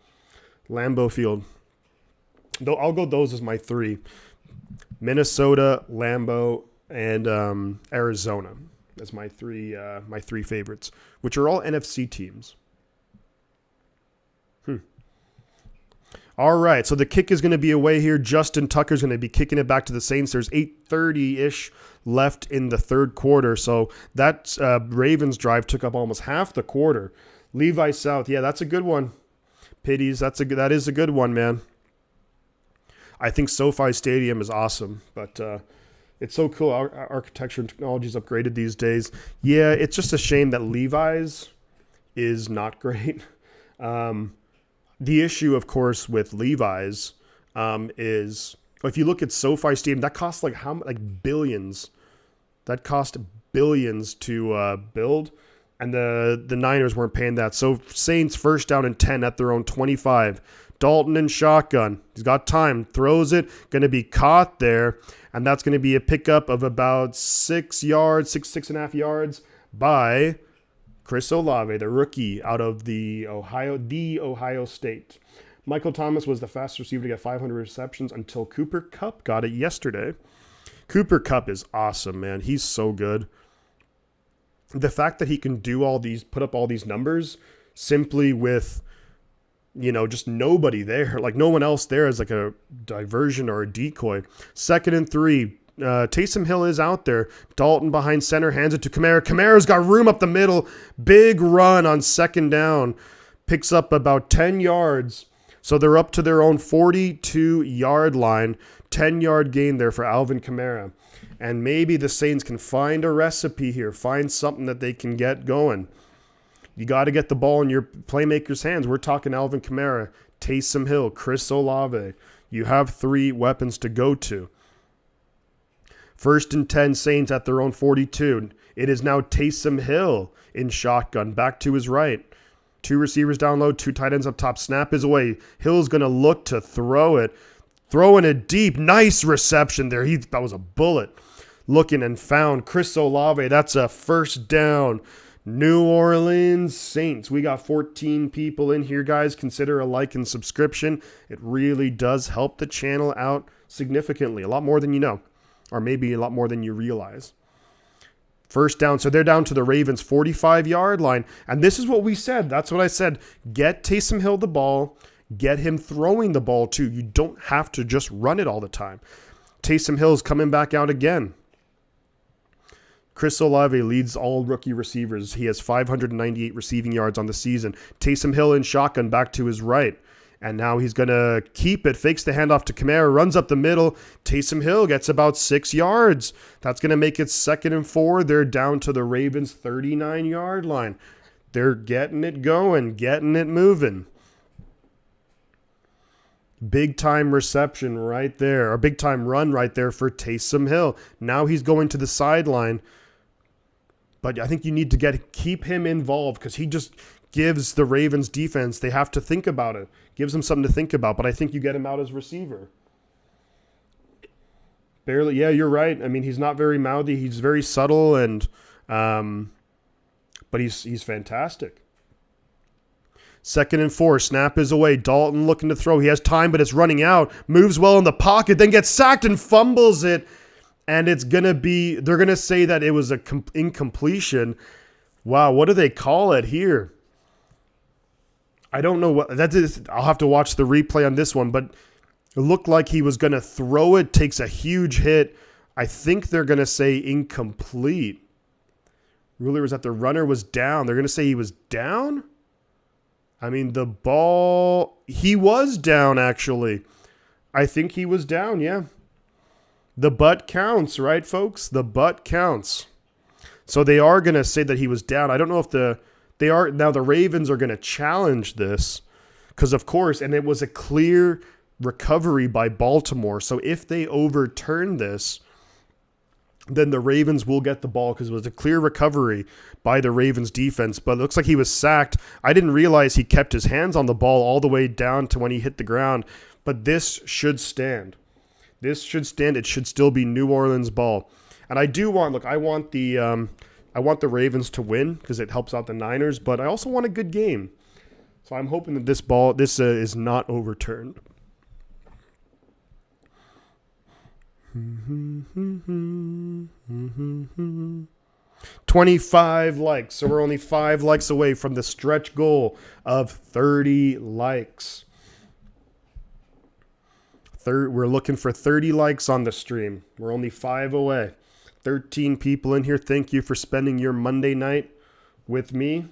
Lambeau Field. Though I'll go those as my 3. Minnesota, Lambeau, and Arizona as my 3 favorites, which are all NFC teams. All right, so the kick is going to be away here. Justin Tucker's going to be kicking it back to the Saints. There's 8:30-ish left in the third quarter, so that Ravens drive took up almost half the quarter. Levi South, yeah, that's a good one. Pities, that is a good one, man. I think SoFi Stadium is awesome, but it's so cool. Our architecture and technology is upgraded these days. Yeah, it's just a shame that Levi's is not great. The issue, of course, with Levi's is, if you look at SoFi Stadium, that costs like billions. That cost billions to build, and the Niners weren't paying that. So Saints first down and 10 at their own 25. Dalton in shotgun. He's got time. Throws it. Going to be caught there, and that's going to be a pickup of about 6.5 yards by Chris Olave, the rookie out of the Ohio State. Michael Thomas was the fastest receiver to get 500 receptions until Cooper Kupp got it yesterday. Cooper Kupp is awesome, man. He's so good. The fact that he can put up all these numbers simply with, just nobody there, like no one else there is like a diversion or a decoy. 2nd and 3. Taysom Hill is out there. Dalton behind center, hands it to Kamara. Kamara's got room up the middle. Big run on 2nd down. Picks up about 10 yards. So they're up to their own 42-yard line. 10-yard gain there for Alvin Kamara. And maybe the Saints can find a recipe here, find something that they can get going. You got to get the ball in your playmakers' hands. We're talking Alvin Kamara, Taysom Hill, Chris Olave. You have 3 weapons to go to. 1st and 10, Saints at their own 42. It is now Taysom Hill in shotgun, back to his right. 2 receivers down low, 2 tight ends up top. Snap is away. Hill's going to look to throw it. Throwing it deep. Nice reception there. That was a bullet. Looking and found Chris Olave. That's a first down. New Orleans Saints. We got 14 people in here, guys. Consider a like and subscription. It really does help the channel out significantly. A lot more than you know. Or maybe a lot more than you realize. First down. So they're down to the Ravens' 45-yard line. And this is what we said. That's what I said. Get Taysom Hill the ball. Get him throwing the ball, too. You don't have to just run it all the time. Taysom Hill's coming back out again. Chris Olave leads all rookie receivers. He has 598 receiving yards on the season. Taysom Hill in shotgun back to his right. And now he's going to keep it. Fakes the handoff to Kamara. Runs up the middle. Taysom Hill gets about 6 yards. That's going to make it 2nd and 4. They're down to the Ravens' 39-yard line. They're getting it going. Getting it moving. Big time reception right there. A big time run right there for Taysom Hill. Now he's going to the sideline. But I think you need to keep him involved because he just gives the Ravens defense, they have to think about it. Gives them something to think about. But I think you get him out as receiver. Barely. Yeah, you're right. I mean, he's not very mouthy. He's very subtle and but he's fantastic. 2nd and 4. Snap is away. Dalton looking to throw. He has time, but it's running out. Moves well in the pocket, then gets sacked and fumbles it. And it's going to be, they're going to say that it was a incompletion. Wow, what do they call it here? I don't know what that is. I'll have to watch the replay on this one, but it looked like he was going to throw it, takes a huge hit. I think they're going to say incomplete. Ruler was that the runner was down. They're going to say he was down? I mean, the ball, he was down, actually. I think he was down, yeah. The butt counts, right, folks? The butt counts. So they are going to say that he was down. I don't know if the Ravens are going to challenge this because, of course, and it was a clear recovery by Baltimore. So if they overturn this, then the Ravens will get the ball because it was a clear recovery by the Ravens defense. But it looks like he was sacked. I didn't realize he kept his hands on the ball all the way down to when he hit the ground. But this should stand. This should stand. It should still be New Orleans ball. And I do want, look, I want the Ravens to win because it helps out the Niners. But I also want a good game. So I'm hoping that this is not overturned. 25 likes. So we're only 5 likes away from the stretch goal of 30 likes. We're looking for 30 likes on the stream. We're only 5 away. 13 people in here. Thank you for spending your Monday night with me.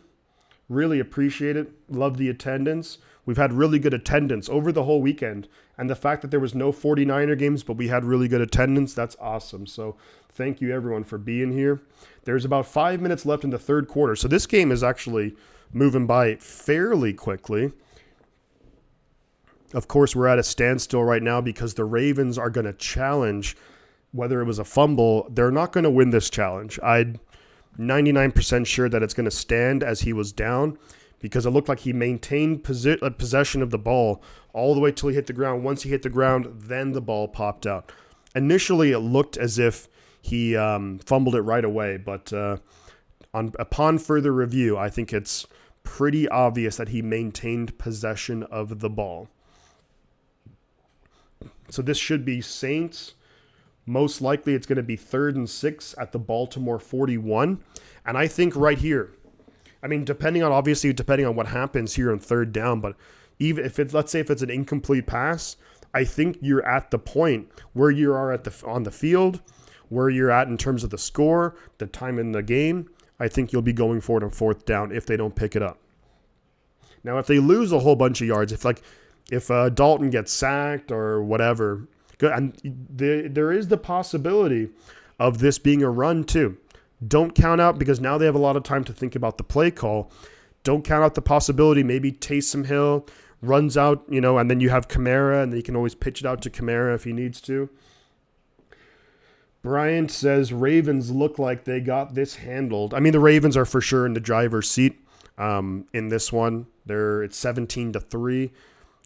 Really appreciate it. Love the attendance. We've had really good attendance over the whole weekend. And the fact that there was no 49er games, but we had really good attendance, that's awesome. So thank you, everyone, for being here. There's about 5 minutes left in the third quarter. So this game is actually moving by fairly quickly. Of course, we're at a standstill right now because the Ravens are going to challenge whether it was a fumble. They're not going to win this challenge. I'm 99% sure that it's going to stand as he was down because it looked like he maintained possession of the ball all the way till he hit the ground. Once he hit the ground, then the ball popped out. Initially, it looked as if he fumbled it right away, but upon further review, I think it's pretty obvious that he maintained possession of the ball. So this should be Saints. Most likely it's going to be 3rd and 6 at the Baltimore 41. And I think right here, I mean, depending on what happens here on 3rd down, but even if it's, let's say if it's an incomplete pass, I think you're at the point where you are on the field, where you're at in terms of the score, the time in the game. I think you'll be going for it on 4th down if they don't pick it up. Now, if they lose a whole bunch of yards, if Dalton gets sacked or whatever. And there is the possibility of this being a run too. Don't count out, because now they have a lot of time to think about the play call. Don't count out the possibility maybe Taysom Hill runs out, and then you have Kamara, and then you can always pitch it out to Kamara if he needs to. Bryant says Ravens look like they got this handled. I mean, the Ravens are for sure in the driver's seat in this one. It's 17-3.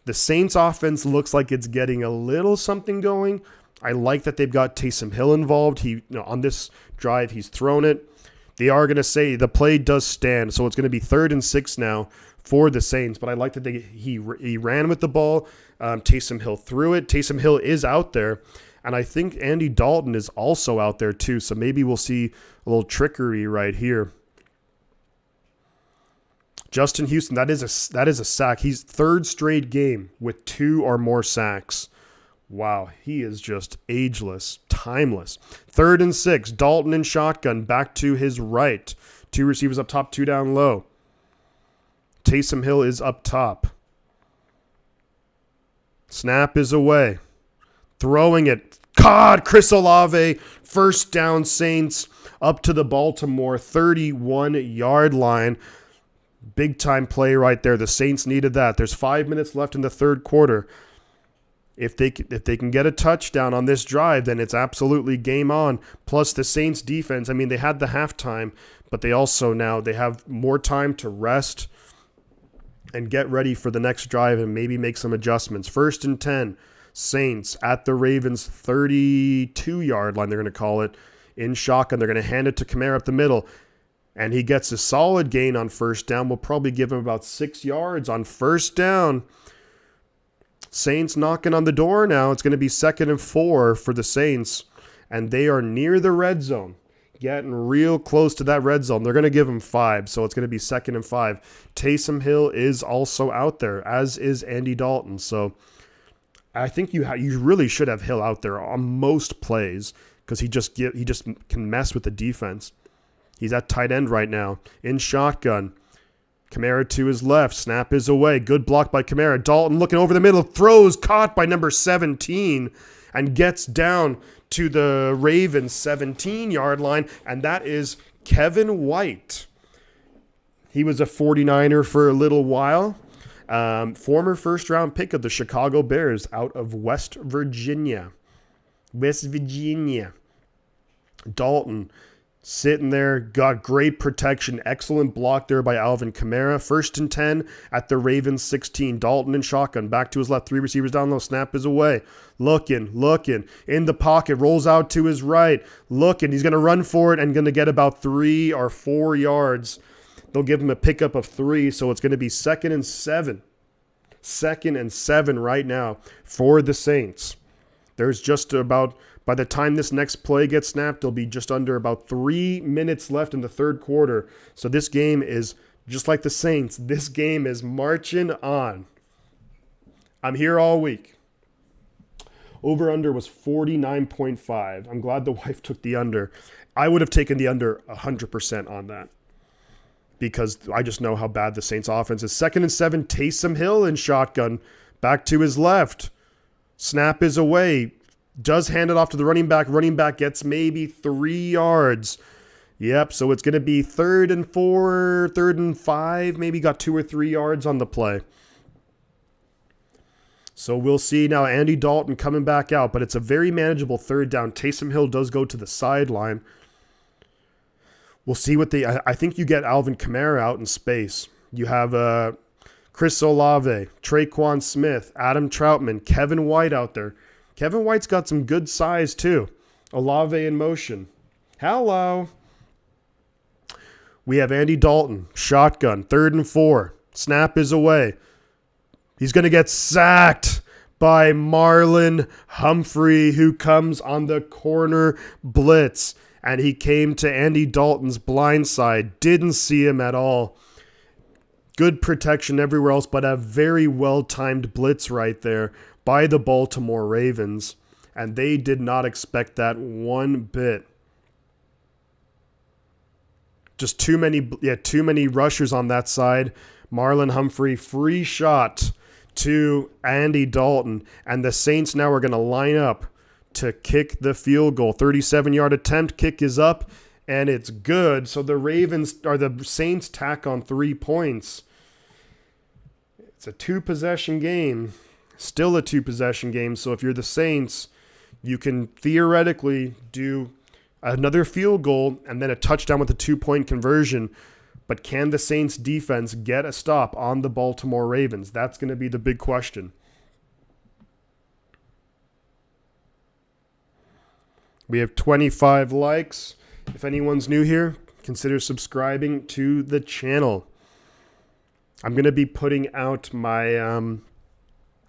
The Saints offense looks like it's getting a little something going. I like that they've got Taysom Hill involved. On this drive, he's thrown it. They are going to say the play does stand, so it's going to be 3rd and 6 now for the Saints. But I like that he ran with the ball. Taysom Hill threw it. Taysom Hill is out there. And I think Andy Dalton is also out there too. So maybe we'll see a little trickery right here. Justin Houston, that is a sack. He's 3rd straight game with 2 or more sacks. Wow, he is just ageless, timeless. 3rd and 6, Dalton in shotgun, back to his right. 2 receivers up top, 2 down low. Taysom Hill is up top. Snap is away. Throwing it. God, Chris Olave, 1st down Saints, up to the Baltimore 31-yard line. Big time play right there. The Saints needed that. There's 5 minutes left in the 3rd quarter. If they can get a touchdown on this drive, then it's absolutely game on. Plus the Saints defense, I mean, they had the halftime, but they have more time to rest and get ready for the next drive and maybe make some adjustments. 1st and 10, Saints at the Ravens 32-yard line, they're going to call it, in shotgun. They're going to hand it to Kamara up the middle. And he gets a solid gain on 1st down. We'll probably give him about 6 yards on 1st down. Saints knocking on the door now. It's going to be 2nd and 4 for the Saints. And they are near the red zone. Getting real close to that red zone. They're going to give him 5. So it's going to be 2nd and 5. Taysom Hill is also out there, as is Andy Dalton. So I think you really should have Hill out there on most plays, because he just can mess with the defense. He's at tight end right now. In shotgun. Kamara to his left. Snap is away. Good block by Kamara. Dalton looking over the middle. Throws caught by number 17 and gets down to the Ravens 17-yard line. And that is Kevin White. He was a 49er for a little while. Former 1st-round pick of the Chicago Bears out of West Virginia. Dalton sitting there, got great protection, excellent block there by Alvin Kamara. 1st and 10 at the Ravens 16. Dalton in shotgun, back to his left, 3 receivers down low, snap is away. Looking, in the pocket, rolls out to his right, looking, he's going to run for it and going to get about 3 or 4 yards. They'll give him a pickup of 3, so it's going to be 2nd and 7. 2nd and 7 right now for the Saints. There's just about, by the time this next play gets snapped, there'll be just under about 3 minutes left in the 3rd quarter. So this game is, just like the Saints, this game is marching on. I'm here all week. Over-under was 49.5. I'm glad the wife took the under. I would have taken the under 100% on that, because I just know how bad the Saints offense is. 2nd and 7, Taysom Hill in shotgun, back to his left. Snap is away. Does hand it off to the running back. Running back gets maybe 3 yards. Yep, so it's going to be 3rd and 4, 3rd and 5. Maybe got 2 or 3 yards on the play. So we'll see now. Andy Dalton coming back out, but it's a very manageable 3rd down. Taysom Hill does go to the sideline. We'll see what I think you get Alvin Kamara out in space. You have Chris Olave, Traquan Smith, Adam Troutman, Kevin White out there. Kevin White's got some good size too. Olave in motion. Hello. We have Andy Dalton, shotgun, 3rd and 4. Snap is away. He's going to get sacked by Marlon Humphrey, who comes on the corner blitz. And he came to Andy Dalton's blind side. Didn't see him at all. Good protection everywhere else, but a very well-timed blitz right there by the Baltimore Ravens. And they did not expect that one bit. Just too many rushers on that side. Marlon Humphrey, free shot to Andy Dalton, and the Saints now are going to line up to kick the field goal. 37-yard attempt, kick is up, and it's good. So the Saints tack on 3 points. It's a 2-possession game, still a 2-possession game. So if you're the Saints, you can theoretically do another field goal and then a touchdown with a 2-point conversion. But can the Saints defense get a stop on the Baltimore Ravens? That's going to be the big question. We have 25 likes. If anyone's new here, consider subscribing to the channel. I'm going to be putting out my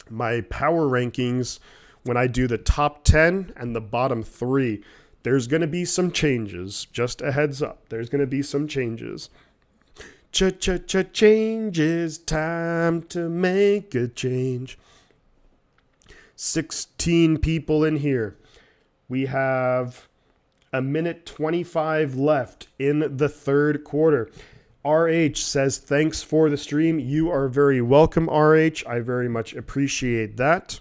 my power rankings when I do the top 10 and the bottom 3. There's going to be some changes. Just a heads up. There's going to be some changes. Changes, time to make a change. 16 people in here. We have a minute 25 left in the third quarter. RH says, thanks for the stream. You are very welcome, RH. I very much appreciate that.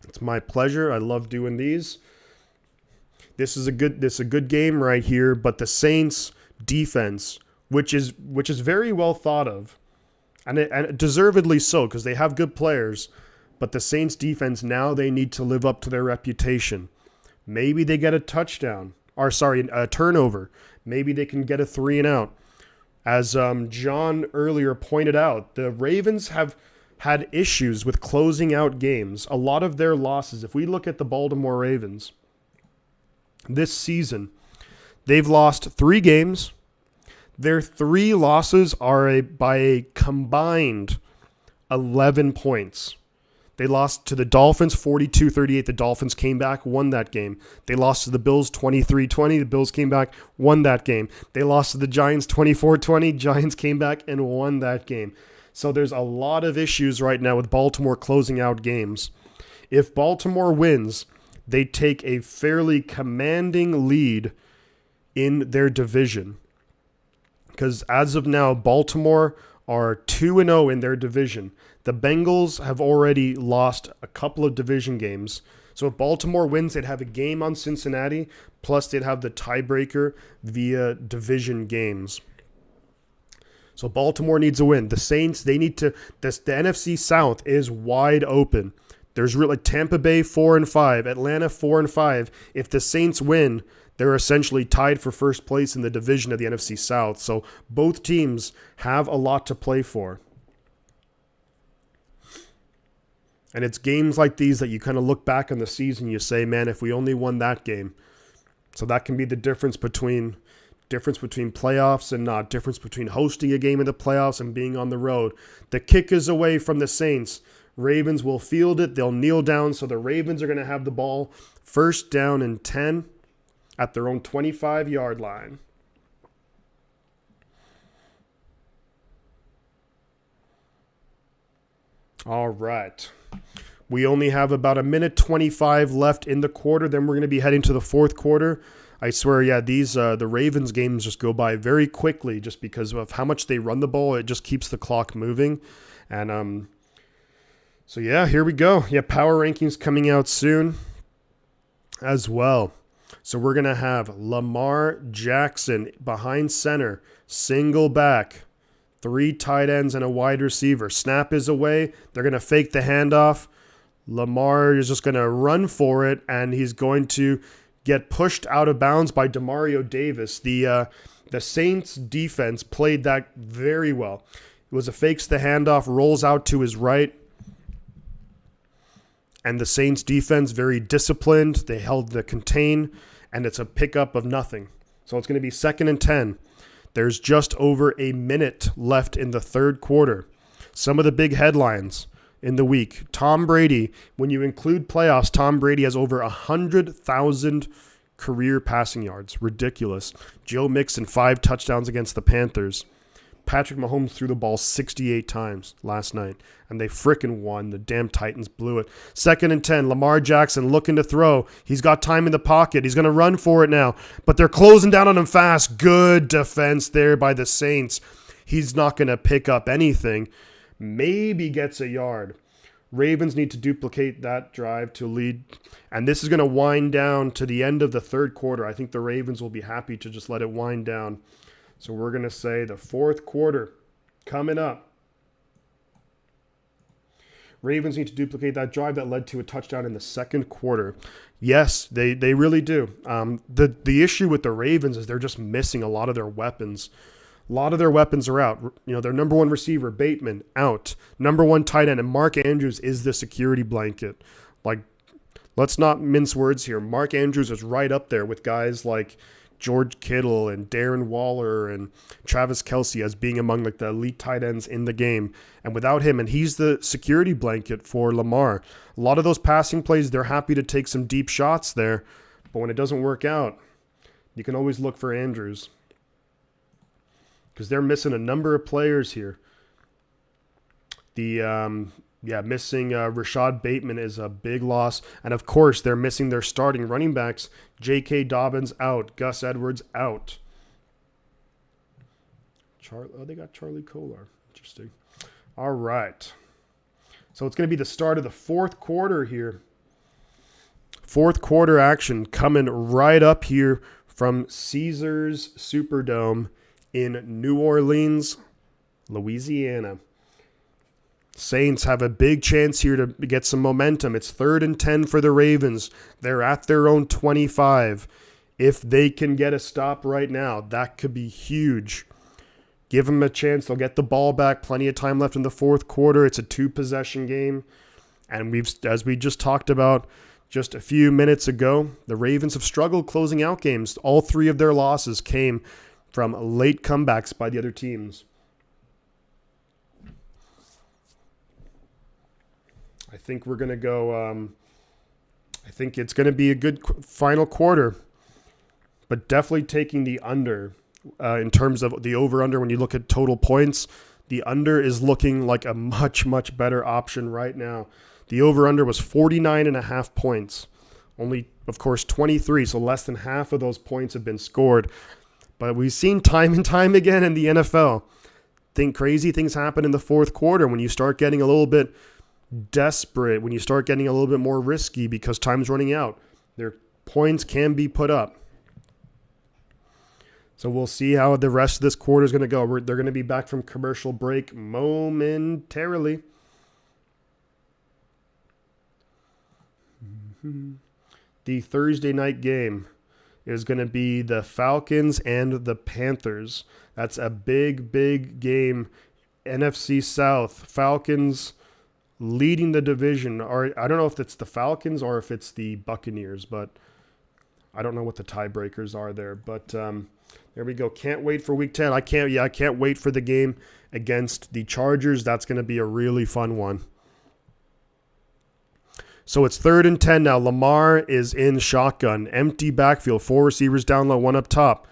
It's my pleasure. I love doing these. This is a good game right here, but the Saints defense, which is very well thought of, and deservedly so, because they have good players. But the Saints defense, now they need to live up to their reputation. Maybe they get a turnover. Maybe they can get a 3-and-out. As John earlier pointed out, the Ravens have had issues with closing out games. A lot of their losses, if we look at the Baltimore Ravens this season, they've lost 3 games. Their 3 losses are by a combined 11 points. They lost to the Dolphins 42-38. The Dolphins came back, won that game. They lost to the Bills 23-20. The Bills came back, won that game. They lost to the Giants 24-20. Giants came back and won that game. So there's a lot of issues right now with Baltimore closing out games. If Baltimore wins, they take a fairly commanding lead in their division. Because as of now, Baltimore are 2-0 in their division. The Bengals have already lost a couple of division games. So if Baltimore wins, they'd have a game on Cincinnati, plus they'd have the tiebreaker via division games. So Baltimore needs a win. The Saints, they need to. The NFC South is wide open. There's really Tampa Bay 4-5, Atlanta 4-5. If the Saints win, they're essentially tied for first place in the division of the NFC South. So both teams have a lot to play for. And it's games like these that you kind of look back on the season, you say, man, if we only won that game. So that can be the difference between playoffs and not, difference between hosting a game in the playoffs and being on the road. The kick is away from the Saints. Ravens will field it. They'll kneel down. So the Ravens are going to have the ball first down and 10 at their own 25-yard line. All right. We only have about a minute 25 left in the quarter. Then we're going to be heading to the fourth quarter. I swear, yeah, the Ravens games just go by very quickly just because of how much they run the ball. It just keeps the clock moving. And so, yeah, here we go. Yeah, power rankings coming out soon as well. So we're going to have Lamar Jackson behind center, single back, 3 tight ends and a wide receiver. Snap is away. They're going to fake the handoff. Lamar is just going to run for it, and he's going to get pushed out of bounds by Demario Davis. The Saints defense played that very well. It was a fakes the handoff, rolls out to his right. And the Saints defense, very disciplined. They held the contain, and it's a pickup of nothing. So it's going to be 2nd and 10. There's just over a minute left in the third quarter. Some of the big headlines in the week. Tom Brady, when you include playoffs, Tom Brady has over 100,000 career passing yards. Ridiculous. Joe Mixon, 5 touchdowns against the Panthers. Patrick Mahomes threw the ball 68 times last night, and they frickin' won. The damn Titans blew it. 2nd and 10, Lamar Jackson looking to throw. He's got time in the pocket. He's going to run for it now, but they're closing down on him fast. Good defense there by the Saints. He's not going to pick up anything, maybe gets a yard. Ravens need to duplicate that drive to lead. And this is going to wind down to the end of the third quarter. I think the Ravens will be happy to just let it wind down. So we're going to say the fourth quarter coming up. Ravens need to duplicate that drive that led to a touchdown in the second quarter. Yes, they really do. The issue with the Ravens is they're just missing a lot of their weapons. A lot of their weapons are out. You know, their number one receiver, Bateman, out. Number one tight end, and Mark Andrews is the security blanket. Like, let's not mince words here. Mark Andrews is right up there with guys like George Kittle and Darren Waller and Travis Kelce as being among like the elite tight ends in the game. And without him, and he's the security blanket for Lamar. A lot of those passing plays, they're happy to take some deep shots there. But when it doesn't work out, you can always look for Andrews. Because they're missing a number of players here. Missing Rashad Bateman is a big loss. And, of course, they're missing their starting running backs. J.K. Dobbins out. Gus Edwards out. They got Charlie Kolar. Interesting. All right. So it's going to be the start of the fourth quarter here. Fourth quarter action coming right up here from Caesars Superdome in New Orleans, Louisiana. Saints have a big chance here to get some momentum. It's 3rd and 10 for the Ravens. They're at their own 25. If they can get a stop right now, that could be huge. Give them a chance. They'll get the ball back. Plenty of time left in the fourth quarter. It's a 2-possession game. And as we just talked about just a few minutes ago, the Ravens have struggled closing out games. All 3 of their losses came from late comebacks by the other teams. I think we're going to go, I think it's going to be a good final quarter, but definitely taking the under in terms of the over-under. When you look at total points, the under is looking like a much, much better option right now. The over-under was 49.5 points. Only, of course, 23, so less than half of those points have been scored. But we've seen time and time again in the NFL, crazy things happen in the fourth quarter when you start getting a little bit desperate, when you start getting a little bit more risky because time's running out. Their points can be put up. So we'll see how the rest of this quarter is going to go. They're going to be back from commercial break momentarily. The Thursday night game is going to be the Falcons and the Panthers. That's a big, big game. NFC South, Falcons leading the division. Or I don't know if it's the Falcons or if it's the Buccaneers, but I don't know what the tiebreakers are there. But there we go. Can't wait for Week 10. I can't wait for the game against the Chargers. That's going to be a really fun one. So it's 3rd and 10 now. Lamar is in shotgun. Empty backfield. 4 receivers down low, 1 up top.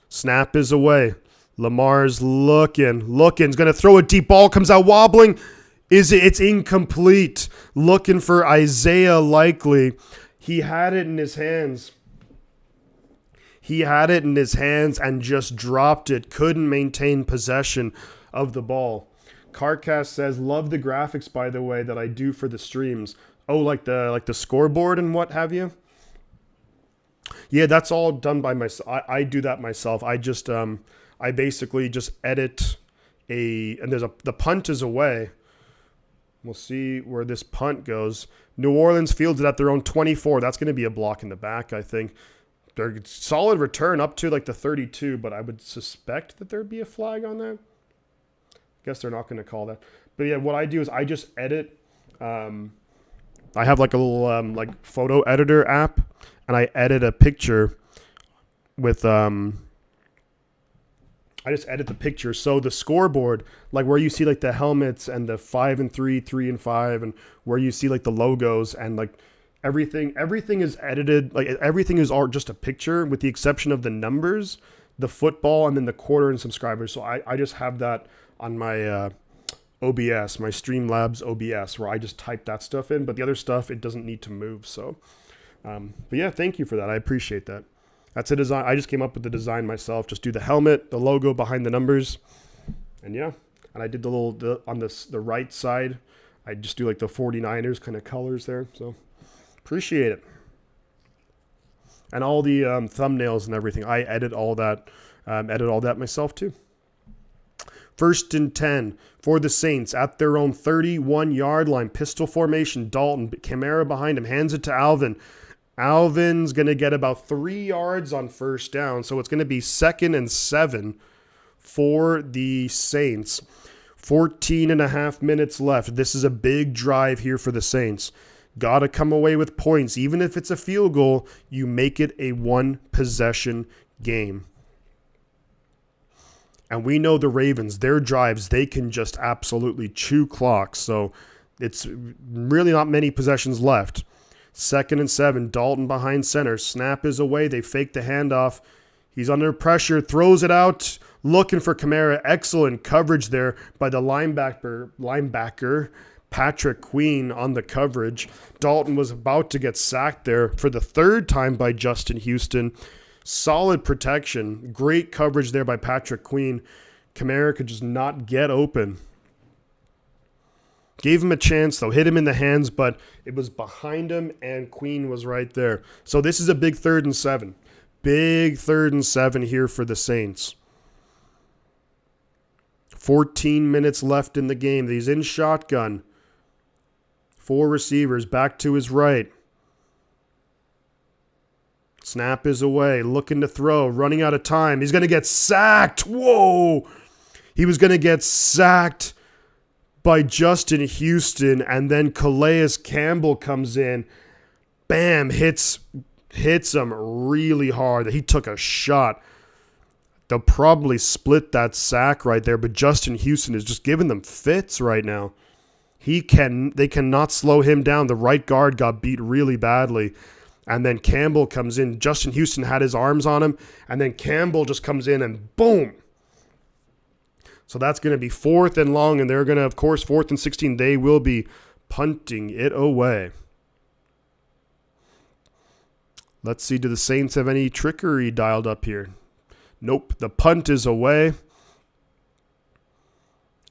Snap is away. Lamar's looking. He's going to throw a deep ball. Comes out wobbling. It's incomplete. Looking for Isaiah Likely. He had it in his hands. And just dropped it. Couldn't maintain possession of the ball. Carcast says, love the graphics, by the way, that I do for the streams. Oh, like the scoreboard and what have you? Yeah, that's all done by myself. I do that myself. I just I basically just edit and the punt is away. We'll see where this punt goes. New Orleans fields it at their own 24. That's going to be a block in the back, I think. They're solid return up to like the 32, but I would suspect that there'd be a flag on that. Guess they're not going to call that. But yeah, what I do is I just edit. I have like a little like photo editor app, and I edit a picture with I just edit the picture. So the scoreboard, like where you see like the helmets and the 5 and 3, 3 and 5, and where you see like the logos and like everything is edited. Like everything is all just a picture with the exception of the numbers, the football, and then the quarter and subscribers. So I just have that on my OBS, my Streamlabs OBS, where I just type that stuff in, but the other stuff, it doesn't need to move. So, but yeah, thank you for that. I appreciate that. That's a design. I just came up with the design myself. Just do the helmet, the logo behind the numbers. And yeah, and I did on the right side. I just do like the 49ers kind of colors there. So appreciate it. And all the thumbnails and everything, I edit all that myself too. 1st and 10 for the Saints at their own 31-yard line. Pistol formation. Dalton, Kamara behind him, hands it to Alvin. Alvin's going to get about 3 yards on first down, so it's going to be 2nd and 7 for the Saints. 14 and a half minutes left. This is a big drive here for the Saints. Got to come away with points. Even if it's a field goal, you make it a one-possession game. And we know the Ravens, their drives, they can just absolutely chew clocks. So it's really not many possessions left. 2nd and 7, Dalton behind center. Snap is away. They fake the handoff. He's under pressure, throws it out, looking for Kamara. Excellent coverage there by the linebacker Patrick Queen on the coverage. Dalton was about to get sacked there for the 3rd time by Justin Houston. Solid protection. Great coverage there by Patrick Queen. Kamara could just not get open. Gave him a chance, though. Hit him in the hands, but it was behind him, and Queen was right there. So this is a big 3rd and 7. Big 3rd and 7 here for the Saints. 14 minutes left in the game. He's in shotgun. 4 receivers. Back to his right. Snap is away, looking to throw, running out of time. He's going to get sacked. Whoa! He was going to get sacked by Justin Houston, and then Calais Campbell comes in. Bam! Hits him really hard. He took a shot. They'll probably split that sack right there, but Justin Houston is just giving them fits right now. They cannot slow him down. The right guard got beat really badly. And then Campbell comes in. Justin Houston had his arms on him. And then Campbell just comes in and boom. So that's going to be 4th and long. And they're going to, of course, 4th and 16. They will be punting it away. Let's see. Do the Saints have any trickery dialed up here? Nope. The punt is away.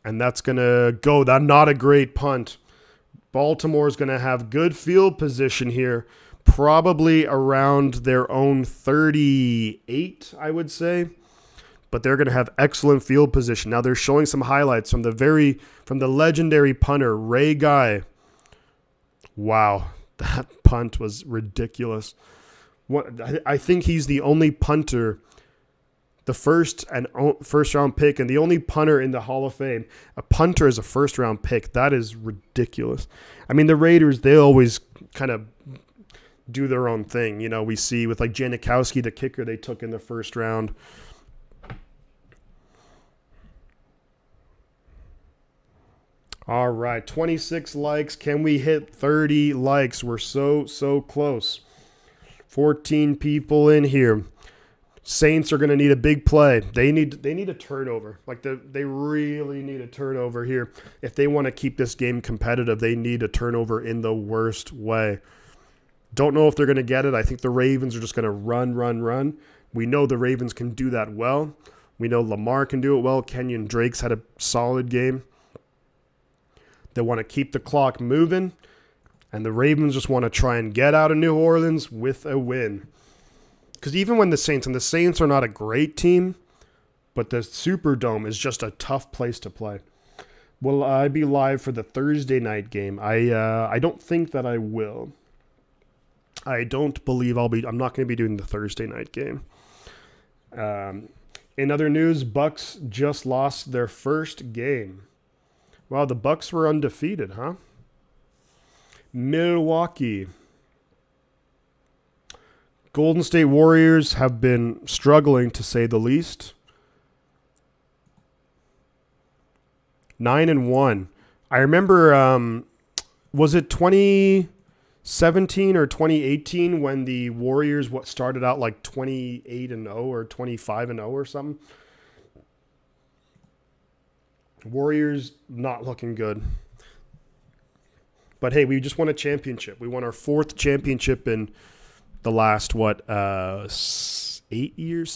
And that's going to go. That's not a great punt. Baltimore's going to have good field position here. Probably around their own 38, I would say. But they're going to have excellent field position. Now they're showing some highlights from the legendary punter, Ray Guy. Wow, that punt was ridiculous. I think he's the only punter, the first round pick, and the only punter in the Hall of Fame. A punter is a first round pick. That is ridiculous. I mean, the Raiders, they always kind of do their own thing. You know, we see with like Janikowski, the kicker they took in the first round. All right, 26 likes. Can we hit 30 likes? We're so close. 14 people in here. Saints are going to need a big play. They need a turnover. Like they really need a turnover here. If they want to keep this game competitive, they need a turnover in the worst way. Don't know if they're going to get it. I think the Ravens are just going to run. We know the Ravens can do that well. We know Lamar can do it well. Kenyon Drake's had a solid game. They want to keep the clock moving. And the Ravens just want to try and get out of New Orleans with a win. Because even when the Saints are not a great team, but the Superdome is just a tough place to play. Will I be live for the Thursday night game? I don't think that I will. I don't believe I'm not going to be doing the Thursday night game. In other news, Bucks just lost their first game. Wow, the Bucks were undefeated, huh? Milwaukee. Golden State Warriors have been struggling, to say the least. 9-1. I remember, was it 2017 or 2018 when the Warriors started out like 28-0 or 25-0 or something? Warriors not looking good. But hey, we just won a championship. We won our 4th championship in the last, 7, 8 years?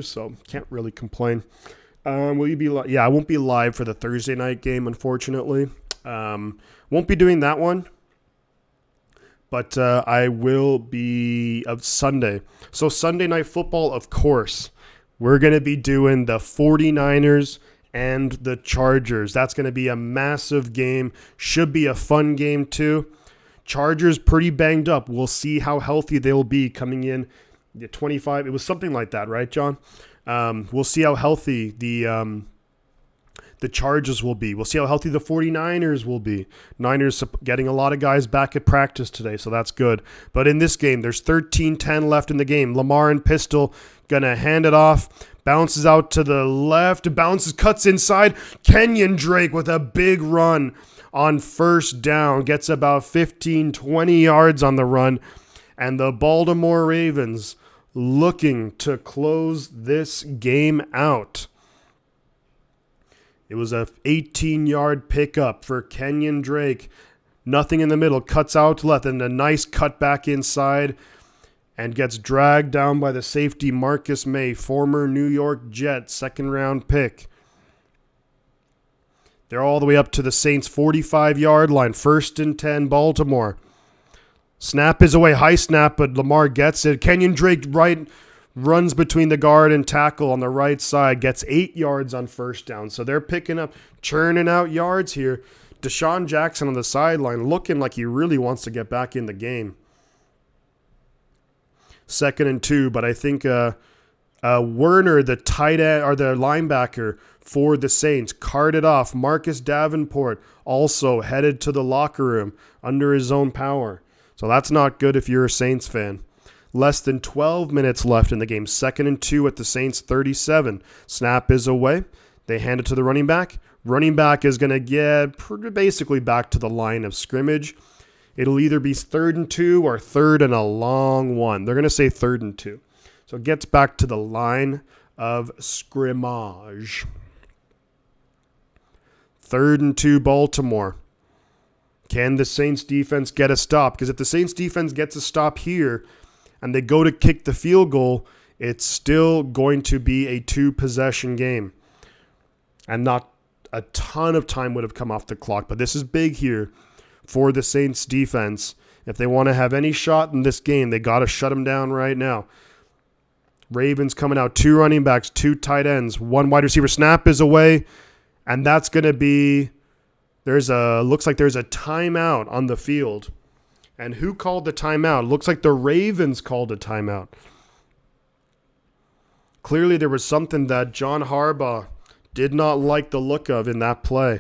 So can't really complain. Will you be Yeah, I won't be live for the Thursday night game, unfortunately. Won't be doing that one. But I will be of Sunday. So Sunday Night Football, of course. We're going to be doing the 49ers and the Chargers. That's going to be a massive game. Should be a fun game too. Chargers pretty banged up. We'll see how healthy they'll be coming in. 25. It was something like that, right, John? We'll see how healthy the Chargers will be. We'll see how healthy the 49ers will be. Niners getting a lot of guys back at practice today, so that's good. But in this game, there's 13-10 left in the game. Lamar and Pistol going to hand it off. Bounces out to the left. Cuts inside. Kenyon Drake with a big run on first down. Gets about 15, 20 yards on the run. And the Baltimore Ravens looking to close this game out. It was a 18-yard pickup for Kenyon Drake. Nothing in the middle. Cuts out to left and a nice cut back inside and gets dragged down by the safety Marcus May, former New York Jet, second-round pick. They're all the way up to the Saints' 45-yard line. 1st and 10, Baltimore. Snap is away. High snap, but Lamar gets it. Kenyon Drake runs between the guard and tackle on the right side, gets 8 yards on first down. So they're picking up, churning out yards here. Deshaun Jackson on the sideline looking like he really wants to get back in the game. 2nd and 2, but I think Werner, the tight end or the linebacker for the Saints, carted off. Marcus Davenport also headed to the locker room under his own power. So that's not good if you're a Saints fan. Less than 12 minutes left in the game. 2nd and 2 at the Saints 37. Snap is away. They hand it to the running back. Running back is going to get basically back to the line of scrimmage. It'll either be 3rd and 2 or 3rd and a long one. They're going to say 3rd and 2. So it gets back to the line of scrimmage. 3rd and 2 Baltimore. Can the Saints defense get a stop? Because if the Saints defense gets a stop here, and they go to kick the field goal, it's still going to be a 2-possession game. And not a ton of time would have come off the clock. But this is big here for the Saints defense. If they want to have any shot in this game, they got to shut them down right now. Ravens coming out, 2 running backs, 2 tight ends, 1 wide receiver. Snap is away, and that's going to be, looks like there's a timeout on the field. And who called the timeout? Looks like the Ravens called a timeout. Clearly there was something that John Harbaugh did not like the look of in that play.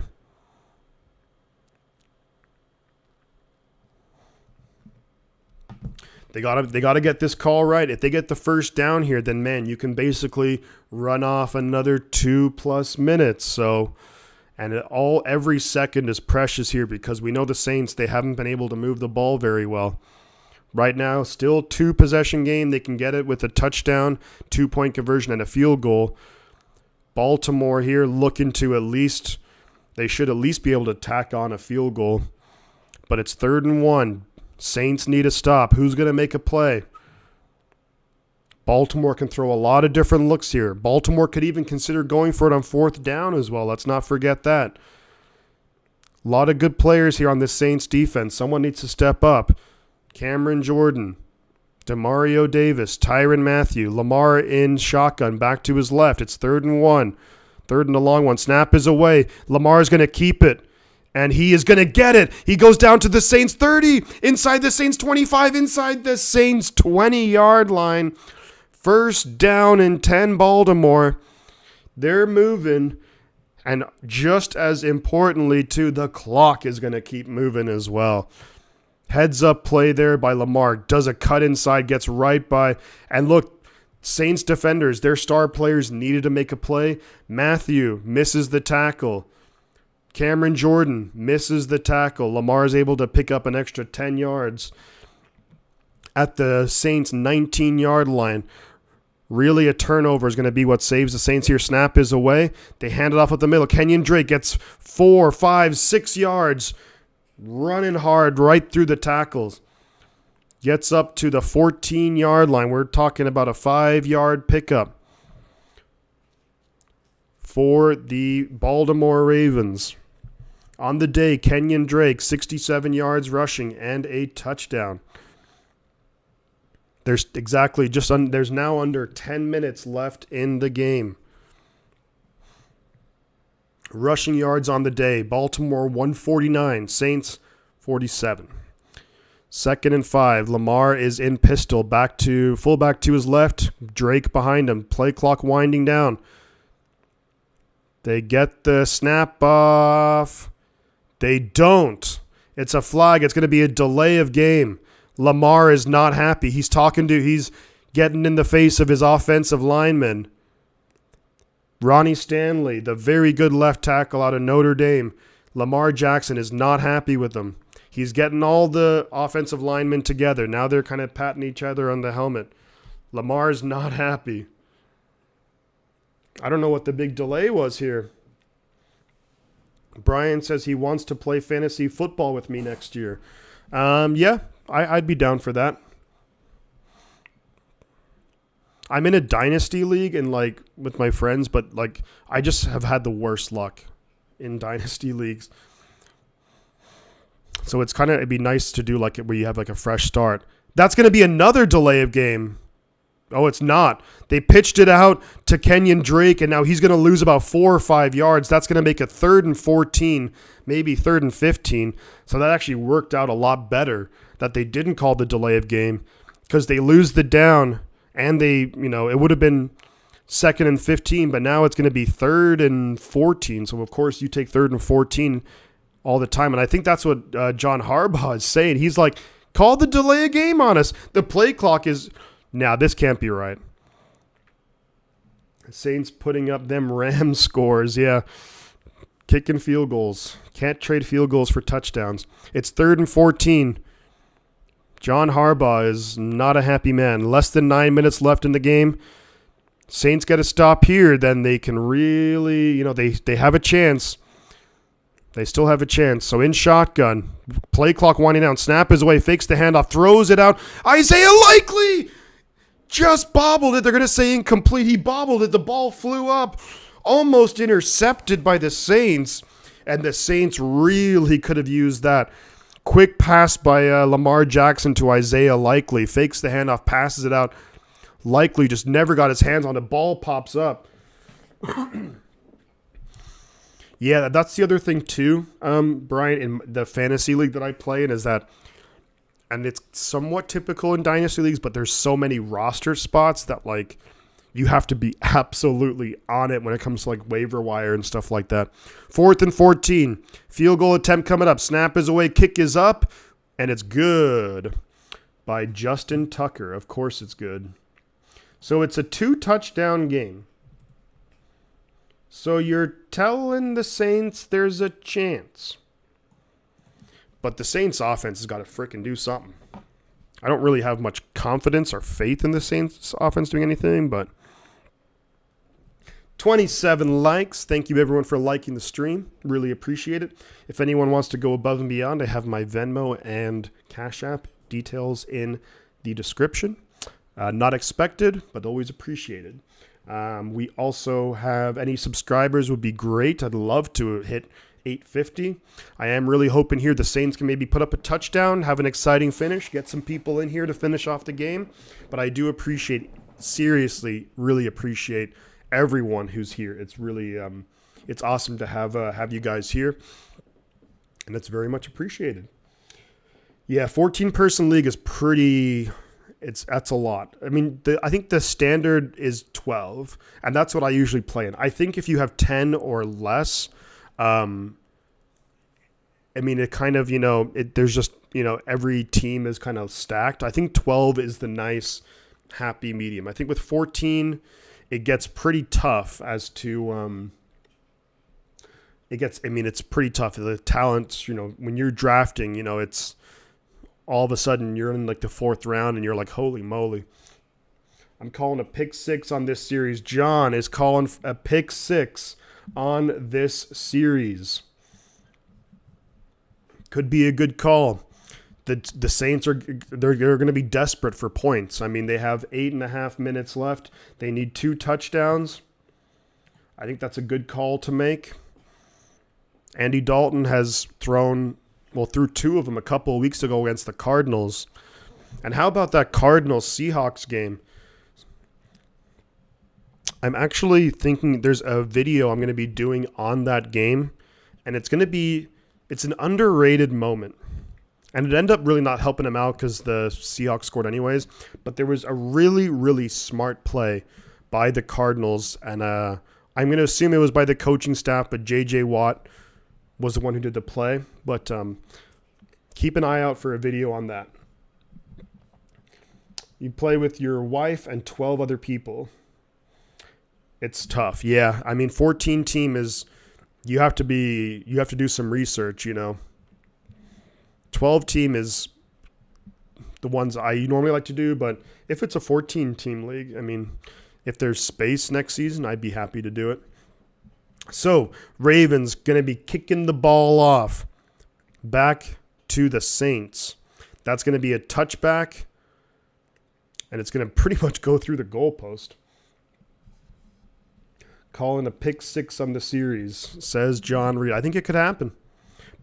They gotta get this call right. If they get the first down here, then man, you can basically run off another 2+ minutes. So, and every second is precious here because we know the Saints, they haven't been able to move the ball very well. Right now, still 2-possession game. They can get it with a touchdown, 2-point conversion, and a field goal. Baltimore here looking to they should at least be able to tack on a field goal. But it's 3rd and 1. Saints need a stop. Who's going to make a play? Baltimore can throw a lot of different looks here. Baltimore could even consider going for it on 4th down as well. Let's not forget that. A lot of good players here on this Saints defense. Someone needs to step up. Cameron Jordan, Demario Davis, Tyrann Mathieu, Lamar in shotgun, back to his left. It's 3rd and 1. 3rd and a long one. Snap is away. Lamar's going to keep it. And he is going to get it. He goes down to the Saints 30, inside the Saints 25, inside the Saints 20-yard line. 1st down and 10, Baltimore. They're moving. And just as importantly, too, the clock is going to keep moving as well. Heads up play there by Lamar. Does a cut inside, gets right by. And look, Saints defenders, their star players needed to make a play. Mathieu misses the tackle. Cameron Jordan misses the tackle. Lamar is able to pick up an extra 10 yards at the Saints' 19-yard line. Really, a turnover is going to be what saves the Saints here. Snap is away. They hand it off at the middle. Kenyon Drake gets 4, 5, 6 yards, running hard right through the tackles. Gets up to the 14-yard line. We're talking about a 5-yard pickup. for the Baltimore Ravens. On the day, Kenyon Drake, 67 yards rushing and a touchdown. There's now under 10 minutes left in the game. Rushing yards on the day, Baltimore 149, Saints 47. 2nd and 5, Lamar is in pistol, fullback to his left, Drake behind him, play clock winding down. They get the snap off. They don't. It's a flag. It's going to be a delay of game. Lamar is not happy. He's getting in the face of his offensive lineman. Ronnie Stanley, the very good left tackle out of Notre Dame. Lamar Jackson is not happy with him. He's getting all the offensive linemen together. Now they're kind of patting each other on the helmet. Lamar's not happy. I don't know what the big delay was here. Brian says he wants to play fantasy football with me next year. Yeah, I'd be down for that. I'm in a dynasty league and with my friends, but I just have had the worst luck in dynasty leagues. So it'd be nice to do where you have a fresh start. That's going to be another delay of game. Oh, it's not. They pitched it out to Kenyon Drake, and now he's going to lose about 4 or 5 yards. That's going to make it 3rd and 14, maybe 3rd and 15. So that actually worked out a lot better that they didn't call the delay of game because they lose the down, and it would have been 2nd and 15, but now it's going to be 3rd and 14. So, of course, you take 3rd and 14 all the time. And I think that's what John Harbaugh is saying. He's like, call the delay of game on us. The play clock is... Now, this can't be right. Saints putting up them Rams scores. Yeah. Kicking field goals. Can't trade field goals for touchdowns. It's 3rd and 14. John Harbaugh is not a happy man. Less than 9 minutes left in the game. Saints got to stop here. Then they can really, they have a chance. They still have a chance. So in shotgun. Play clock winding down. Snap is away. Fakes the handoff. Throws it out. Isaiah Likely! Just bobbled it. They're going to say incomplete. He bobbled it. The ball flew up. Almost intercepted by the Saints. And the Saints really could have used that. Quick pass by Lamar Jackson to Isaiah Likely. Fakes the handoff. Passes it out. Likely just never got his hands on it. Ball pops up. Yeah, that's the other thing too, Brian, in the fantasy league that I play in is that, and it's somewhat typical in dynasty leagues, but there's so many roster spots that you have to be absolutely on it when it comes to waiver wire and stuff like that. 4th and 14, field goal attempt coming up. Snap is away, kick is up, and it's good by Justin Tucker. Of course it's good. So it's a 2-touchdown game. So you're telling the Saints there's a chance. But the Saints offense has got to frickin' do something. I don't really have much confidence or faith in the Saints offense doing anything, but 27 likes. Thank you everyone for liking the stream. Really appreciate it. If anyone wants to go above and beyond, I have my Venmo and Cash App details in the description. Not expected, but always appreciated. We also have any subscribers would be great. I'd love to hit 850. I am really hoping here the Saints can maybe put up a touchdown, have an exciting finish, get some people in here to finish off the game. But I do appreciate, seriously, really appreciate everyone who's here. It's really, it's awesome to have you guys here, and it's very much appreciated. Yeah, 14-person league is pretty. That's a lot. I mean, I think the standard is 12, and that's what I usually play in. I think if you have 10 or less, I mean, it kind of, there's just, every team is kind of stacked. I think 12 is the nice, happy medium. I think with 14, it gets pretty tough as to, it's pretty tough. The talents, when you're drafting, it's, all of a sudden you're in the 4th round and you're like, holy moly. I'm calling a pick 6 on this series. John is calling a pick 6 on this series. Could be a good call. The Saints they're going to be desperate for points. I mean, they have 8.5 minutes left. They need 2 touchdowns. I think that's a good call to make. Andy Dalton has thrown, threw two of them a couple of weeks ago against the Cardinals. And how about that Cardinals-Seahawks game? I'm actually thinking there's a video I'm going to be doing on that game, and it's an underrated moment. And it ended up really not helping him out because the Seahawks scored anyways. But there was a really, really smart play by the Cardinals, and I'm going to assume it was by the coaching staff, but J.J. Watt was the one who did the play. But keep an eye out for a video on that. You play with your wife and 12 other people. It's tough. Yeah, I mean, 14 team is you have to do some research, 12 team is the ones I normally like to do, but if it's a 14 team league, I mean, if there's space next season, I'd be happy to do it. So, Ravens going to be kicking the ball off back to the Saints. That's going to be a touchback, and it's going to pretty much go through the goalpost. Calling a pick six on the series, says John Reed. I think it could happen.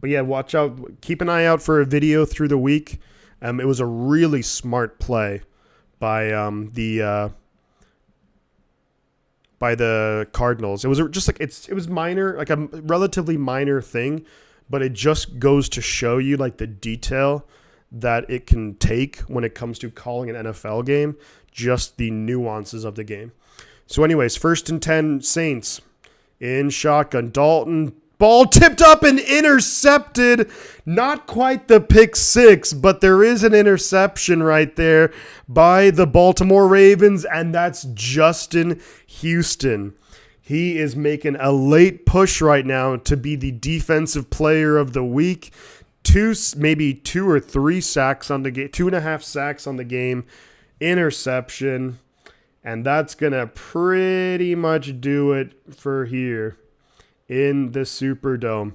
But yeah, watch out. Keep an eye out for a video through the week. It was a really smart play by the Cardinals. It was just like it was minor, like a relatively minor thing, but it just goes to show you like the detail that it can take when it comes to calling an NFL game, just the nuances of the game. So anyways, 1st and 10 Saints in shotgun. Dalton, ball tipped up and intercepted. Not quite the pick six, but there is an interception right there by the Baltimore Ravens, and that's Justin Houston. He is making a late push right now to be the defensive player of the week. Maybe 2 or 3 sacks on the game, 2.5 sacks on the game, interception. And that's going to pretty much do it for here in the Superdome.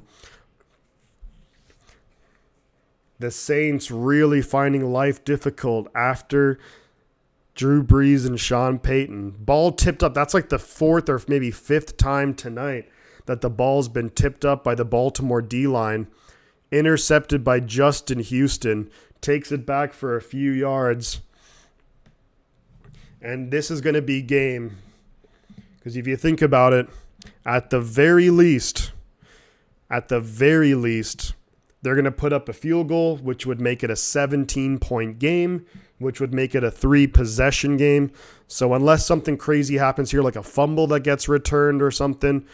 The Saints really finding life difficult after Drew Brees and Sean Payton. Ball tipped up. That's like the 4th or maybe 5th time tonight that the ball's been tipped up by the Baltimore D-line. Intercepted by Justin Houston. Takes it back for a few yards. And this is going to be game. Because if you think about it, at the very least, they're going to put up a field goal, which would make it a 17-point game, which would make it a 3-possession game. So unless something crazy happens here, like a fumble that gets returned or something,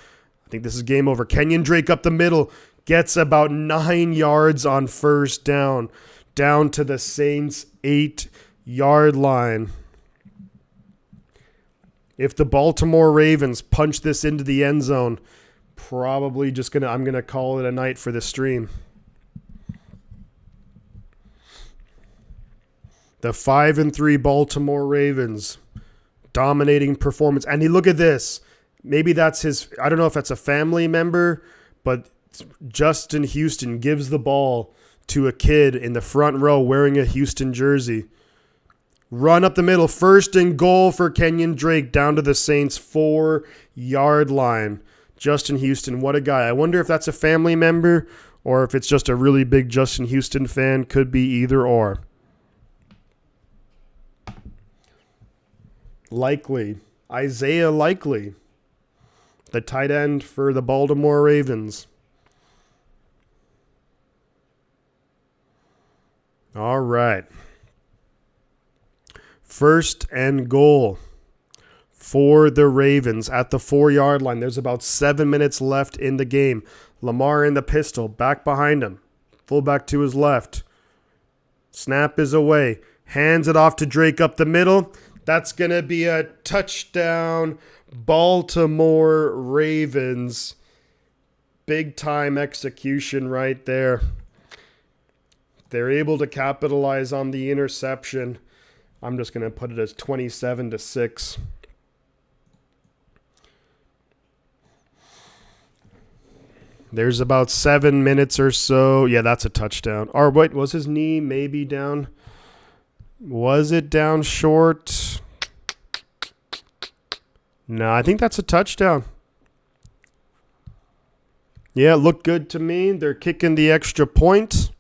I think this is game over. Kenyon Drake up the middle, gets about 9 yards on first down to the Saints' 8-yard line. If the Baltimore Ravens punch this into the end zone, probably I'm gonna call it a night for the stream. The 5-3 Baltimore Ravens, dominating performance. And look at this. Maybe that's I don't know if that's a family member, but Justin Houston gives the ball to a kid in the front row wearing a Houston jersey. Run up the middle, 1st and goal for Kenyon Drake down to the Saints' 4-yard line. Justin Houston, what a guy. I wonder if that's a family member or if it's just a really big Justin Houston fan. Could be either or. Isaiah Likely, the tight end for the Baltimore Ravens. All right. 1st and goal for the Ravens at the 4-yard line. There's about 7 minutes left in the game. Lamar in the pistol, back behind him. Fullback to his left. Snap is away. Hands it off to Drake up the middle. That's going to be a touchdown. Baltimore Ravens. Big time execution right there. They're able to capitalize on the interception. I'm just going to put it as 27-6. There's about 7 minutes or so. Yeah, that's a touchdown. Or wait, was his knee maybe down? Was it down short? No, I think that's a touchdown. Yeah, it looked good to me. They're kicking the extra point.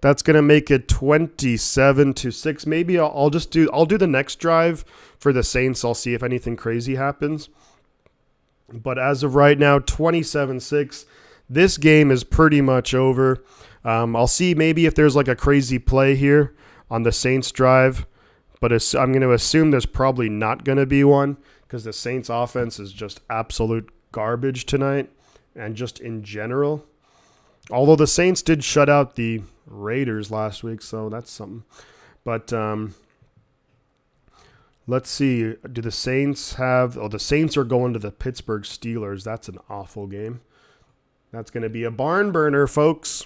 That's going to make it 27-6. Maybe I'll do the next drive for the Saints. I'll see if anything crazy happens. But as of right now, 27-6. This game is pretty much over. I'll see maybe if there's like a crazy play here on the Saints drive. But I'm going to assume there's probably not going to be one because the Saints offense is just absolute garbage tonight and just in general. Although the Saints did shut out the Raiders last week, so that's something. But let's see. Do the Saints have... Oh, the Saints are going to the Pittsburgh Steelers. That's an awful game. That's going to be a barn burner, folks.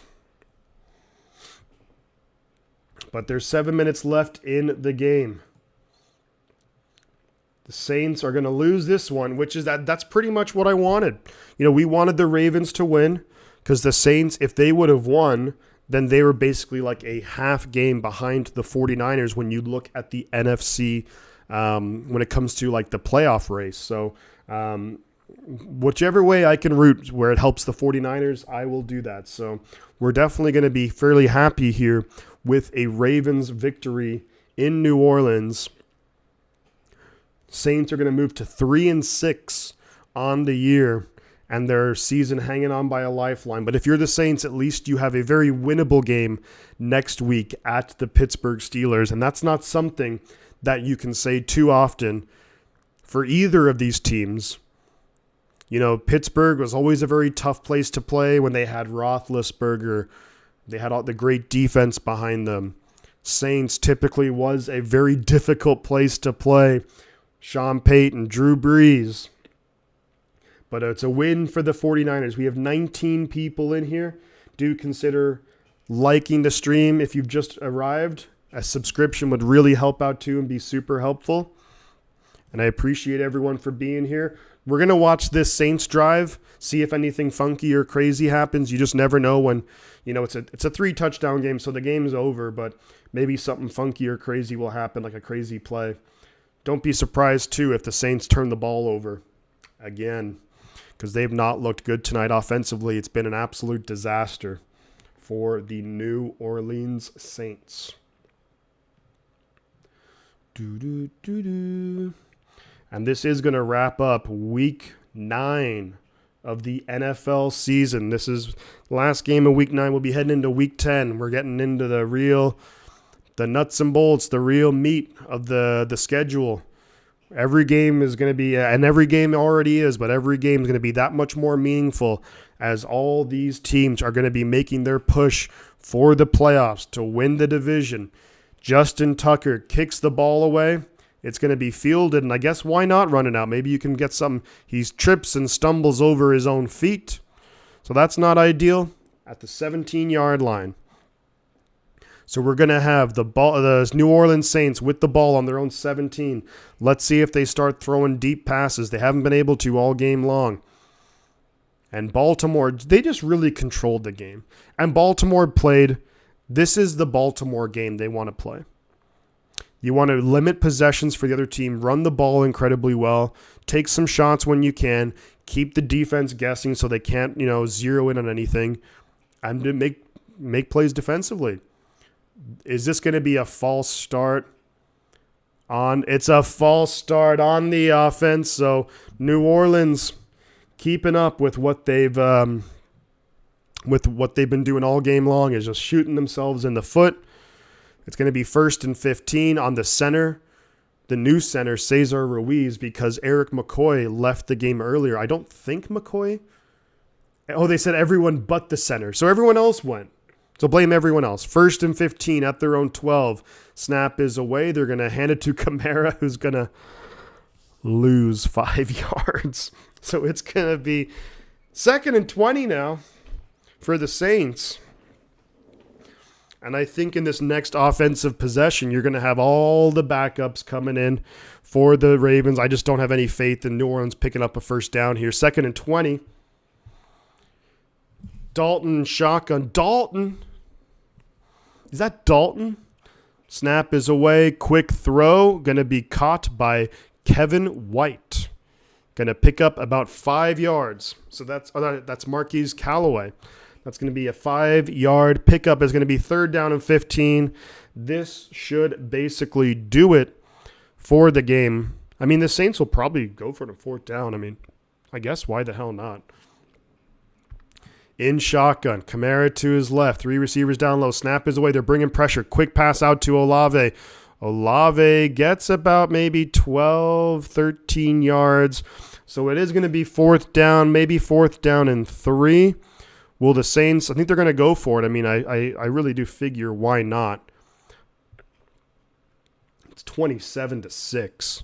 But there's 7 minutes left in the game. The Saints are going to lose this one, which is that's pretty much what I wanted. We wanted the Ravens to win because the Saints, if they would have won, then they were basically like a half game behind the 49ers when you look at the NFC when it comes to like the playoff race. So whichever way I can root where it helps the 49ers, I will do that. So we're definitely going to be fairly happy here with a Ravens victory in New Orleans. Saints are going to move to 3-6 on the year and their season hanging on by a lifeline. But if you're the Saints, at least you have a very winnable game next week at the Pittsburgh Steelers. And that's not something that you can say too often for either of these teams. Pittsburgh was always a very tough place to play when they had Roethlisberger. They had all the great defense behind them. Saints typically was a very difficult place to play. Sean Payton, Drew Brees. But it's a win for the 49ers. We have 19 people in here. Do consider liking the stream if you've just arrived. A subscription would really help out too and be super helpful. And I appreciate everyone for being here. We're going to watch this Saints drive, see if anything funky or crazy happens. You just never know when, it's a 3-touchdown game, so the game's over, but maybe something funky or crazy will happen, like a crazy play. Don't be surprised, too, if the Saints turn the ball over again, because they've not looked good tonight offensively. It's been an absolute disaster for the New Orleans Saints. And this is going to wrap up week 9 of the NFL season. This is the last game of week 9. We'll be heading into week 10. We're getting into the nuts and bolts, the real meat of the schedule. Every game is going to be, and every game already is, but every game is going to be that much more meaningful as all these teams are going to be making their push for the playoffs to win the division. Justin Tucker kicks the ball away. It's going to be fielded, and I guess why not run it out? Maybe you can get some. He trips and stumbles over his own feet. So that's not ideal at the 17-yard line. So we're going to have the New Orleans Saints with the ball on their own 17. Let's see if they start throwing deep passes. They haven't been able to all game long. And Baltimore, they just really controlled the game. And Baltimore played. This is the Baltimore game they want to play. You want to limit possessions for the other team, run the ball incredibly well, take some shots when you can, keep the defense guessing so they can't, zero in on anything, and to make plays defensively. Is this going to be a false start? It's a false start on the offense. So New Orleans keeping up with what they've been doing all game long is just shooting themselves in the foot. It's going to be 1st and 15 on the center, the new center, Cesar Ruiz, because Eric McCoy left the game earlier. I don't think McCoy. Oh, they said everyone but the center. So everyone else went. So blame everyone else. 1st and 15 at their own 12. Snap is away. They're going to hand it to Kamara, who's going to lose 5 yards. So it's going to be 2nd and 20 now for the Saints. And I think in this next offensive possession, you're going to have all the backups coming in for the Ravens. I just don't have any faith in New Orleans picking up a first down here. 2nd and 20. Dalton shotgun. Dalton. Is that Dalton? Snap is away. Quick throw. Going to be caught by Kevin White. Going to pick up about 5 yards. So that's Marquise Callaway. That's going to be a 5-yard pickup. It's going to be 3rd down and 15. This should basically do it for the game. I mean, the Saints will probably go for the 4th down. I mean, I guess why the hell not? In shotgun, Kamara to his left. 3 receivers down low. Snap is away. They're bringing pressure. Quick pass out to Olave. Olave gets about maybe 12, 13 yards. So it is going to be 4th down, maybe 4th down and 3. Will the Saints, I think they're going to go for it. I mean, I really do figure why not. It's 27-6.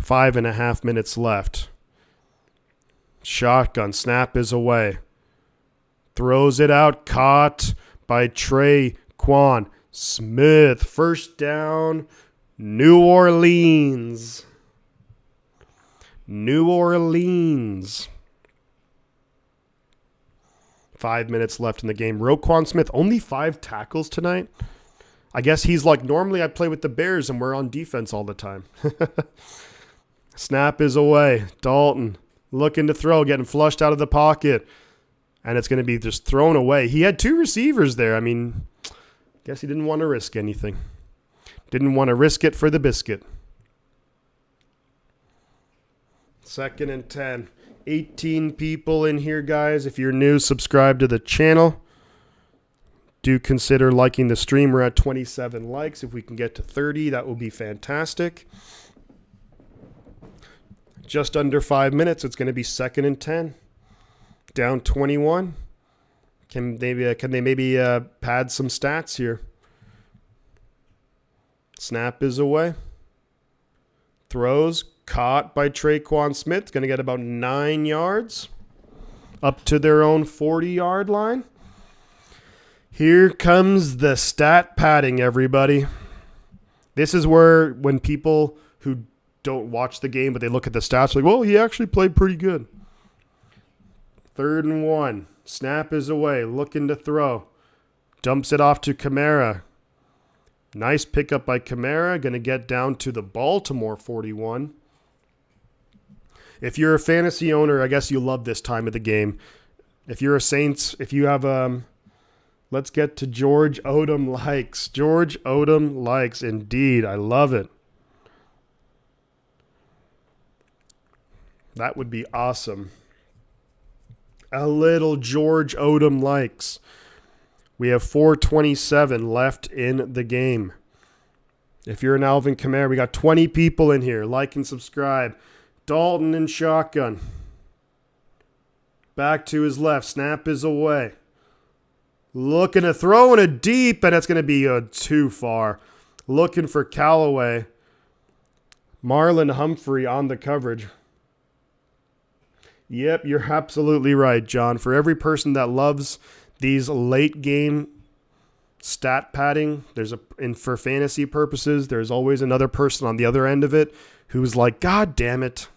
5.5 minutes left. Shotgun, snap is away. Throws it out, caught by Traquan Smith. 1st down, New Orleans. New Orleans. 5 minutes left in the game. Roquan Smith, only 5 tackles tonight. I guess he's like, normally I play with the Bears and we're on defense all the time. Snap is away. Dalton looking to throw, getting flushed out of the pocket. And it's going to be just thrown away. He had 2 receivers there. I mean, guess he didn't want to risk anything. Didn't want to risk it for the biscuit. 2nd and 10. 18 people in here, guys. If you're new, subscribe to the channel. Do consider liking the stream. We're at 27 likes. If we can get to 30, that will be fantastic. Just under 5 minutes. It's going to be 2nd and 10. Down 21. Can they maybe pad some stats here? Snap is away. Throws. Caught by Traquan Smith. Going to get about 9 yards. Up to their own 40-yard line. Here comes the stat padding, everybody. This is where when people who don't watch the game, but they look at the stats, like, well, he actually played pretty good. 3rd and 1. Snap is away. Looking to throw. Dumps it off to Kamara. Nice pickup by Kamara. Going to get down to the Baltimore 41. If you're a fantasy owner, I guess you love this time of the game. If you're a Saints, if you have let's get to George Odom likes. George Odom likes, indeed. I love it. That would be awesome. A little George Odom likes. We have 4:27 left in the game. If you're an Alvin Kamara, we got 20 people in here. Like and subscribe. Dalton in shotgun. Back to his left. Snap is away. Looking to throw in a deep, and it's going to be too far. Looking for Callaway. Marlon Humphrey on the coverage. Yep, you're absolutely right, John. For every person that loves these late game stat padding, for fantasy purposes, there's always another person on the other end of it who's like, God damn it.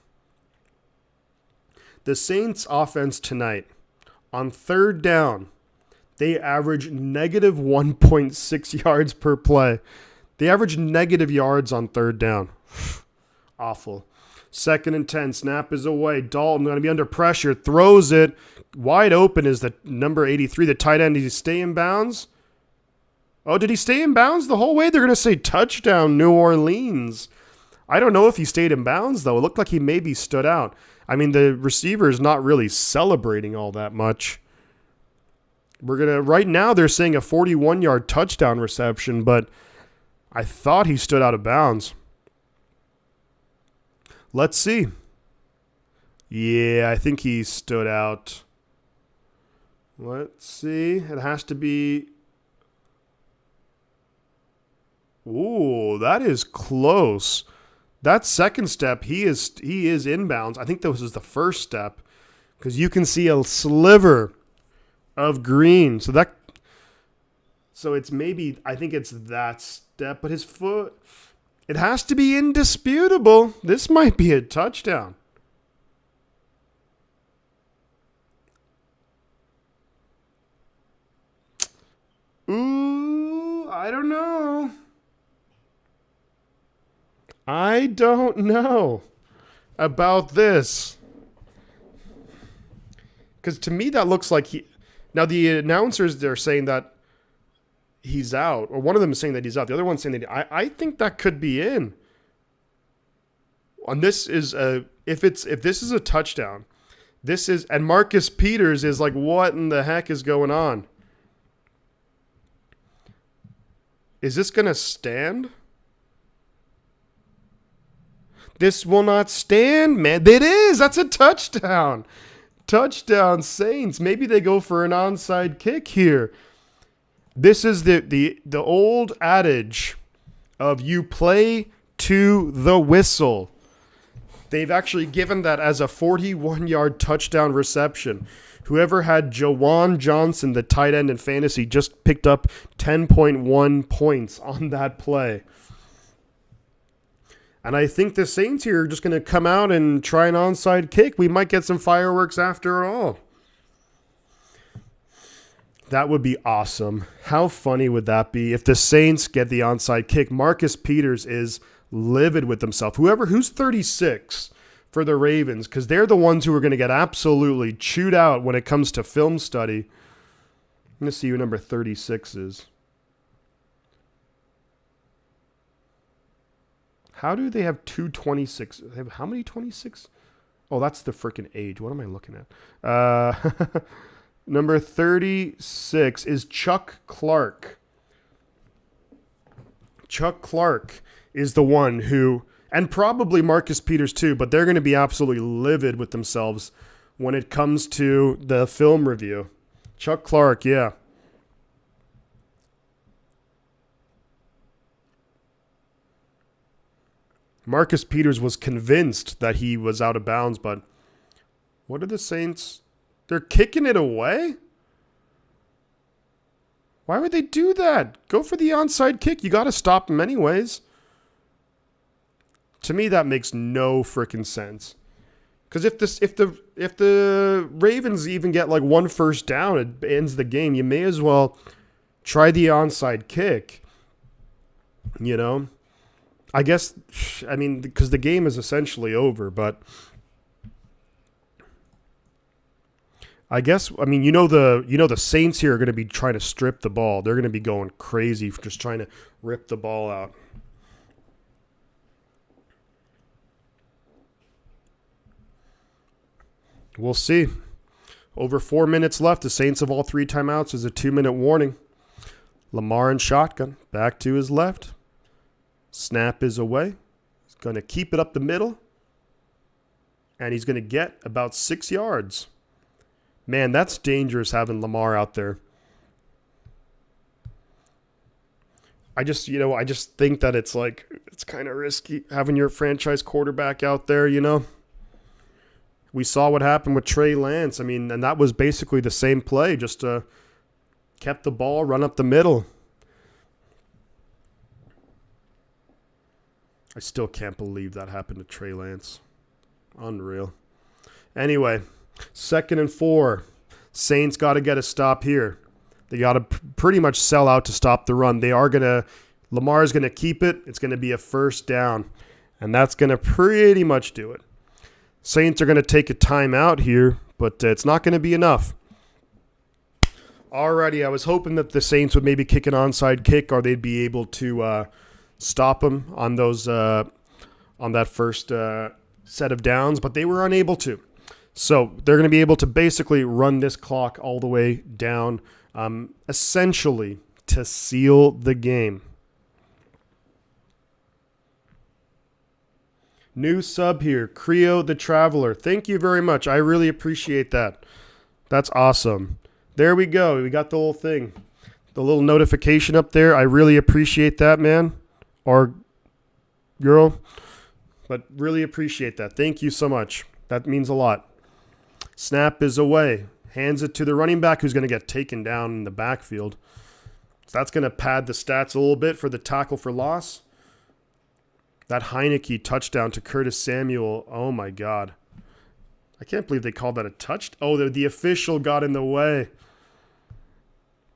The Saints offense tonight, on 3rd down, they average negative 1.6 yards per play. They average negative yards on 3rd down. Awful. 2nd and 10. Snap is away. Dalton going to be under pressure. Throws it. Wide open is the number 83, the tight end. Did he stay in bounds? Oh, did he stay in bounds the whole way? They're going to say touchdown, New Orleans. I don't know if he stayed in bounds, though. It looked like he maybe stood out. I mean, the receiver is not really celebrating all that much. Right now they're saying a 41-yard touchdown reception, but I thought he stood out of bounds. Let's see. Yeah, I think he stood out. Let's see. It has to be. Ooh, that is close. That second step, he is inbounds. I think this is the first step because you can see a sliver of green. So it's maybe, I think it's that step, but his foot, it has to be indisputable. This might be a touchdown. Ooh, I don't know. I don't know about this. Because to me, that looks like he. Now, the announcers, they're saying that he's out, or one of them is saying that he's out. The other one's saying that I think that could be in. And this is if this is a touchdown, this is, and Marcus Peters is like, what in the heck is going on? Is this going to stand? This will not stand, man. It is. That's a touchdown. Touchdown, Saints. Maybe they go for an onside kick here. This is the old adage of you play to the whistle. They've actually given that as a 41-yard touchdown reception. Whoever had Jawan Johnson, the tight end in fantasy, just picked up 10.1 points on that play. And I think the Saints here are just going to come out and try an onside kick. We might get some fireworks after all. That would be awesome. How funny would that be if the Saints get the onside kick? Marcus Peters is livid with himself. Who's 36 for the Ravens, because they're the ones who are going to get absolutely chewed out when it comes to film study. I'm going to see who number 36 is. How do they have 226? They have how many 26? Oh, that's the freaking age. What am I looking at? Number 36 is Chuck Clark. Chuck Clark is the one who, and probably Marcus Peters too, but they're going to be absolutely livid with themselves when it comes to the film review. Chuck Clark, yeah. Marcus Peters was convinced that he was out of bounds, but what are the Saints? They're kicking it away? Why would they do that? Go for the onside kick. You got to stop them anyways. To me, that makes no freaking sense. Because if the Ravens even get like one first down, it ends the game. You may as well try the onside kick. You know, I guess. I mean, because the game is essentially over, but I guess. I mean, the Saints here are going to be trying to strip the ball. They're going to be going crazy for just trying to rip the ball out. We'll see. Over 4 minutes left. The Saints have all 3 timeouts. There's a 2-minute warning. Lamar in shotgun. Back to his left. Snap is away. He's going to keep it up the middle. And he's going to get about 6 yards. Man, that's dangerous having Lamar out there. I just think that it's kind of risky having your franchise quarterback out there, you know. We saw what happened with Trey Lance. I mean, and that was basically the same play, just kept the ball, run up the middle. I still can't believe that happened to Trey Lance. Unreal. Anyway, 2nd and 4. Saints got to get a stop here. They got to pretty much sell out to stop the run. Lamar's going to keep it. It's going to be a first down. And that's going to pretty much do it. Saints are going to take a timeout here, but it's not going to be enough. Alrighty, I was hoping that the Saints would maybe kick an onside kick, or they'd be able to stop them on those on that first set of downs, but they were unable to. So they're going to be able to basically run this clock all the way down, essentially to seal the game. New sub here, Creo the Traveler. Thank you very much. I really appreciate that. That's awesome. There we go. We got the whole thing. The little notification up there. I really appreciate that, man. Or girl. But really appreciate that. Thank you so much. That means a lot. Snap is away. Hands it to the running back who's going to get taken down in the backfield. So that's going to pad the stats a little bit for the tackle for loss. That Heineke touchdown to Curtis Samuel. Oh, my God. I can't believe they called that a touch. Oh, the official got in the way.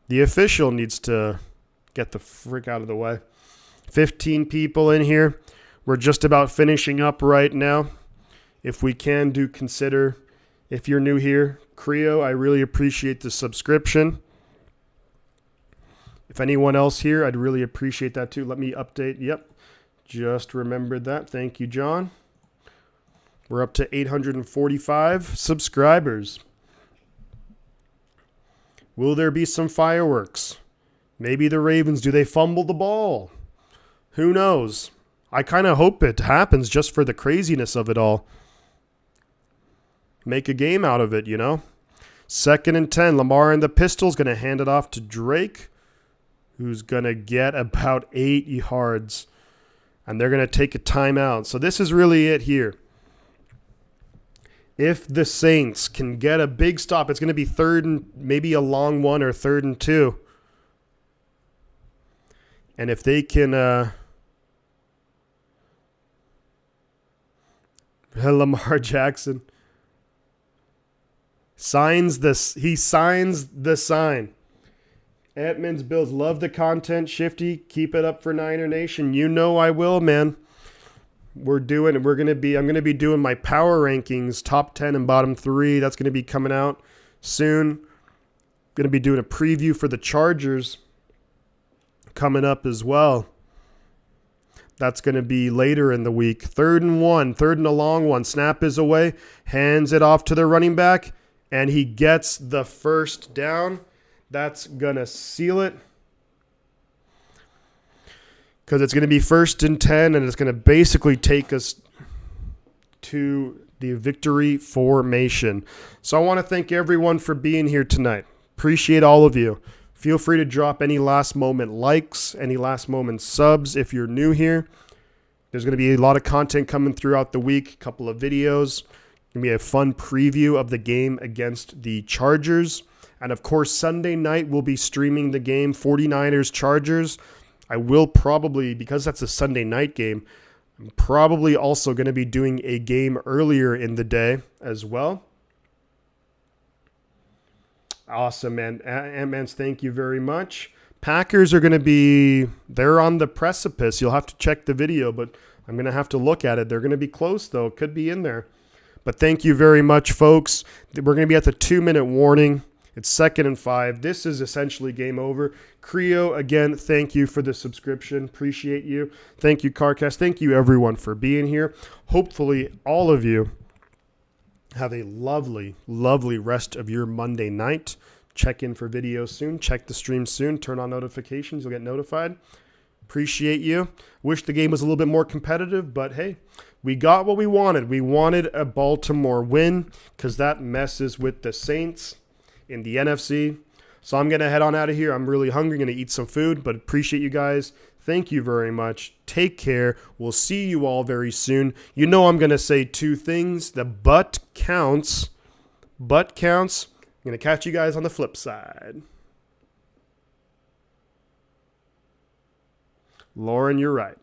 The official needs to get the frick out of the way. 15 people in here. We're just about finishing up right now. If we can consider If you're new here, Creo, I really appreciate the subscription. If anyone else here, I'd really appreciate that too. Let me update. Yep, just remembered that. Thank you, John. We're up to 845 subscribers. Will there be some fireworks? Maybe the Ravens, do they fumble the ball? Who knows? I kind of hope it happens just for the craziness of it all. Make a game out of it, you know? 2nd and 10. Lamar and the Pistols going to hand it off to Drake, who's going to get about 8 yards. And they're going to take a timeout. So this is really it here. If the Saints can get a big stop, it's going to be 3rd and maybe a long one, or 3rd and 2. And if they can, Lamar Jackson signs this. He signs the sign. Edmonds Bills, love the content. Shifty, keep it up for Niner Nation. You know I will, man. I'm going to be doing my power rankings, top 10 and bottom 3. That's going to be coming out soon. Going to be doing a preview for the Chargers coming up as well. That's going to be later in the week. 3rd and 1, 3rd and a long one. Snap is away, hands it off to the running back, and he gets the first down. That's going to seal it, because it's going to be 1st and 10, and it's going to basically take us to the victory formation. So I want to thank everyone for being here tonight. Appreciate all of you. Feel free to drop any last moment likes, any last moment subs if you're new here. There's going to be a lot of content coming throughout the week, a couple of videos. Going to be a fun preview of the game against the Chargers. And of course, Sunday night we'll be streaming the game, 49ers Chargers. I will probably, because that's a Sunday night game, I'm probably also going to be doing a game earlier in the day as well. Awesome, man. Ant-Mans, thank you very much. Packers are going to be, they're on the precipice. You'll have to check the video, but I'm going to have to look at it. They're going to be close, though. Could be in there. But thank you very much, folks. We're going to be at the 2-minute warning. It's 2nd and 5. This is essentially game over. Creo, again, thank you for the subscription. Appreciate you. Thank you, CarCast. Thank you, everyone, for being here. Hopefully, all of you have a lovely, lovely rest of your Monday night. Check in for videos soon. Check the stream soon. Turn on notifications. You'll get notified. Appreciate you. Wish the game was a little bit more competitive, but hey, we got what we wanted. We wanted a Baltimore win, because that messes with the Saints in the NFC. So I'm going to head on out of here. I'm really hungry. Going to eat some food, but appreciate you guys. Thank you very much. Take care. We'll see you all very soon. You know I'm going to say 2 things. The butt counts. Butt counts. I'm going to catch you guys on the flip side. Lauren, you're right.